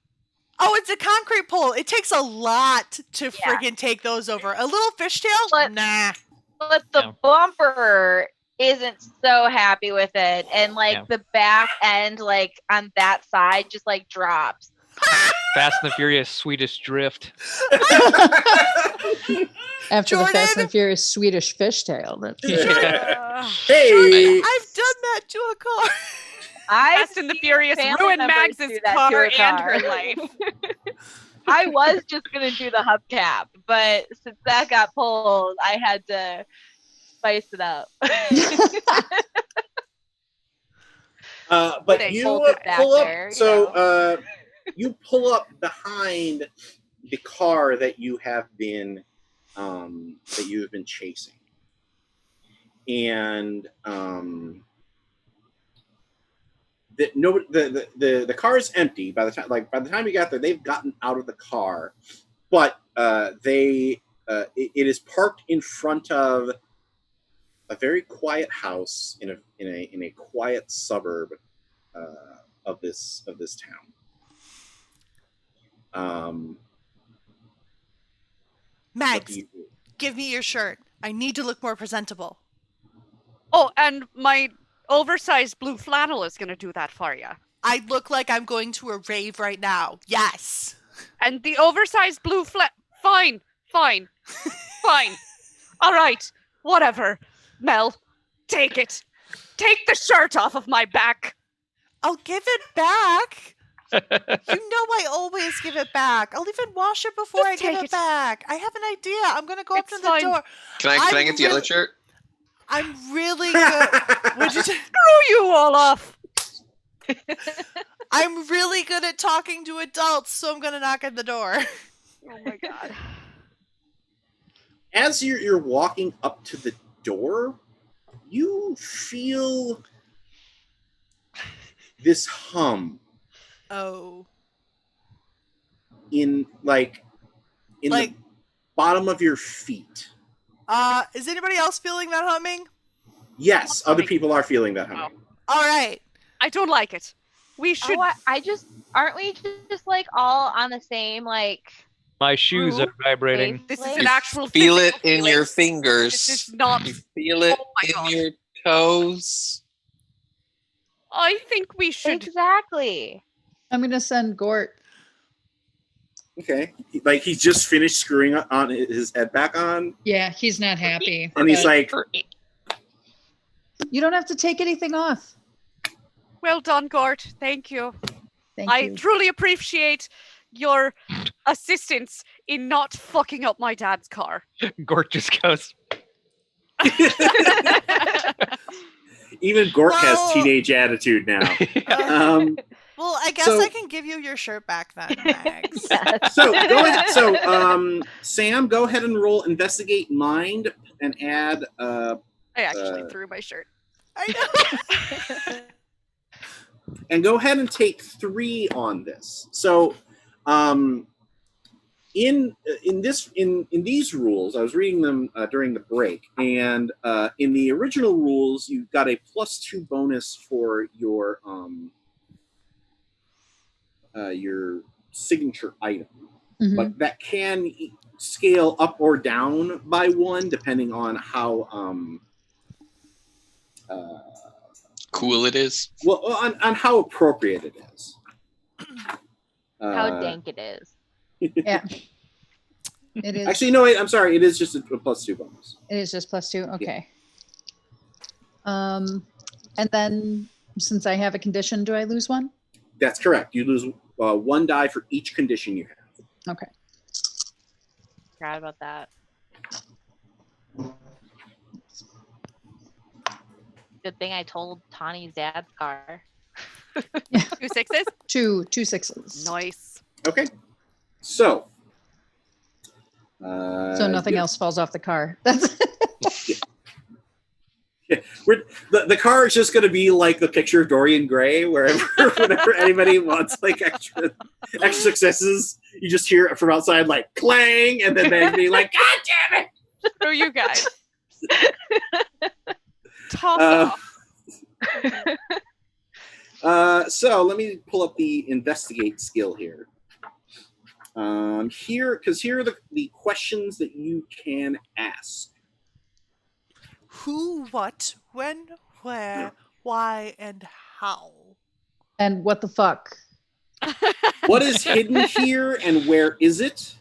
Oh, it's a concrete pole. It takes a lot to friggin' take those over. A little fishtail? Nah. But the bumper isn't so happy with it, and like the back end, like on that side, just like drops. Fast and the Furious Swedish drift. After Jordan? the Fast and Furious Swedish fishtail. Hey! Jordan, I've done that to a car. Fast and the Furious ruined Mags's car and her life. I was just gonna do the hubcap, but since that got pulled, I had to spice it up. But you pull up. You pull up behind the car that you have been chasing, and the car is empty by the time you got there. They've gotten out of the car, but it is parked in front of a very quiet house in a quiet suburb of this town. Mags, give me your shirt. I need to look more presentable. Oh, and my oversized blue flannel is going to do that for you. I look like I'm going to a rave right now. Yes. And the oversized blue Fine. All right. Whatever. Mel, take it. Take the shirt off of my back. I'll give it back. You know I always give it back. I'll even wash it before I give it back. I have an idea. I'm going to go up to the door. Can I get the other shirt? I'm really good. Screw you all off. I'm really good at talking to adults, so I'm going to knock at the door. Oh my god. As you're walking up to the door, you feel this hum. Oh. In the bottom of your feet. Is anybody else feeling that humming? Yes, other people are feeling that humming. All right. I don't like it. We should. Aren't we just like all on the same like? My shoes are vibrating. This is an actual. Feel it in your fingers. This is not. You feel it in your toes. I think we should. Exactly. I'm going to send Gort. Okay. Like he's just finished screwing on his head back on. Yeah, he's not happy. And he's like, you don't have to take anything off. Well done, Gort. Thank you. Thank I you. truly appreciate your assistance in not fucking up my dad's car. Gort just goes. Even Gort has teenage attitude now. Well, I guess I can give you your shirt back then, Max. So go ahead. So Sam, go ahead and roll investigate mind and add. I actually threw my shirt. I know. And go ahead and take 3 on this. So, in these rules, I was reading them during the break, and in the original rules, you got a +2 bonus for your signature item, but that can scale up or down by 1 depending on how cool it is. Well, on how appropriate it is. How dank it is. Yeah. It is. Actually, no, wait, I'm sorry. It is just a +2 bonus. It is just +2. Okay. Yeah. And then since I have a condition, do I lose 1? That's correct. You lose 1 die for each condition you have. Okay. Forgot about that. Good thing I told Tawny's dad's car. 2 6s? 2 6s. Nice. Okay. So. So nothing else falls off the car. That's. The car is just going to be like the picture of Dorian Gray, whenever anybody wants like extra successes, you just hear it from outside like clang, and then they be like, "God damn it!" Screw you guys. Toss off. So let me pull up the investigate skill here. Here are the questions that you can ask. Who, what, when, where, why, and how? And what the fuck? What is hidden here and where is it?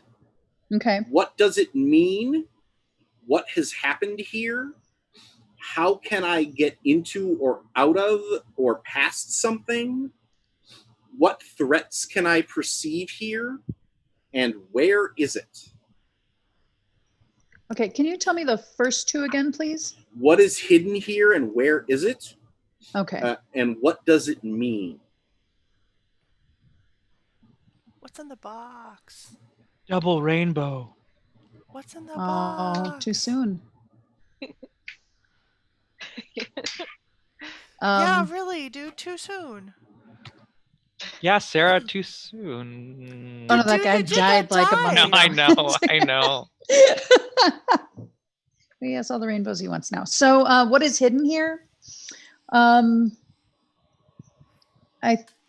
Okay. What does it mean? What has happened here? How can I get into or out of or past something? What threats can I perceive here? And where is it? Okay, can you tell me the first two again, please? What is hidden here and where is it? Okay. And what does it mean? What's in the box? Double rainbow. What's in the Oh, box? too soon. Yeah, really, dude, too soon. Yeah, Sarah, too soon. Oh, no, that Dude, guy you did died not like a die. month No, ago. I know. He has all the rainbows he wants now. So what is hidden here? I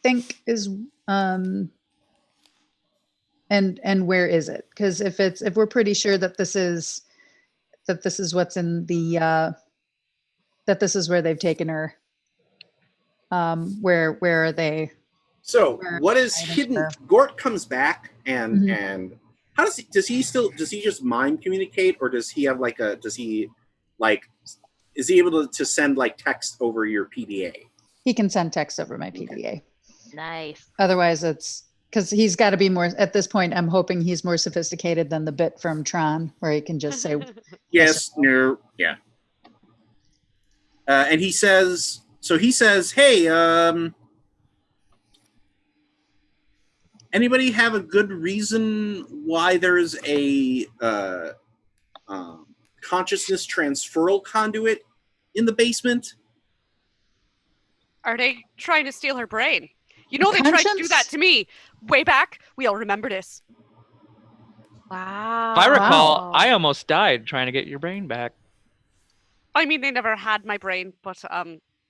think is and where is it? Because if we're pretty sure that this is what's in the that this is where they've taken her. Where are they? So Where what is items hidden? are. Gort comes back and Mhm. and how does he just mind communicate, or does he have like is he able to send like text over your PDA? He can send text over my PDA. Nice. Otherwise, it's because he's got to be more at this point. I'm hoping he's more sophisticated than the bit from Tron, where he can just say Yes, no, yeah. And he says, hey, anybody have a good reason why there's a consciousness transferal conduit in the basement? Are they trying to steal her brain? You know they tried to do Conscience? that to me way back. We all remember this. Wow. If I recall, Wow. I almost died trying to get your brain back. I mean, they never had my brain, but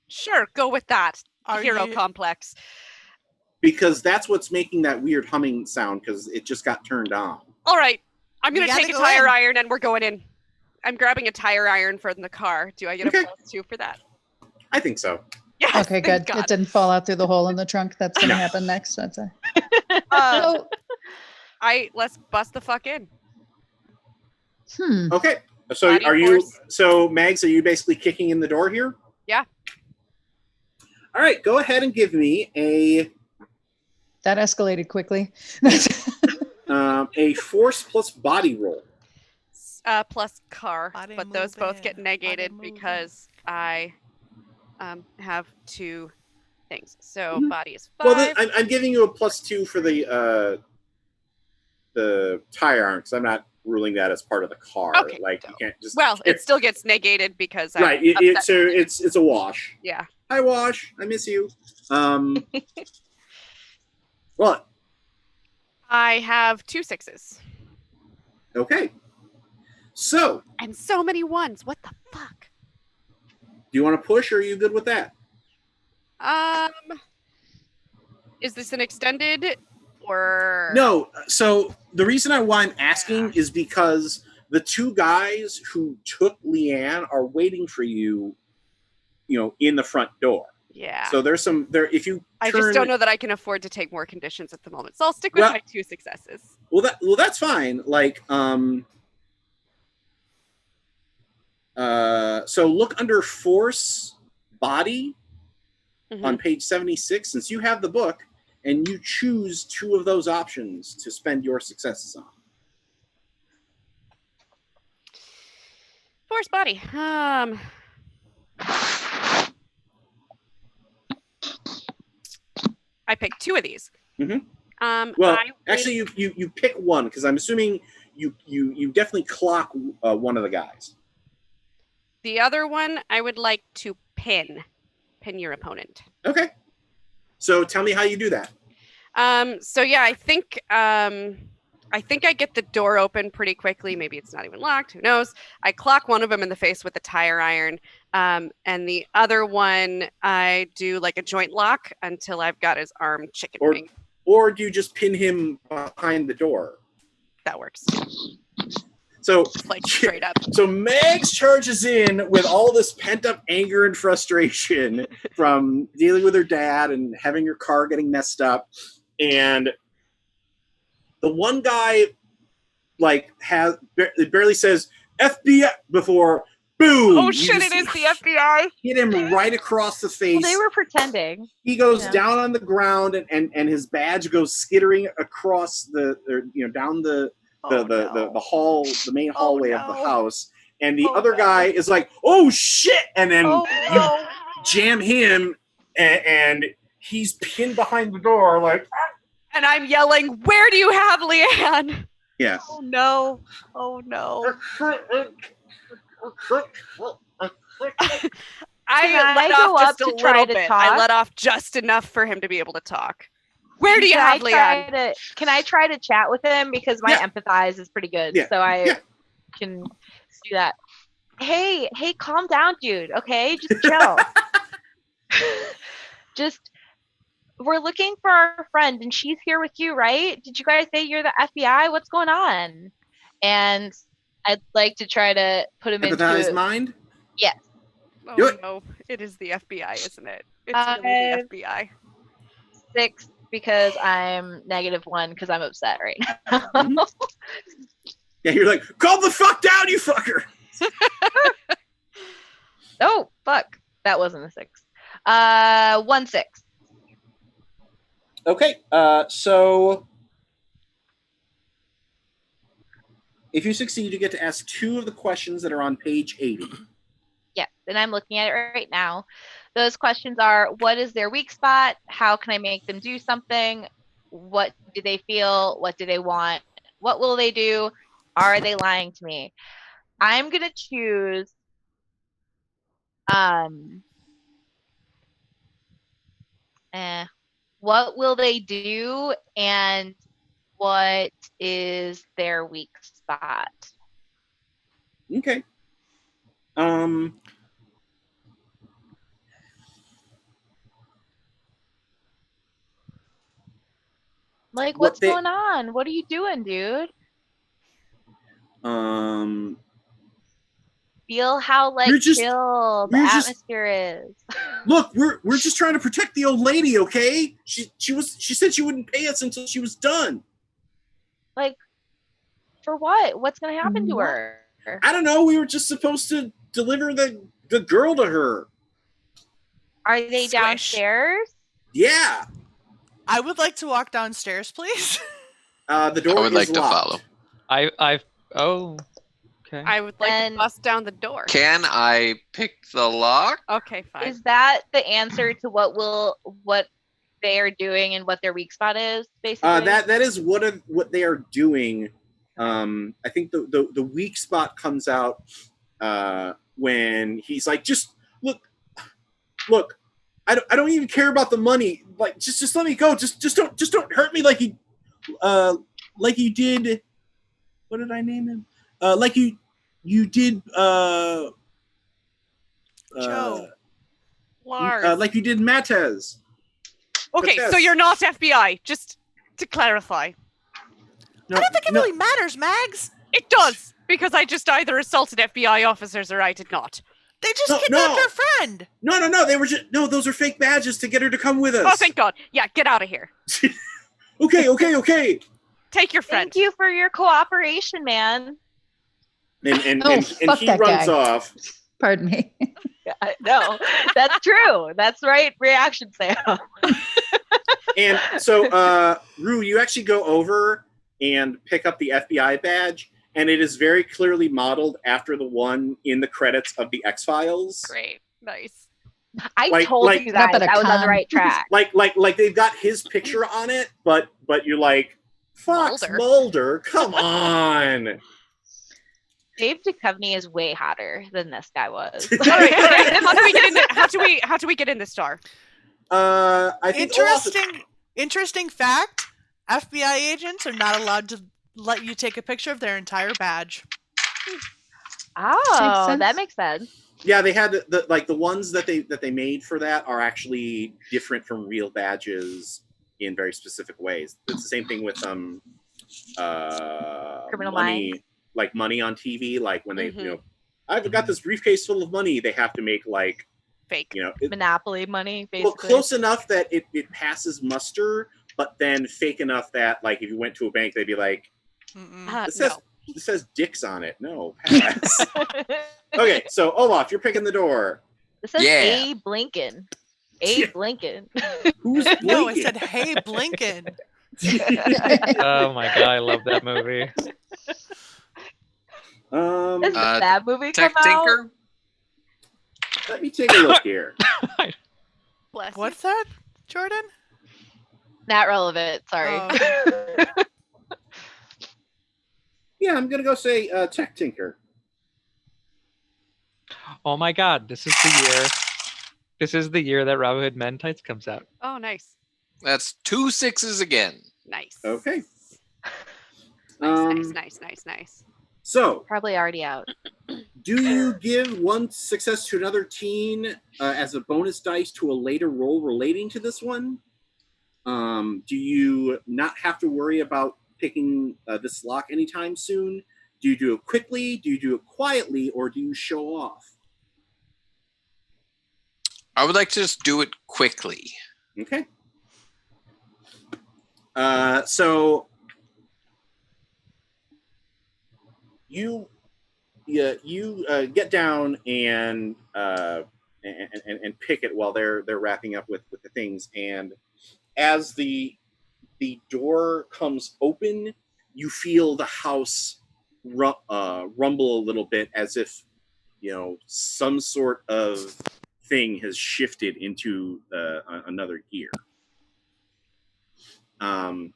sure, go with that. Are Hero you- complex. Because that's what's making that weird humming sound, because it just got turned on. All right, I'm We gonna gotta take a go tire in. iron and we're going in. I'm grabbing a tire iron from the car. Do I get Okay. a +2 for that? I think so. Yes. Okay, thank good. God. It didn't fall out through the hole in the trunk. That's going to No. happen next. That's it. Um, let's bust the fuck in. Okay. So Body are you? force. So Mags, are you basically kicking in the door here? Yeah. All right. Go ahead and give me That escalated quickly. a force plus body roll. Plus car, Body but those both moving, get negated body moving. because I have 2 things. So Mhm. body is 5. Well, I'm giving you a +2 for the tire iron, because I'm not ruling that as part of the car. Okay, Like you can't just. Well, it still gets negated because I'm right. upset. So it's a wash. Yeah. Hi, Wash. I miss you. What? I have 2 6s Okay. So, and so many 1s. What the fuck? do you want to push, or are you good with that? Is this an extended or No. So the reason why I'm asking is because the 2 guys who took Leanne are waiting for you, in the front door. Yeah. So there's some there. If you I turn, just don't know that I can afford to take more conditions at the moment. So I'll stick with Well- my 2 successes. Well, that's fine. Like, so look under force body on page 76, since you have the book, and you choose 2 of those options to spend your successes on. Force body. I picked 2 of these. Mhm. I Well, will- actually, you pick one, because I'm assuming you definitely clock one of the guys. The other one, I would like to pin your opponent. Okay. So tell me how you do that. So yeah, I think I get the door open pretty quickly. Maybe it's not even locked. Who knows? I clock one of them in the face with a tire iron, and the other one I do like a joint lock until I've got his arm chicken wing. Or do you just pin him behind the door? That works. So Like straight up. So Megs charges in with all this pent up anger and frustration from dealing with her dad and having her car getting messed up, and the one guy barely says FBI before boom. Oh shit! It is the FBI. Hit him right across the face. Well, they were pretending. He goes down on the ground, and his badge goes skittering across down the hall, the main hallway of the house, and the other guy is like, "Oh shit!" and then you jam him, and he's pinned behind the door, like, and I'm yelling, "Where do you have Leanne?" Yeah. Oh no! Oh no! I let off just a little bit. I let off just enough for him to be able to talk. Where do you have Leanne? Can I try to chat with him because my empathize is pretty good, so I can do that. Hey, calm down, dude. Okay, just chill. We're looking for our friend, and she's here with you, right? Did you guys say you're the FBI? What's going on? And I'd like to try to put him into his mind. Yes. Oh no, it is the FBI, isn't it? It's really the FBI. 6. Because I'm -1 because I'm upset right now. Yeah, you're like, calm the fuck down, you fucker. Oh, fuck. That wasn't a 6. 1 6. Okay, so if you succeed, you get to ask 2 of the questions that are on page 80. Yes, and I'm looking at it right now. Those questions are, what is their weak spot? How can I make them do something? What do they feel? What do they want? What will they do? Are they lying to me? I'm going to choose what will they do and what is their weak spot? Okay. Like, what's going on? What are you doing, dude? Feel how chill the atmosphere is. Look, we're just trying to protect the old lady, okay? She said she wouldn't pay us until she was done. Like, for what? What's gonna happen to her? I don't know. We were just supposed to deliver the girl to her. Are they downstairs? Yeah. I would like to walk downstairs, please. The door I would like locked. to follow. Okay. I would like to bust down the door. Can I pick the lock? Okay, fine. Is that the answer to what they are doing and what their weak spot is, basically? That is what they are doing. I think the weak spot comes out when he's like, just look. I don't even care about the money. Like, just let me go. Just don't hurt me like you did. What did I name him? Like you did. Joe. Lars. Like you did Matez. Okay, so you're not FBI. Just to clarify. I don't think it really matters, Mags. It does, because I just either assaulted FBI officers or I did not. They just kidnapped our friend. No. They were those are fake badges to get her to come with us. Oh, thank God. Yeah, get out of here. Okay. Take your friend. Thank you for your cooperation, man. And he runs off. Pardon me. No, that's true. That's right reaction, Sam. And so, Rue, you actually go over and pick up the FBI badge, and it is very clearly modeled after the one in the credits of the X-Files. Great. Nice. I told you guys I was on the right track. Like they've got his picture on it, but you're like, Fox Mulder, come on. Dave Duchovny is way hotter than this guy was. All right. How do we get in? How do we get in this door? I think Olaf. Interesting fact: FBI agents are not allowed to let you take a picture of their entire badge. Oh, that makes sense. Yeah, they had the ones that they made for that are actually different from real badges in very specific ways. It's the same thing with Criminal money, Minds. like money on TV. Like when they Mhm. I've got this briefcase full of money. They have to make like Fake. Monopoly money, basically. well, close enough that it passes muster, but then fake enough that like if you went to a bank, they'd be like, this says dicks on it. No, pass. Okay, so Olaf, you're picking the door. This says Yeah. A. Blinken. A. Blinken. Who's blinking? No, it said, "Hey, Blinken." Oh my god, I love that movie. Does that movie come Tech Tinker. Let me take a look here. Bless. What's that, Jordan? Not relevant. Sorry. Oh. Yeah, I'm gonna go say Tech Tinker. Oh my god, this is the year. This is the year that Robin Hood Men Tights comes out. Oh, nice. That's 2 6s again. Nice. Okay. Nice. So, Probably already out. do you give one success to another teen as a bonus dice to a later roll relating to this one? Do you not have to worry about picking this lock anytime soon? Do you do it quickly? Do you do it quietly? Or do you show off? I would like to just do it quickly. Okay. So you get down and pick it while they're wrapping up with the things, and as the door comes open, you feel the house rumble a little bit, as if some sort of thing has shifted into another gear. I'm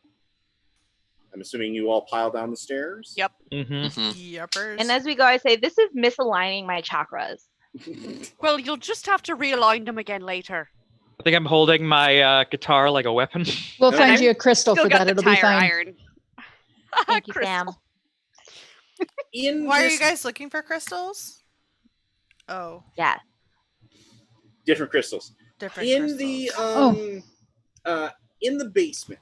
assuming you all pile down the stairs. Yep. Yuppers. And as we go, I say, this is misaligning my chakras. Well, you'll just have to realign them again later. I think I'm holding my guitar like a weapon. We'll find Okay. you a crystal Still for got that. the It'll be tire fine. iron. Thank you, Crystal. Sam. Why are you guys looking for crystals? Oh, Yeah. Different crystals. different In crystals. in the basement,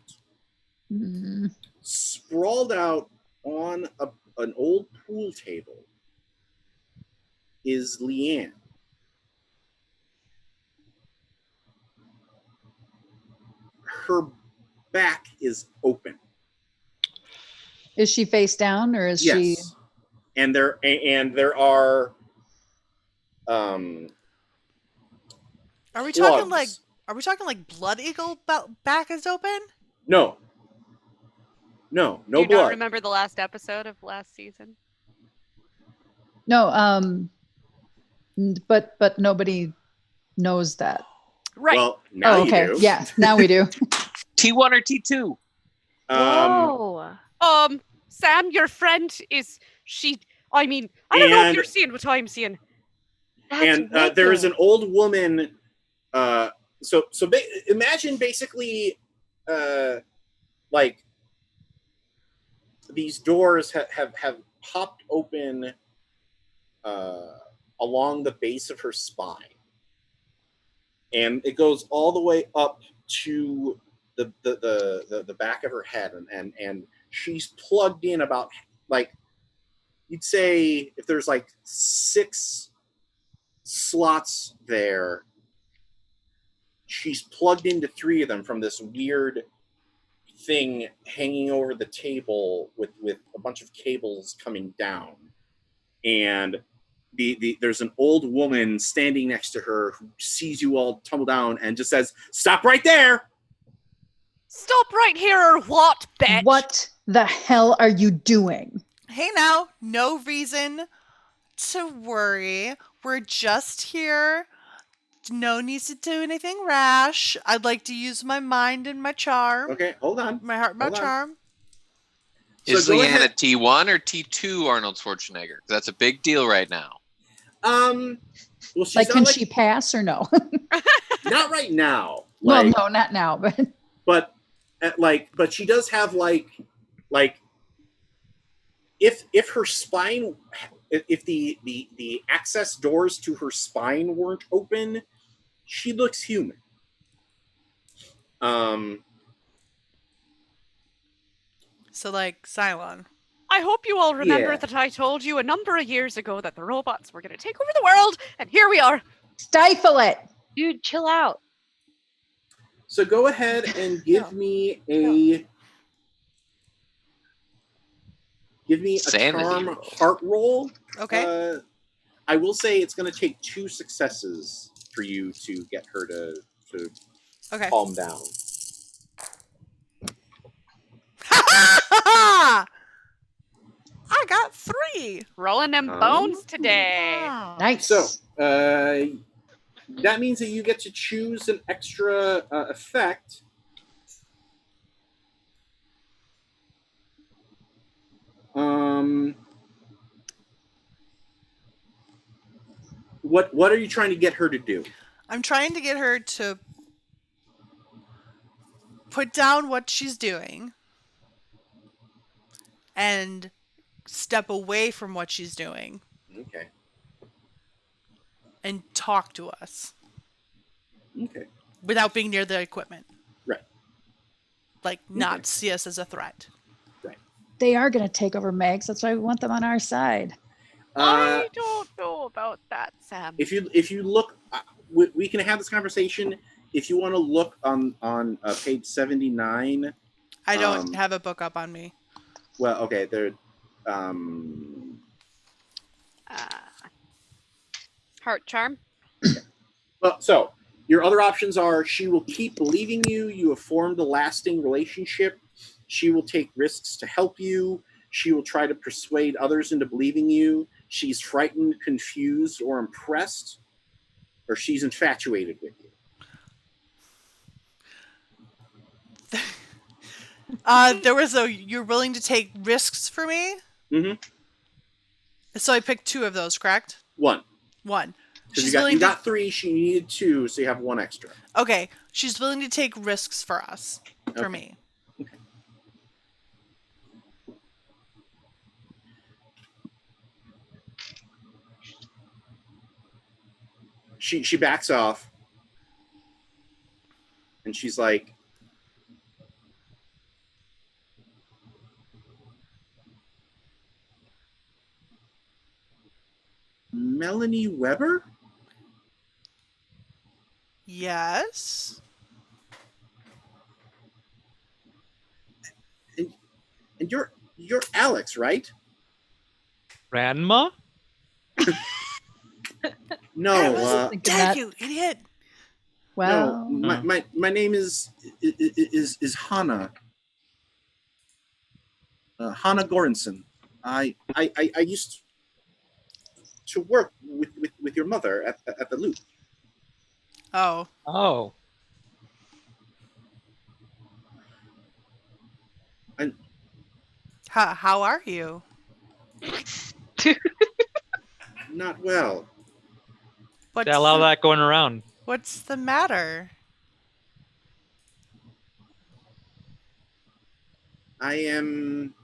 Mm. sprawled out on an old pool table, is Leanne. Her back is open. Is she face down or is she? Yes. And there are Are we talking plugs. like Blood Eagle back is open? No Do you not blood. remember the last episode of last season? No. But nobody knows that. Right. Well, now Oh, okay. you do. Yeah. Now we do. T1 or T2? Whoa. Sam, your friend is I mean, I don't know if And- you're seeing what I'm seeing. And there is an old woman. Imagine basically, like these doors have popped open along the base of her spine, and it goes all the way up to the back of her head, and she's plugged in about, like, you'd say if there's like 6 slots there, she's plugged into 3 of them from this weird thing hanging over the table with a bunch of cables coming down. And there's an old woman standing next to her who sees you all tumble down and just says, "Stop right there!" Stop right here or what, bitch? What the hell are you doing? Hey now, no reason to worry. We're just here. No needs to do anything rash. I'd like to use my mind and my charm. Okay, hold on. My heart, my Hold on. charm. Is So go Leanne ahead. a T1 or T2 Arnold Schwarzenegger? That's a big deal right now. Well, she's Like, not can like she pass or no? not right now. Well, Like, no, not now, but but she does have like if her spine, if the access doors to her spine weren't open, she looks human. So like Cylon. I hope you all remember Yeah. that I told you a number of years ago that the robots were going to take over the world, and here we are. stifle it. Dude, chill out. So go ahead and give me a Sanity charm roll. heart roll. Okay. I will say it's going to take 2 successes for you to get her to Okay. calm down. I got 3. Rolling them bones today. Wow. Nice. So that means that you get to choose an extra effect. What are you trying to get her to do? I'm trying to get her to put down what she's doing and step away from what she's doing Okay. and talk to us Okay. without being near the equipment. Right. Like, not Okay. see us as a threat. They are going to take over Megs. That's why we want them on our side. I don't know about that, Sam. If you look, we can have this conversation. If you want to look on page 79. I don't have a book up on me. Well, okay, there. Heart charm. Well, so your other options are: she will keep believing you. You have formed a lasting relationship. She will take risks to help you. She will try to persuade others into believing you. She's frightened, confused, or impressed, or she's infatuated with you. There was you're willing to take risks for me? Mm-hmm. So I picked 2 of those, correct? One. 1. Because you got 3, she needed 2, so you have 1 extra. Okay, she's willing to take risks for us, for Okay. me. Okay. She backs off, and she's like, Melanie Weber? Yes. And you're Alex, right? Grandma? No, I wasn't thinking dead, that. you idiot. Well, no. My name is Hannah. Hannah Goranson. I used to work with your mother at the Loop. Oh. Oh. And How are you? not well. What's Got a lot of that going around. What's the matter? I am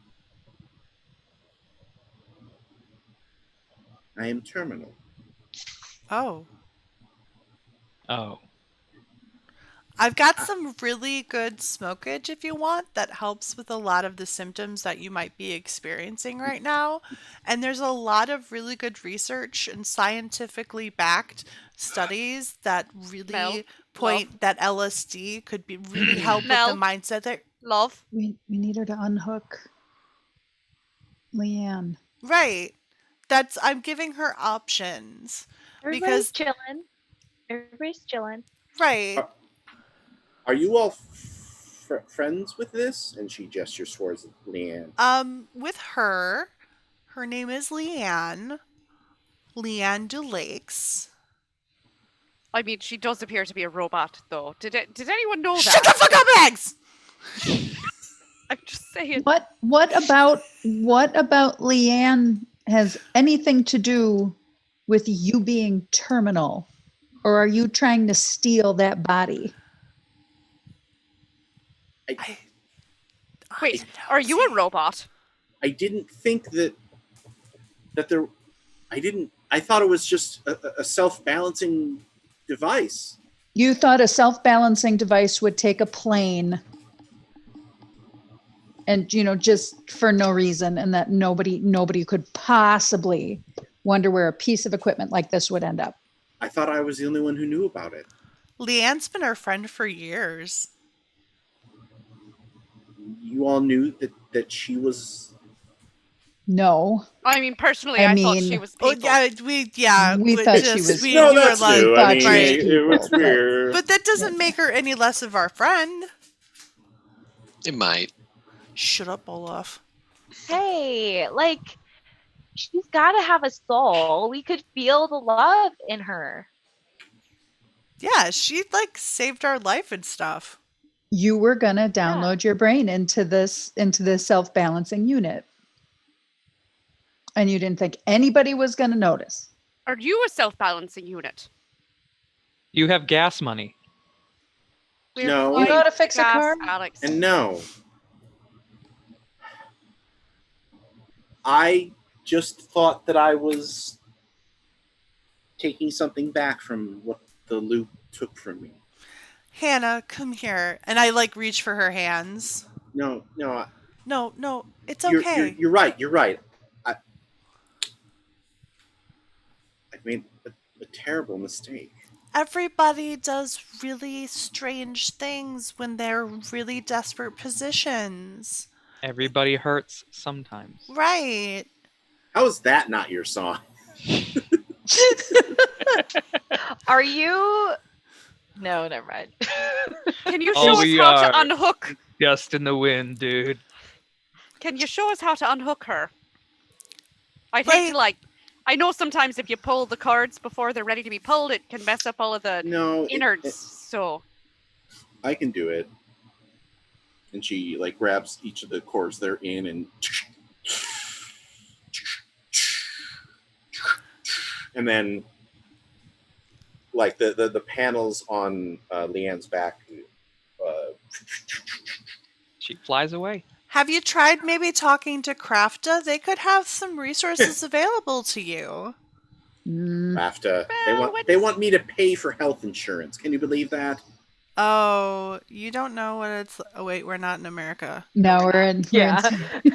terminal. Oh. Oh. I've got some really good smokage if you want that helps with a lot of the symptoms that you might be experiencing right now. And there's a lot of really good research and scientifically backed studies that really Mel, point that LSD could be really help Mel. with the mindset that Love. we need her to unhook Leanne. right. I'm giving her options. Everybody's chilling. Everybody's chilling. Right. Are you all friends with this? And she gestures towards Leanne. With her name is Leanne DeLakes. I mean, she does appear to be a robot, though. Did anyone know that? Shut the fuck up, Eggs! I'm just saying. What about Leanne has anything to do with you being terminal? Or are you trying to steal that body? Wait, are you a robot? I didn't think that there. I thought it was just a self-balancing device. You thought a self-balancing device would take a plane and, just for no reason, and that nobody could possibly wonder where a piece of equipment like this would end up. I thought I was the only one who knew about it. Leanne's been our friend for years. You all knew that she was. No. I mean, personally, I thought she was people. We thought she was. No, that's new. I mean, right. it was weird. But that doesn't make her any less of our friend. It might. Shut up, Olaf. Hey, she's got to have a soul. We could feel the love in her. Yeah, she saved our life and stuff. You were gonna download your brain into this self-balancing unit. And you didn't think anybody was gonna notice. Are you a self-balancing unit? You have gas money. No. You know how to fix a car? Alex. And no. I just thought that I was taking something back from what the loop took from me. Hannah, come here. And I reach for her hands. No. No, it's okay. You're right. I made a terrible mistake. Everybody does really strange things when they're in really desperate positions. Everybody hurts sometimes. Right. How is that not your song? Are you? No, never mind. Can you show us how to unhook? Dust in the wind, dude. Can you show us how to unhook her? I think I know sometimes if you pull the cords before they're ready to be pulled, it can mess up all of the innards. So I can do it. And she grabs each of the cords they're in and then the panels on Leanne's back. She flies away. Have you tried maybe talking to Krafta? They could have some resources available to you. Krafta. They want me to pay for health insurance. Can you believe that? Oh, you don't know what it's... Oh, wait, we're not in America. No, we're in...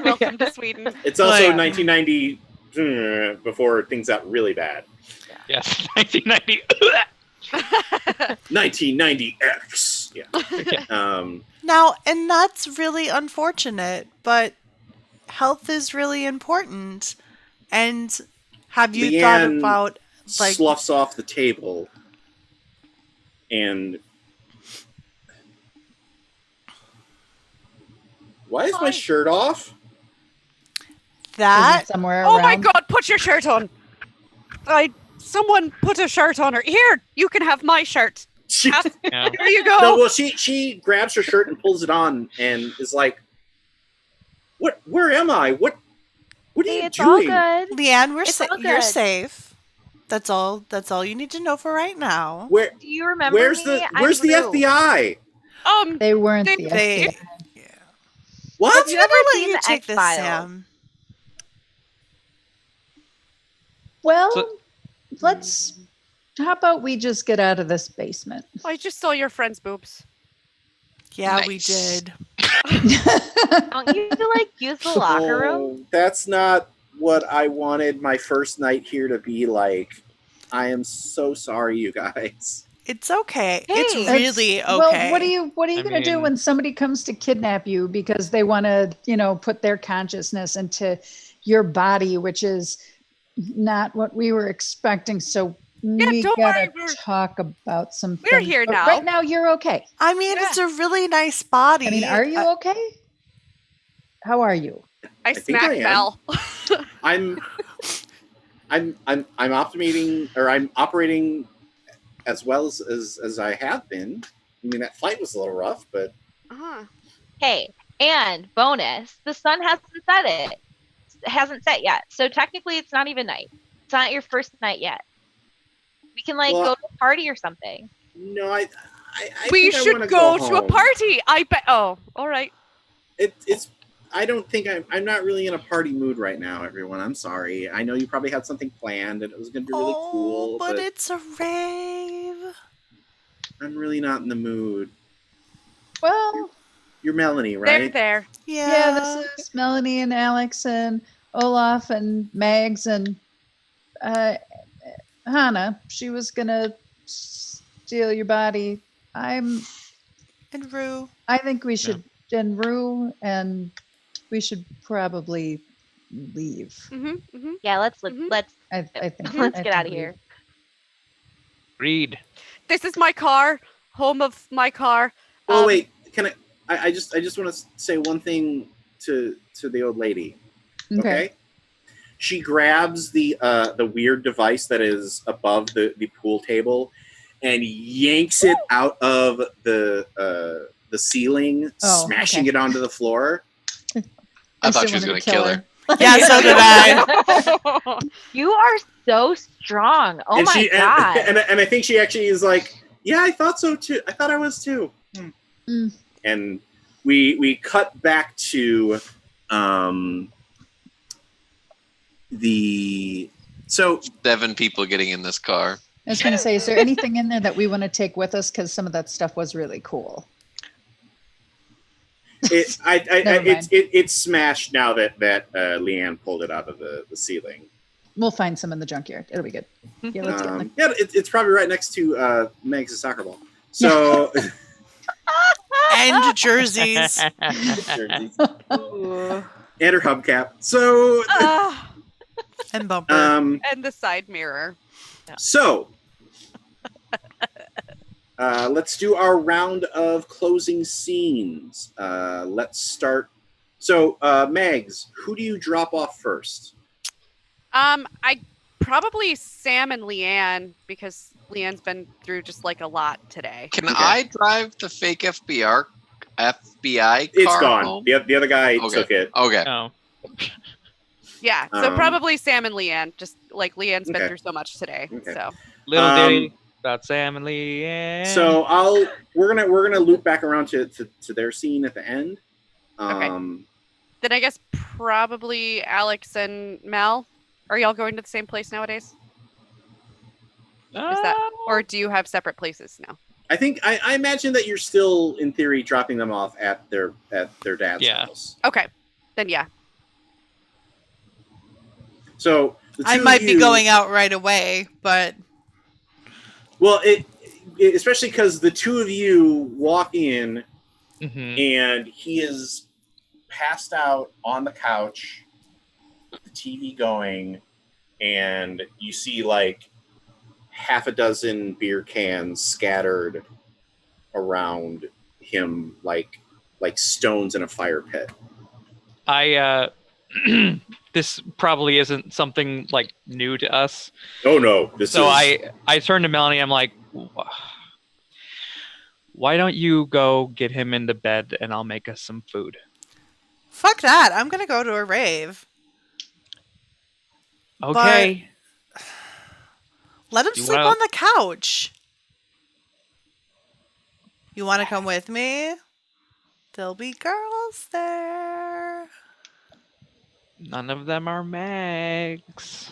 Welcome to Sweden. It's also 1990, before things got really bad. Yes, 1990. 1990X. Yeah. Now, and that's really unfortunate, but health is really important. And have you Leanne thought about... sloughs off the table and... Why is my shirt off? That somewhere Oh around? my God! Put your shirt on. Someone put a shirt on her. Here, you can have my shirt. Here you go. No, well, she grabs her shirt and pulls it on and is like, "What? Where am I? What are you It's doing?" all good. Leanne, all you're good. safe. That's all you need to know for right now. Where? Do you remember Where's me? Where's the I'm Rue. FBI? They weren't the They- FBI. What? Have you ever let seen you the take this, X-Files? Sam? Well, how about we just get out of this basement? I just saw your friend's boobs. Yeah, we Nice. did. Don't you use the locker room? Oh, that's not what I wanted my first night here to be like. I am so sorry, you guys. It's okay. Hey. It's really okay. Well, what are you going to do mean- when somebody comes to kidnap you because they want to, put their consciousness into your body, which is not what we were expecting. So we don't gotta worry, talk about some we're things. here But now. Right now, you're okay. I mean, it's a really nice body. I mean, are you okay? How are you? I think I smacked am. Belle. I'm operating as well as I have been. I mean, that flight was a little rough, but Uh-huh. Hey, And bonus, the sun hasn't set yet. So technically it's not even night. It's not your first night yet. We can like go to a party or something. No, I We think I should wanna go to a home. party. I bet. Oh, all right. It's. I don't think I'm not really in a party mood right now, everyone. I'm sorry. I know you probably had something planned and it was going to be really cool, but it's a rave. I'm really not in the mood. Well, You're Melanie, They're right? there. yeah, this is Melanie and Alex and Olaf and Mags and Hannah. She was gonna steal your body. And Rue. I think we should, and Rue, and we should probably leave. Yeah, let's I think let's get out of here. Read. This is my car. Home of my car. Oh wait, can I just want to say one thing to the old lady. Okay. She grabs the weird device that is above the pool table and yanks it out of the ceiling, smashing it onto the floor. I thought she was going to kill her. Yeah, so did I. You are so strong. Oh and my god. And I think she actually is like, yeah, I thought so too. I thought I was too. And we cut back to the 7 people getting in this car. I was going to say, is there anything in there that we want to take with us? Because some of that stuff was really cool. It's smashed now that Leanne pulled it out of the ceiling. We'll find some in the junkyard. It'll be good. Yeah, let's get in yeah, it's probably right next to Meg's soccer ball. So and jerseys. and her hubcap. So and bumper. And the side mirror. So let's do our round of closing scenes. Let's start. So, Megs, who do you drop off first? I probably Sam and Leanne, because Leanne's been through just like a lot today. Can I drive the fake FBI car? It's gone. Home? The other guy took it. Okay. Oh. Yeah, so probably Sam and Leanne. Just like Leanne's been through so much today. Okay. So Little ditty about Sam and Leanne. So we're gonna loop back around to their scene at the end. Then I guess probably Alex and Mel. Are y'all going to the same place nowadays? Is that, or do you have separate places now? I think I imagine that you're still in theory dropping them off at their dad's house. Okay, then yeah. So I might be going out right away, but well, especially because the two of you walk in, and he is passed out on the couch, with the TV going, and you see like half a dozen beer cans scattered around him, like stones in a fire pit. This probably isn't something like new to us. Oh no! I turn to Melanie. I'm like, why don't you go get him into bed and I'll make us some food? Fuck that! I'm gonna go to a rave. Okay. But let him sleep on the couch. You want to come with me? There'll be girls there. None of them are Megs.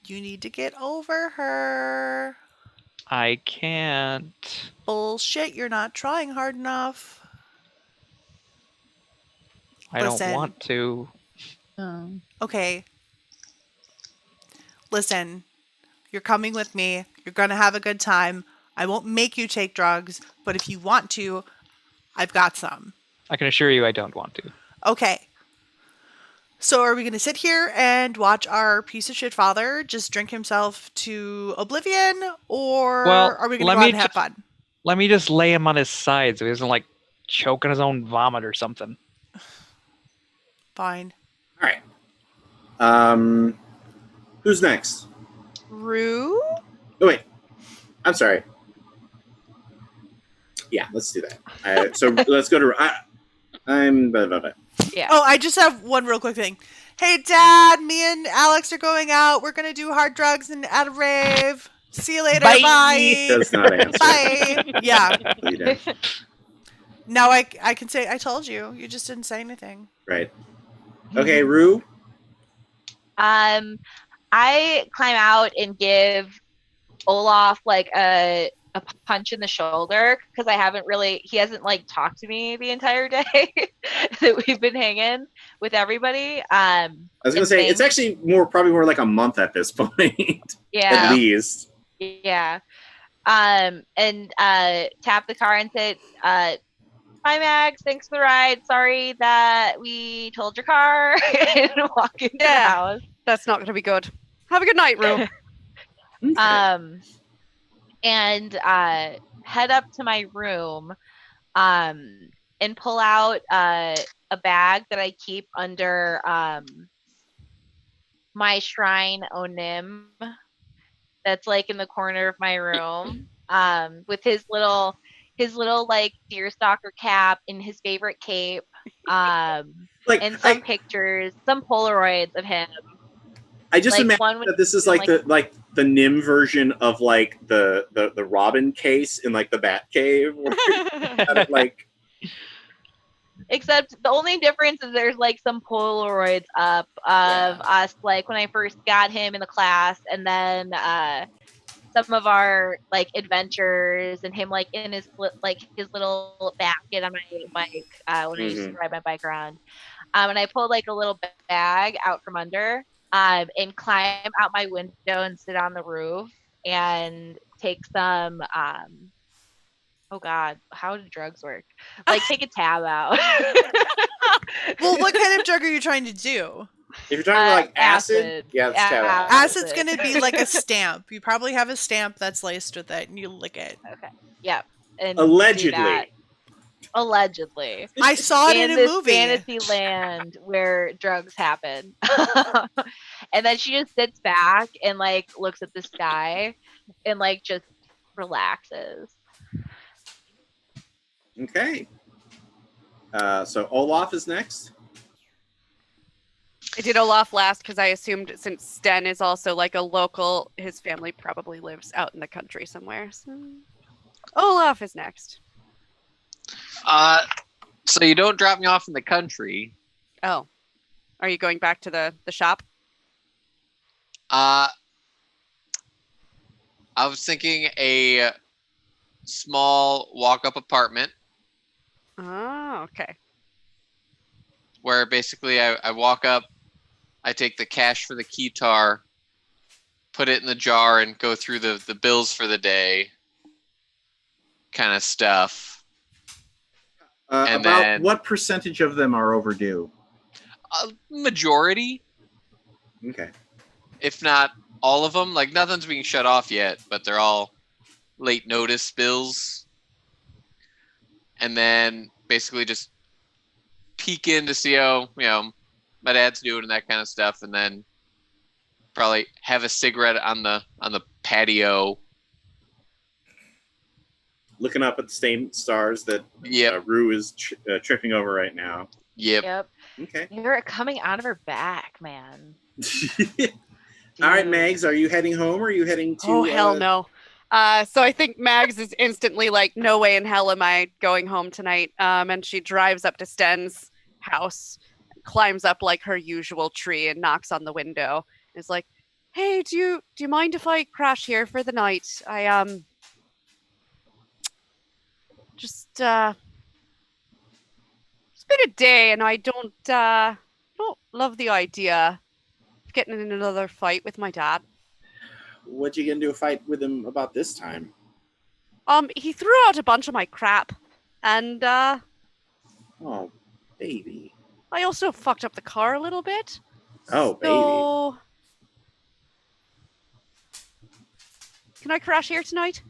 You need to get over her. I can't. Bullshit, you're not trying hard enough. I don't want to. Okay. Listen, you're coming with me. You're going to have a good time. I won't make you take drugs, but if you want to, I've got some. I can assure you I don't want to. Okay. So are we going to sit here and watch our piece of shit father just drink himself to oblivion, or are we going to go out and have fun? Let me just lay him on his side so he doesn't like choke on his own vomit or something. Fine. All right. Who's next? Rue? Oh wait, I'm sorry. Yeah, let's do that. So let's go to. I'm. Yeah. Oh, I just have one real quick thing. Hey, Dad, me and Alex are going out. We're going to do hard drugs and at a rave. See you later. Bye. Bye. Does not answer. Bye. Yeah. Leader. Now I can say, I told you. You just didn't say anything. Right. Okay, Rue. I climb out and give Olaf like a punch in the shoulder because he hasn't like talked to me the entire day that we've been hanging with everybody. I was gonna say it's actually probably more like a month at this point. Yeah. At least. Yeah. And tap the car and say, "Hi, Max. Thanks for the ride. Sorry that we told your car," and walk into the house. That's not going to be good. Have a good night, Rue. Okay. And head up to my room and pull out a bag that I keep under my shrine onim that's like in the corner of my room with his little like deerstalker cap and his favorite cape and some pictures, some Polaroids of him. I just like imagine that this is like the Nim version of like the Robin case in like the Bat Cave. Like, except the only difference is there's like some Polaroids up of us like when I first got him in the class, and then some of our like adventures and him like in his little basket on my bike when I used to ride my bike around. And I pulled like a little bag out from under. And climb out my window and sit on the roof and take some oh god, how do drugs work? Like take a tab out. Well, what kind of drug are you trying to do? If you're talking about like acid, yeah, it's tab out. Acid's gonna be like a stamp. You probably have a stamp that's laced with it and you lick it. Okay. Yep. And allegedly. Allegedly. I saw it in a this movie. Fantasy land where drugs happen. And then she just sits back and like looks at the sky and like just relaxes. Okay. So Olaf is next. I did Olaf last because I assumed since Sten is also like a local, his family probably lives out in the country somewhere. So Olaf is next. So you don't drop me off in the country. Oh. Are you going back to the shop? I was thinking a small walk-up apartment. Oh, okay. Where basically I walk up, I take the cash for the keytar, put it in the jar, and go through the bills for the day kind of stuff. About what percentage of them are overdue? Majority. Okay. If not all of them. Like, nothing's being shut off yet, but they're all late notice bills. And then basically just peek in to see how, my dad's doing and that kind of stuff. And then probably have a cigarette on the patio. Looking up at the same stars that Rue is tripping over right now. Yep. Okay. You're coming out of her back, man. All right, Mags, are you heading home or are you heading to... Oh, hell no. So I think Mags is instantly like, no way in hell am I going home tonight. And she drives up to Sten's house, climbs up like her usual tree and knocks on the window. Is like, hey, do you mind if I crash here for the night? It's been a day and I don't love the idea of getting in another fight with my dad. What you gonna do a fight with him about this time? He threw out a bunch of my crap and oh, baby. I also fucked up the car a little bit. Oh, so... Can I crash here tonight?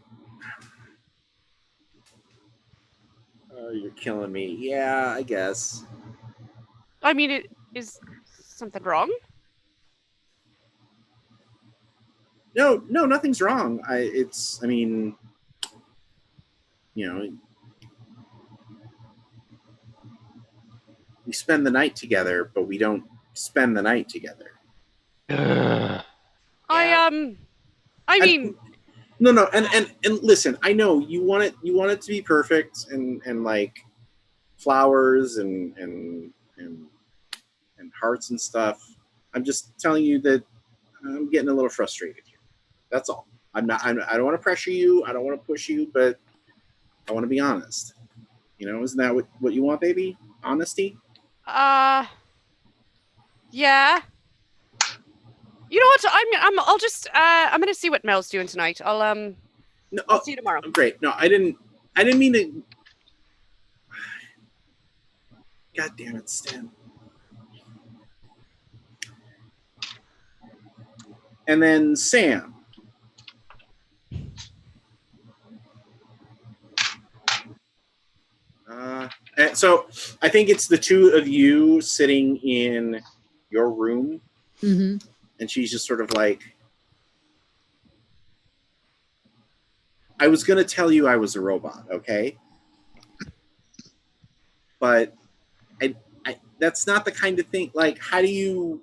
Oh, you're killing me. Yeah, I guess. I mean, is something wrong? No, nothing's wrong. spend the night together, but we don't spend the night together. I mean, No, and listen, I know you want it to be perfect and like flowers and hearts and stuff. I'm just telling you that I'm getting a little frustrated here. That's all. I don't want to pressure you. I don't want to push you, but I want to be honest. You know, isn't that what you want, baby? Honesty? yeah. You know what? I'll just I'm gonna see what Mel's doing tonight. I'll see you tomorrow. Great. No, I didn't mean to. God damn it, Stan. And then Sam. And so I think it's the two of you sitting in your room, Mm-hmm. and she's just sort of like, I was going to tell you I was a robot, okay? But I that's not the kind of thing, like, how do you...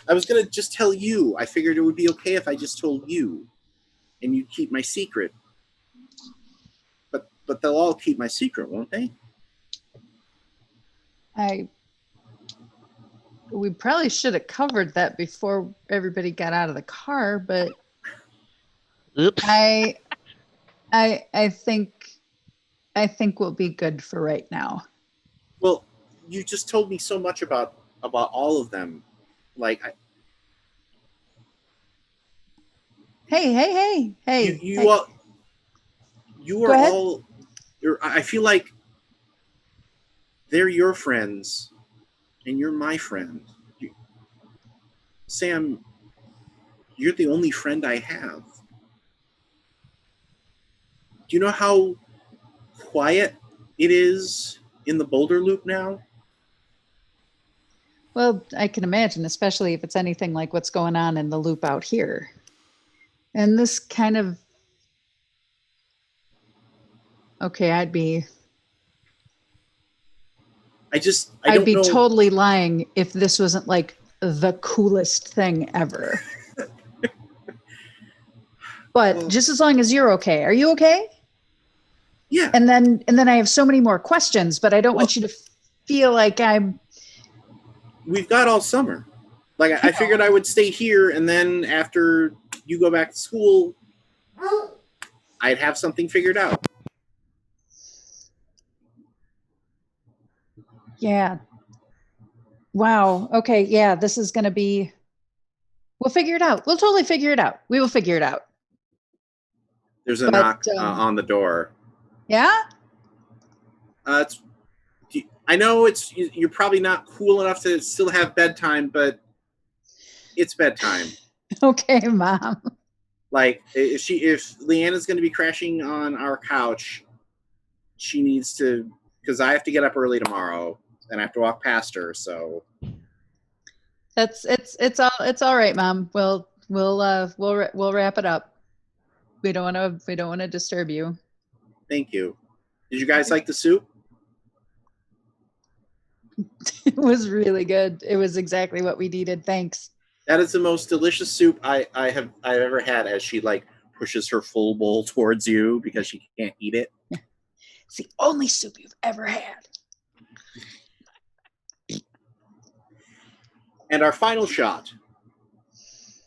I was going to just tell you. I figured it would be okay if I just told you, and you'd keep my secret. But they'll all keep my secret, won't they? We probably should have covered that before everybody got out of the car, but Oops. I think we'll be good for right now. Well, you just told me so much about all of them. Like, Hey. you all, you are all. I feel like they're your friends, and you're my friend. Sam, you're the only friend I have. Do you know how quiet it is in the Boulder Loop now? Well, I can imagine, especially if it's anything like what's going on in the loop out here. And this kind of... Okay, I'd be don't know. totally lying if this wasn't like the coolest thing ever. But Well, just as long as you're okay. Are you okay? Yeah. And then I have so many more questions, but I don't want you to feel like I'm... We've got all summer. Like, I figured I would stay here, and then after you go back to school, I'd have something figured out. Yeah. Wow. Okay. Yeah, this is going to be... We'll figure it out. We'll totally figure it out. We will figure it out. There's a knock on the door. Yeah? I know you're probably not cool enough to still have bedtime, but it's bedtime. Okay, Mom. Like, if Leanna's going to be crashing on our couch, she needs to, because I have to get up early tomorrow and I have to walk past her. So It's all right, Mom. We'll wrap it up. We don't want to disturb you. Thank you. Did you guys like the soup? It was really good. It was exactly what we needed. Thanks. That is the most delicious soup I've ever had. As she like pushes her full bowl towards you because she can't eat it. It's the only soup you've ever had. And our final shot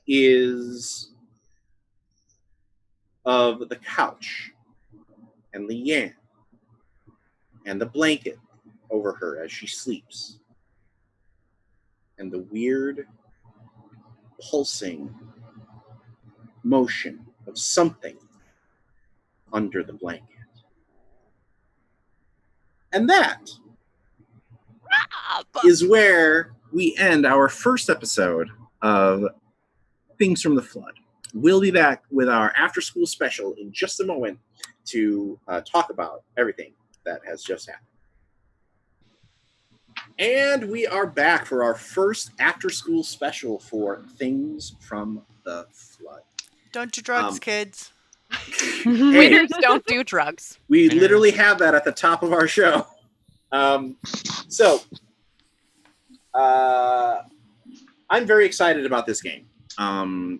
is of the couch and Leanne and the blanket over her as she sleeps, and the weird pulsing motion of something under the blanket. And that is where we end our first episode of Things from the Flood. We'll be back with our after-school special in just a moment to talk about everything that has just happened. And we are back for our first after-school special for Things from the Flood. Don't do drugs, kids. Winners don't do drugs. We literally have that at the top of our show. So, I'm very excited about this game. I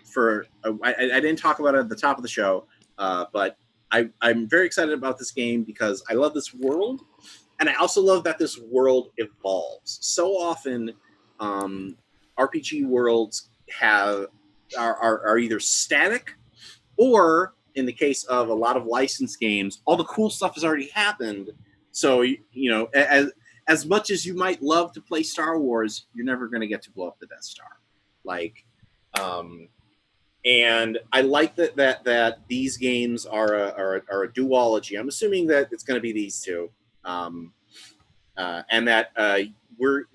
didn't talk about it at the top of the show, but I'm very excited about this game because I love this world, and I also love that this world evolves. So often, RPG worlds are either static, or in the case of a lot of licensed games, all the cool stuff has already happened. So as much as you might love to play Star Wars, you're never going to get to blow up the Death Star. And I like that these games are a duology. I'm assuming that it's going to be these two, and that we're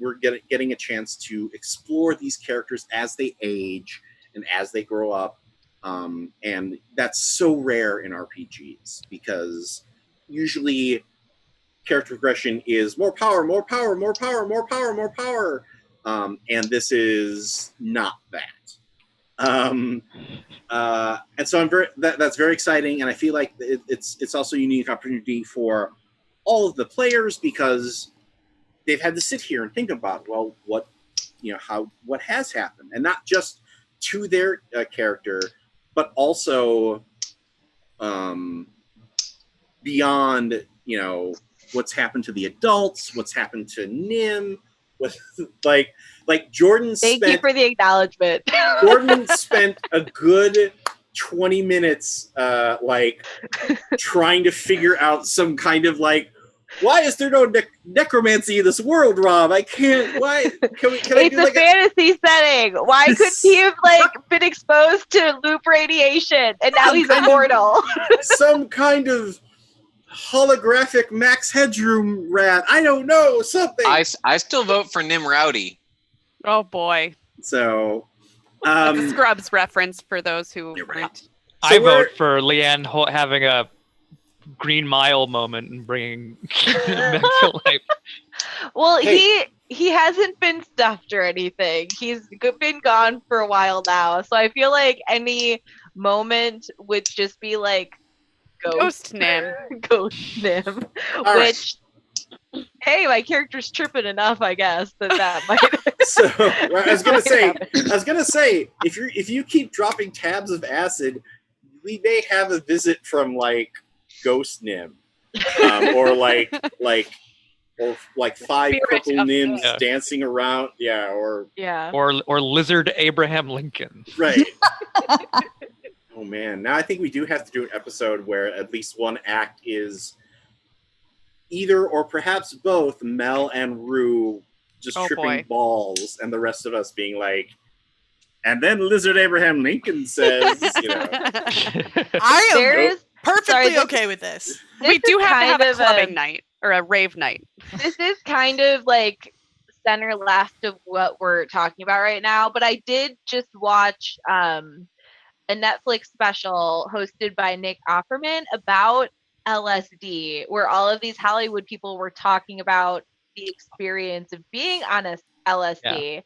getting a chance to explore these characters as they age and as they grow up. And that's so rare in RPGs because usually character progression is more power, more power, more power, more power, more power. And this is not that. And so that's very exciting. And I feel like it's also a unique opportunity for all of the players because they've had to sit here and think about, well, what has happened, and not just to their character, but also beyond, what's happened to the adults, what's happened to Nim, like Jordan. Thank you for the acknowledgement. Jordan spent a good 20 minutes, trying to figure out some kind of why is there no necromancy in this world, Rob? I can't. Why? Can it's a fantasy setting. Why couldn't he have been exposed to loop radiation and now he's immortal? Some kind of holographic Max Headroom rat. I don't know, something. I still vote for Nim Rowdy. Oh boy. So, a Scrubs reference for those who weren't. I vote for Leanne having a Green Mile moment and bringing them to life. Well, he hasn't been stuffed or anything. He's been gone for a while now, so I feel like any moment would just be Ghost Nim. Ghost Nim. All which, right. Hey, my character's tripping enough, I guess, that might. So I was gonna say, if you keep dropping tabs of acid, we may have a visit from Ghost Nim, or five purple Nims dancing around, or Lizard Abraham Lincoln, right? Oh man, now I think we do have to do an episode where at least one act is either or perhaps both Mel and Rue just tripping balls, and the rest of us being and then Lizard Abraham Lincoln says, I am perfectly okay with this. We do have to have a clubbing night or a rave night. This is kind of center left of what we're talking about right now, but I did just watch a Netflix special hosted by Nick Offerman about LSD, where all of these Hollywood people were talking about the experience of being on a LSD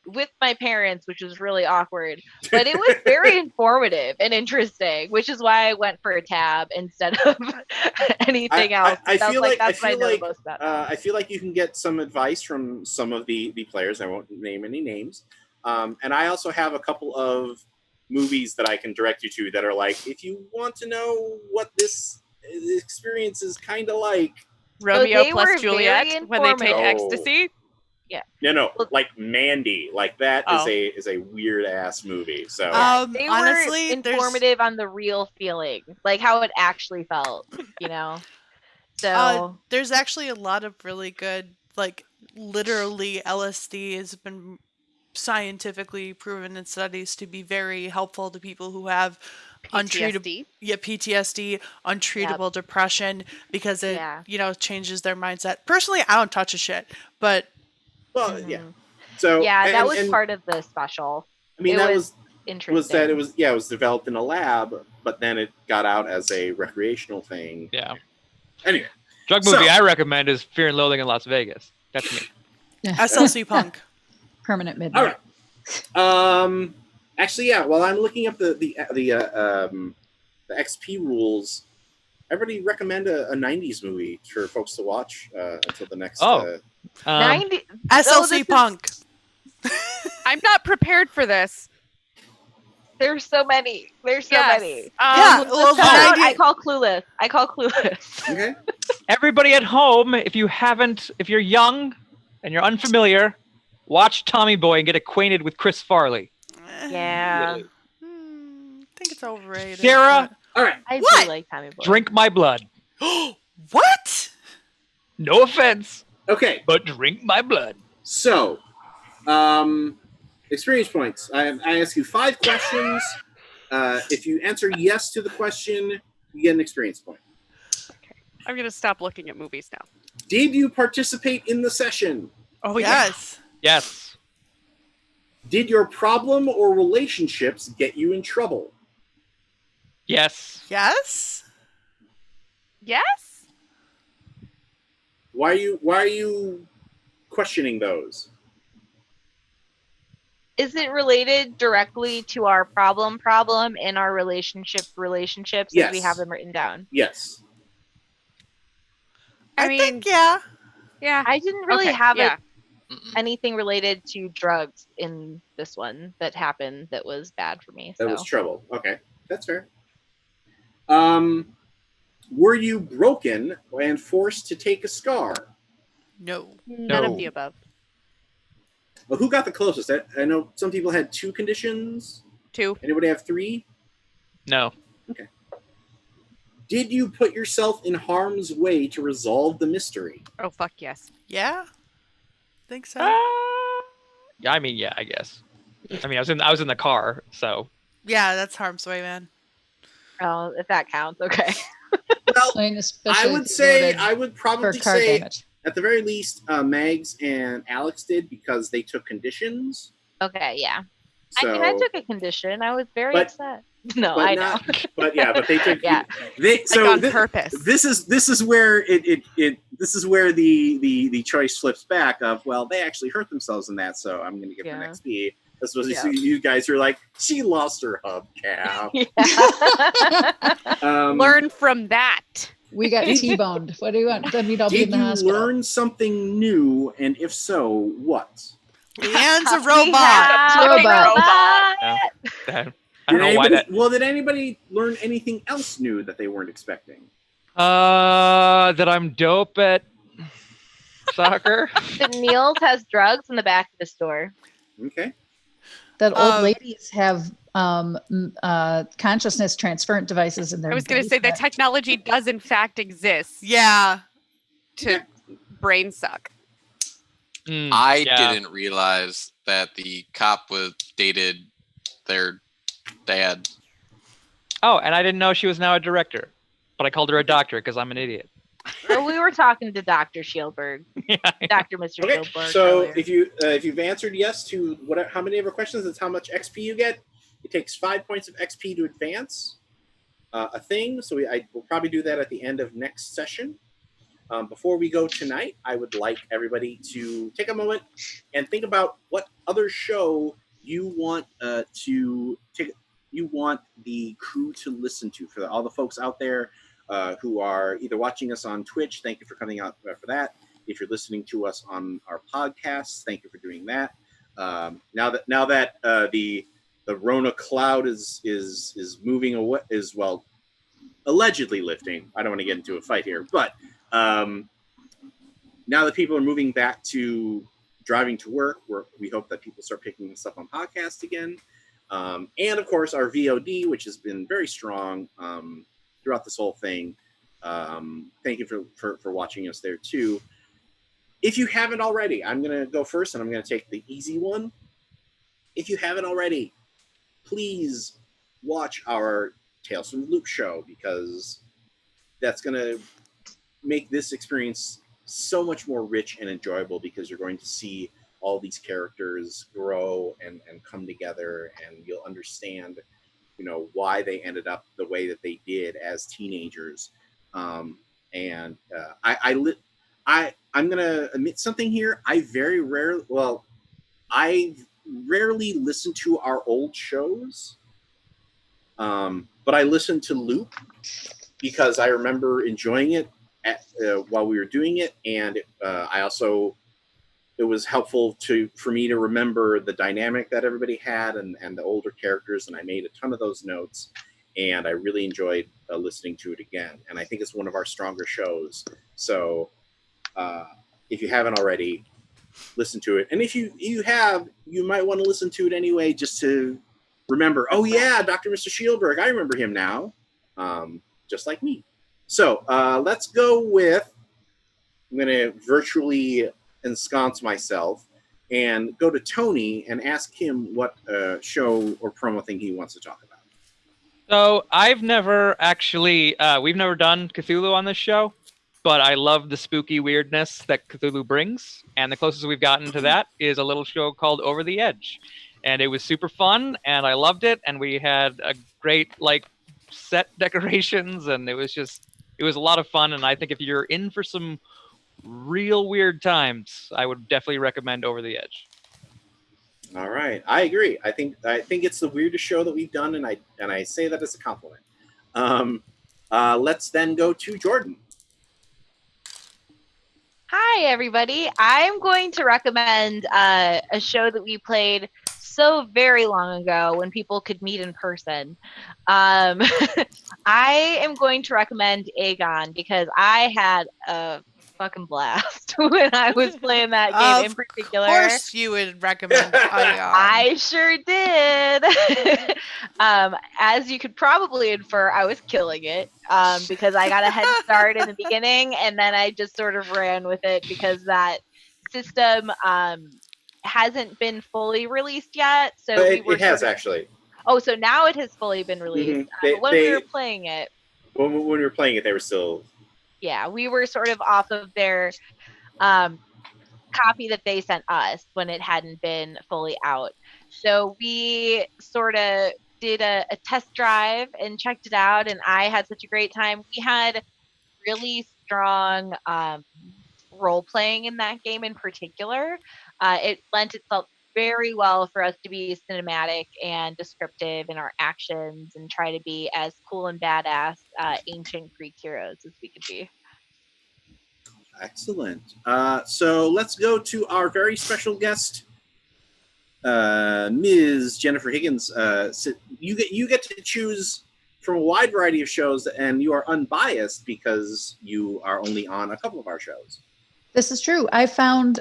with my parents, which was really awkward, but it was very informative and interesting, which is why I went for a tab instead of anything else. I feel like you can get some advice from some of the players. I won't name any names. And I also have a couple of movies that I can direct you to that are if you want to know what this experience is kind of like. Romeo plus Juliet when they take ecstasy. Yeah. No, Mandy, that is a weird ass movie. So they honestly, were informative on the real feeling, how it actually felt, So there's actually a lot of really good, literally LSD has been scientifically proven in studies to be very helpful to people who have PTSD. PTSD, untreatable depression, because it changes their mindset. Personally, I don't touch a shit, but So that was part of the special. I mean, that was interesting. It was developed in a lab, but then it got out as a recreational thing. Yeah. Anyway, drug movie I recommend is Fear and Loathing in Las Vegas. That's me. SLC Punk. Permanent Midnight. All right. Actually, while I'm looking up the XP rules, everybody recommend a 90s movie for folks to watch until the next. Oh. 90. SLC Punk. I'm not prepared for this. There's so many. There's so Yes. many. Yeah, Let's well, cut out, 90 I call Clueless. I call Clueless. Okay. Everybody at home, if you're young and you're unfamiliar, watch Tommy Boy and get acquainted with Chris Farley. Yeah. I think it's overrated. Sarah, All right. I What? do like Tommy Boy. drink my blood. but- What? No offense, Okay. but drink my blood. So, experience points. I ask you 5 questions. If you answer yes to the question, you get an experience point. I'm going to stop looking at movies now. Did you participate in the session? Oh, yeah. Yes. Yes. Did your problem or relationships get you in trouble? Yes. Yes? Yes? Why are you questioning those? Is it related directly to our problem in our relationships Yes. as we have them written down? Yes. I I mean, think, yeah. yeah. I didn't really Okay, have yeah. anything related to drugs in this one that happened that was bad for me. That So. was trouble. Okay. That's fair. Were you broken and forced to take a scar? No. None No. of the above. Well, who got the closest? I know some people had 2 conditions. 2. Anybody have 3? No. Did you put yourself in harm's way to resolve the mystery? Oh, fuck yes. Yeah? Think so. Yeah, I mean, yeah, I guess. I mean, I was in the car, so Yeah, that's harm's way, man. Oh, if that counts, okay. Well, And I especially would if you say voted I would for probably car say damage. at the very least, Mags and Alex did because they took conditions. Okay, yeah. So, I mean, I took a condition. I was very But- upset. No, but I not- know. But yeah, but they took. Yeah. They Like so on purpose. This is where this is where the choice flips back of, well, they actually hurt themselves in that, so I'm going to give them Yeah. XP. That's what Yeah. you guys are like. She lost her hubcap. Yeah. Learn from that. We got T-boned. What do you want? Then we'd all be in Did the you hospital. learn something new, and if so, what? Leanne's a We robot. have a Robot. robot. I don't know why that. Well, did anybody learn anything else new that they weren't expecting? That I'm dope at soccer. That Niels has drugs in the back of the store. Okay. That old Um, ladies have consciousness transferent devices in their I was going to say that basement. technology does, in fact, exist Yeah. to brain suck. Mm, I yeah. didn't realize that the cop was dated their dad. Oh, and I didn't know she was now a director, but I called her a doctor because I'm an idiot. Or we were talking to Dr. Shielberg, Yeah, Dr. Mr. Okay. Shielberg. So earlier. if you've answered yes to how many of our questions, that's how much XP you get. It takes 5 points of XP to advance a thing. So we'll probably do that at the end of next session. Before we go tonight, I would like everybody to take a moment and think about what other show you want you want the crew to listen to. For all the folks out there who are either watching us on Twitch, thank you for coming out for that. If you're listening to us on our podcasts, thank you for doing that. Now that the Rona cloud is moving away, allegedly lifting. I don't want to get into a fight here, but now that people are moving back to driving to work, we hope that people start picking this up on podcasts again. And of course, our VOD, which has been very strong throughout this whole thing. Thank you for watching us there too. If you haven't already, I'm going to go first and I'm going to take the easy one. If you haven't already, please watch our Tales from the Loop show, because that's going to make this experience so much more rich and enjoyable, because you're going to see all these characters grow and come together, and you'll understand, why they ended up the way that they did as teenagers. I'm going to admit something here. I rarely listen to our old shows, but I listen to Loop because I remember enjoying it while we were doing it, and I also it was helpful for me to remember the dynamic that everybody had and the older characters, and I made a ton of those notes, and I really enjoyed listening to it again. And I think it's one of our stronger shows. So if you haven't already, listen to it. And if you have, you might want to listen to it anyway, just to remember, oh yeah, Dr. Mr. Shielberg, I remember him now, just like me. So let's go with, I'm going to virtually ensconce myself and go to Tony and ask him what show or promo thing he wants to talk about. So I've never actually, we've never done Cthulhu on this show, but I love the spooky weirdness that Cthulhu brings. And the closest we've gotten to that is a little show called Over the Edge. And it was super fun, and I loved it. And we had a great, set decorations, and it was a lot of fun. And I think if you're in for some real weird times, I would definitely recommend Over the Edge. All right, I agree. I think it's the weirdest show that we've done, and I say that as a compliment. Let's then go to Jordan. Hi, everybody. I'm going to recommend a show that we played so very long ago when people could meet in person. I am going to recommend Aegon because I had a fucking blast when I was playing that game in particular. Of course you would recommend Aegon. I sure did. As you could probably infer, I was killing it because I got a head start in the beginning, and then I just sort of ran with it because that system hasn't been fully released yet. So it has actually. Oh, so now it has fully been released. Mm-hmm. When we were playing it. When we were playing it, they were still. Yeah, we were sort of off of their copy that they sent us when it hadn't been fully out. So we sort of did a test drive and checked it out, and I had such a great time. We had really strong role playing in that game in particular. It lent itself very well for us to be cinematic and descriptive in our actions and try to be as cool and badass ancient Greek heroes as we could be. Excellent. So let's go to our very special guest, Ms. Jennifer Higgins. You get to choose from a wide variety of shows, and you are unbiased because you are only on a couple of our shows. This is true. I found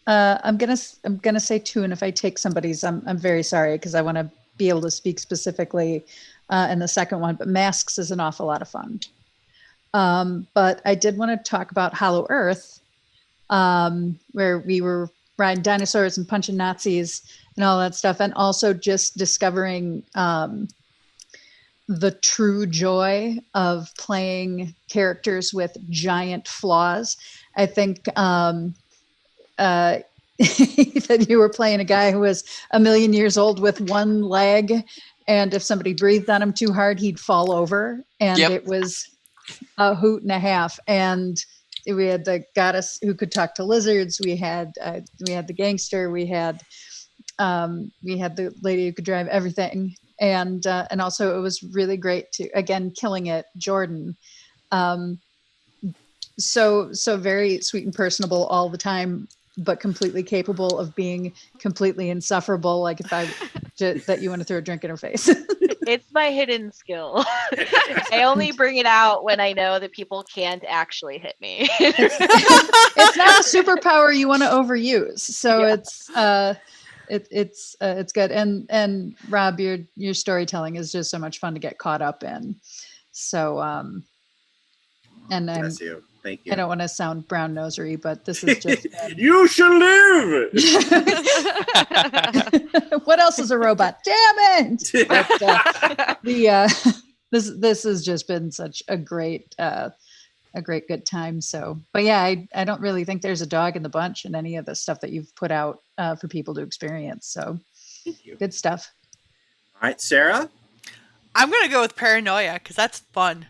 I'm gonna say two, and if I take somebody's, I'm very sorry because I want to be able to speak specifically in the second one. But Masks is an awful lot of fun. But I did want to talk about Hollow Earth, where we were riding dinosaurs and punching Nazis and all that stuff, and also just discovering the true joy of playing characters with giant flaws. I think that you were playing a guy who was 1,000,000 years old with one leg, and if somebody breathed on him too hard, he'd fall over, and It was a hoot and a half. And we had the goddess who could talk to lizards. We had the gangster. We had the lady who could drive everything. And also it was really great to, again, killing it, Jordan. So very sweet and personable all the time, but completely capable of being completely insufferable. Like if that you want to throw a drink in her face. It's my hidden skill. I only bring it out when I know that people can't actually hit me. It's not a superpower you want to overuse. So yeah. It's good. And Rob, your storytelling is just so much fun to get caught up in. So and bless you. Thank you. I don't want to sound brown nosery, but this is just you should live. What else is a robot? Damn it! But, this has just been such a great good time. So, but yeah, I don't really think there's a dog in the bunch in any of the stuff that you've put out for people to experience. So, good stuff. All right, Sarah. I'm gonna go with Paranoia because that's fun.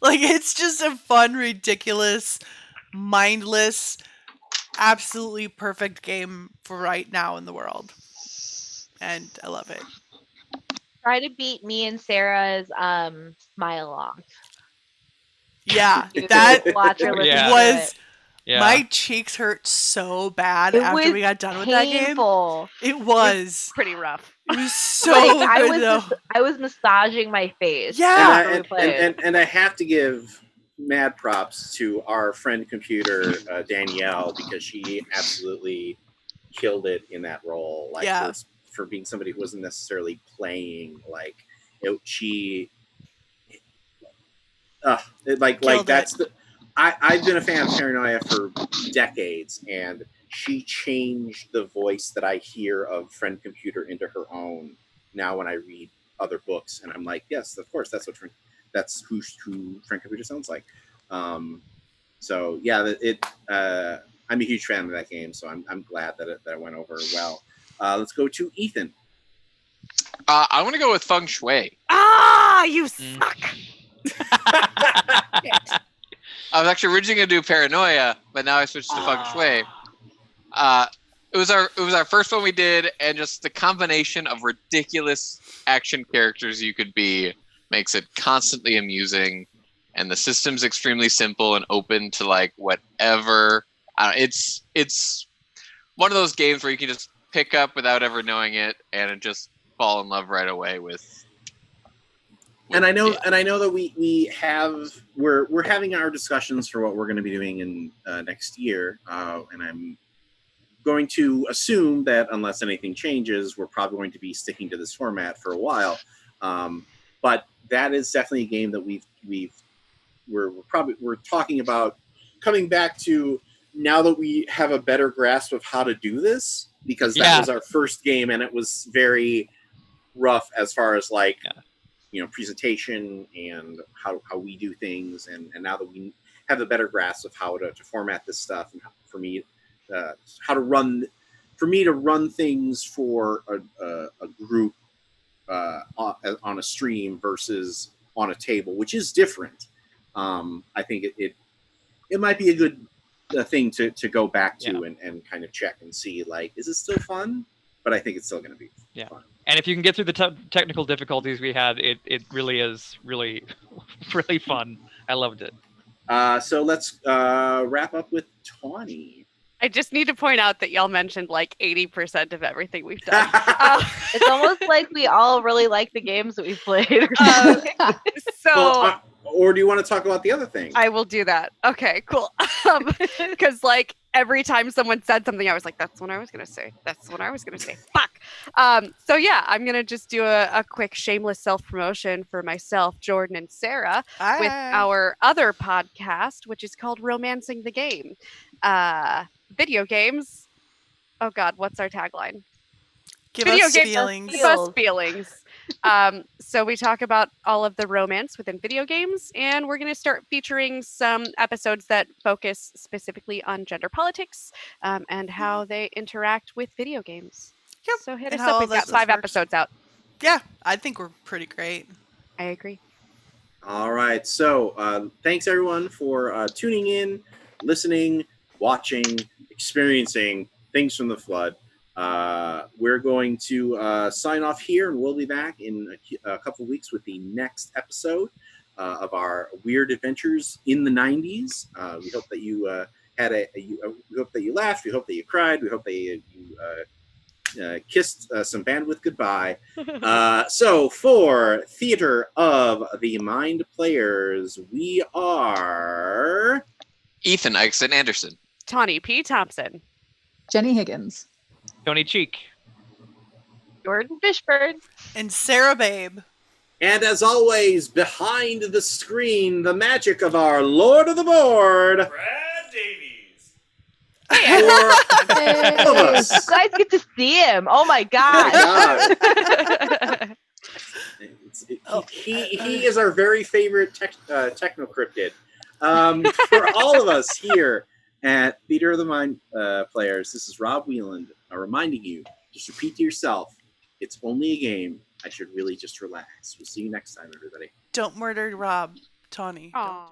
Like, it's just a fun, ridiculous, mindless, absolutely perfect game for right now in the world. And I love it. Try to beat me and Sarah's smile off. Yeah, You that watch her listen Yeah. to was. it. Yeah. My cheeks hurt so bad It after was we got done with that game. painful. It was. Pretty rough. It was so Like I good was though. I was massaging my face Yeah. after we And played. I have to give mad props to our friend computer Danielle, because she absolutely killed it in that role. Like Yeah. for being somebody who wasn't necessarily playing, like she Killed that's it. the I've been a fan of Paranoia for decades, and she changed the voice that I hear of friend computer into her own now when I read other books, and I'm like, yes, of course, that's who friend computer sounds like. So yeah, I'm a huge fan of that game, so I'm glad that it went over well. Let's go to Ethan. I want to go with Feng Shui. Ah, you suck. I was actually originally going to do Paranoia, but now I switched to Feng Shui. It was our first one we did, and just the combination of ridiculous action characters you could be makes it constantly amusing, and the system's extremely simple and open to like whatever. It's one of those games where you can just pick up without ever knowing it, and just fall in love right away with. And I know that we're having our discussions for what we're going to be doing in next year, and I'm going to assume that unless anything changes, we're probably going to be sticking to this format for a while. But that is definitely a game that we're talking about coming back to now that we have a better grasp of how to do this, because that was our first game and it was very rough as far as presentation and how we do things, and now that we have a better grasp of how to format this stuff, and for me to run things for a group on a stream versus on a table, which is different. I think it might be a good thing to go back to and kind of check and see, like, is it still fun? But I think it's still going to be fun. And if you can get through the technical difficulties we had, it really is really, really fun. I loved it. So let's wrap up with Tawny. I just need to point out that y'all mentioned like 80% of everything we've done. It's almost like we all really like the games that we've played. Or do you want to talk about the other thing? I will do that. Okay, cool. Because like every time someone said something, I was like, that's what I was going to say. That's what I was going to say. Fuck. So yeah, I'm going to just do a quick shameless self-promotion for myself, Jordan, and Sarah with our other podcast, which is called Romancing the Game. Video games. Oh God, what's our tagline? Give Video us games feelings. Give us feelings. So we talk about all of the romance within video games, and we're going to start featuring some episodes that focus specifically on gender politics and how they interact with video games. Yep. So hit And us how up. all We've got this 5 works. episodes out. Yeah, I think we're pretty great. I agree. All right. So thanks, everyone, for tuning in, listening, watching, experiencing Things from the Flood. We're going to sign off here, and we'll be back in a couple of weeks with the next episode of our weird adventures in the 90s. We hope that you we hope that you laughed. We hope that you cried. We hope that you kissed some bandwidth goodbye. So for Theater of the Mind Players, we are Ethan Eichson Anderson, Tawny P. Thompson, Jenny Higgins, Tony Cheek, Jordan Fishburne, and Sarah Babe. And as always, behind the screen, the magic of our Lord of the Board, Brad Davies. for all of us. You guys get to see him. Oh my God. He is our very favorite technocryptid. For all of us here at Theater of the Mind Players, this is Rob Wieland reminding you, just repeat to yourself, it's only a game. I should really just relax. We'll see you next time, everybody. Don't murder Rob, Tawny. Aw.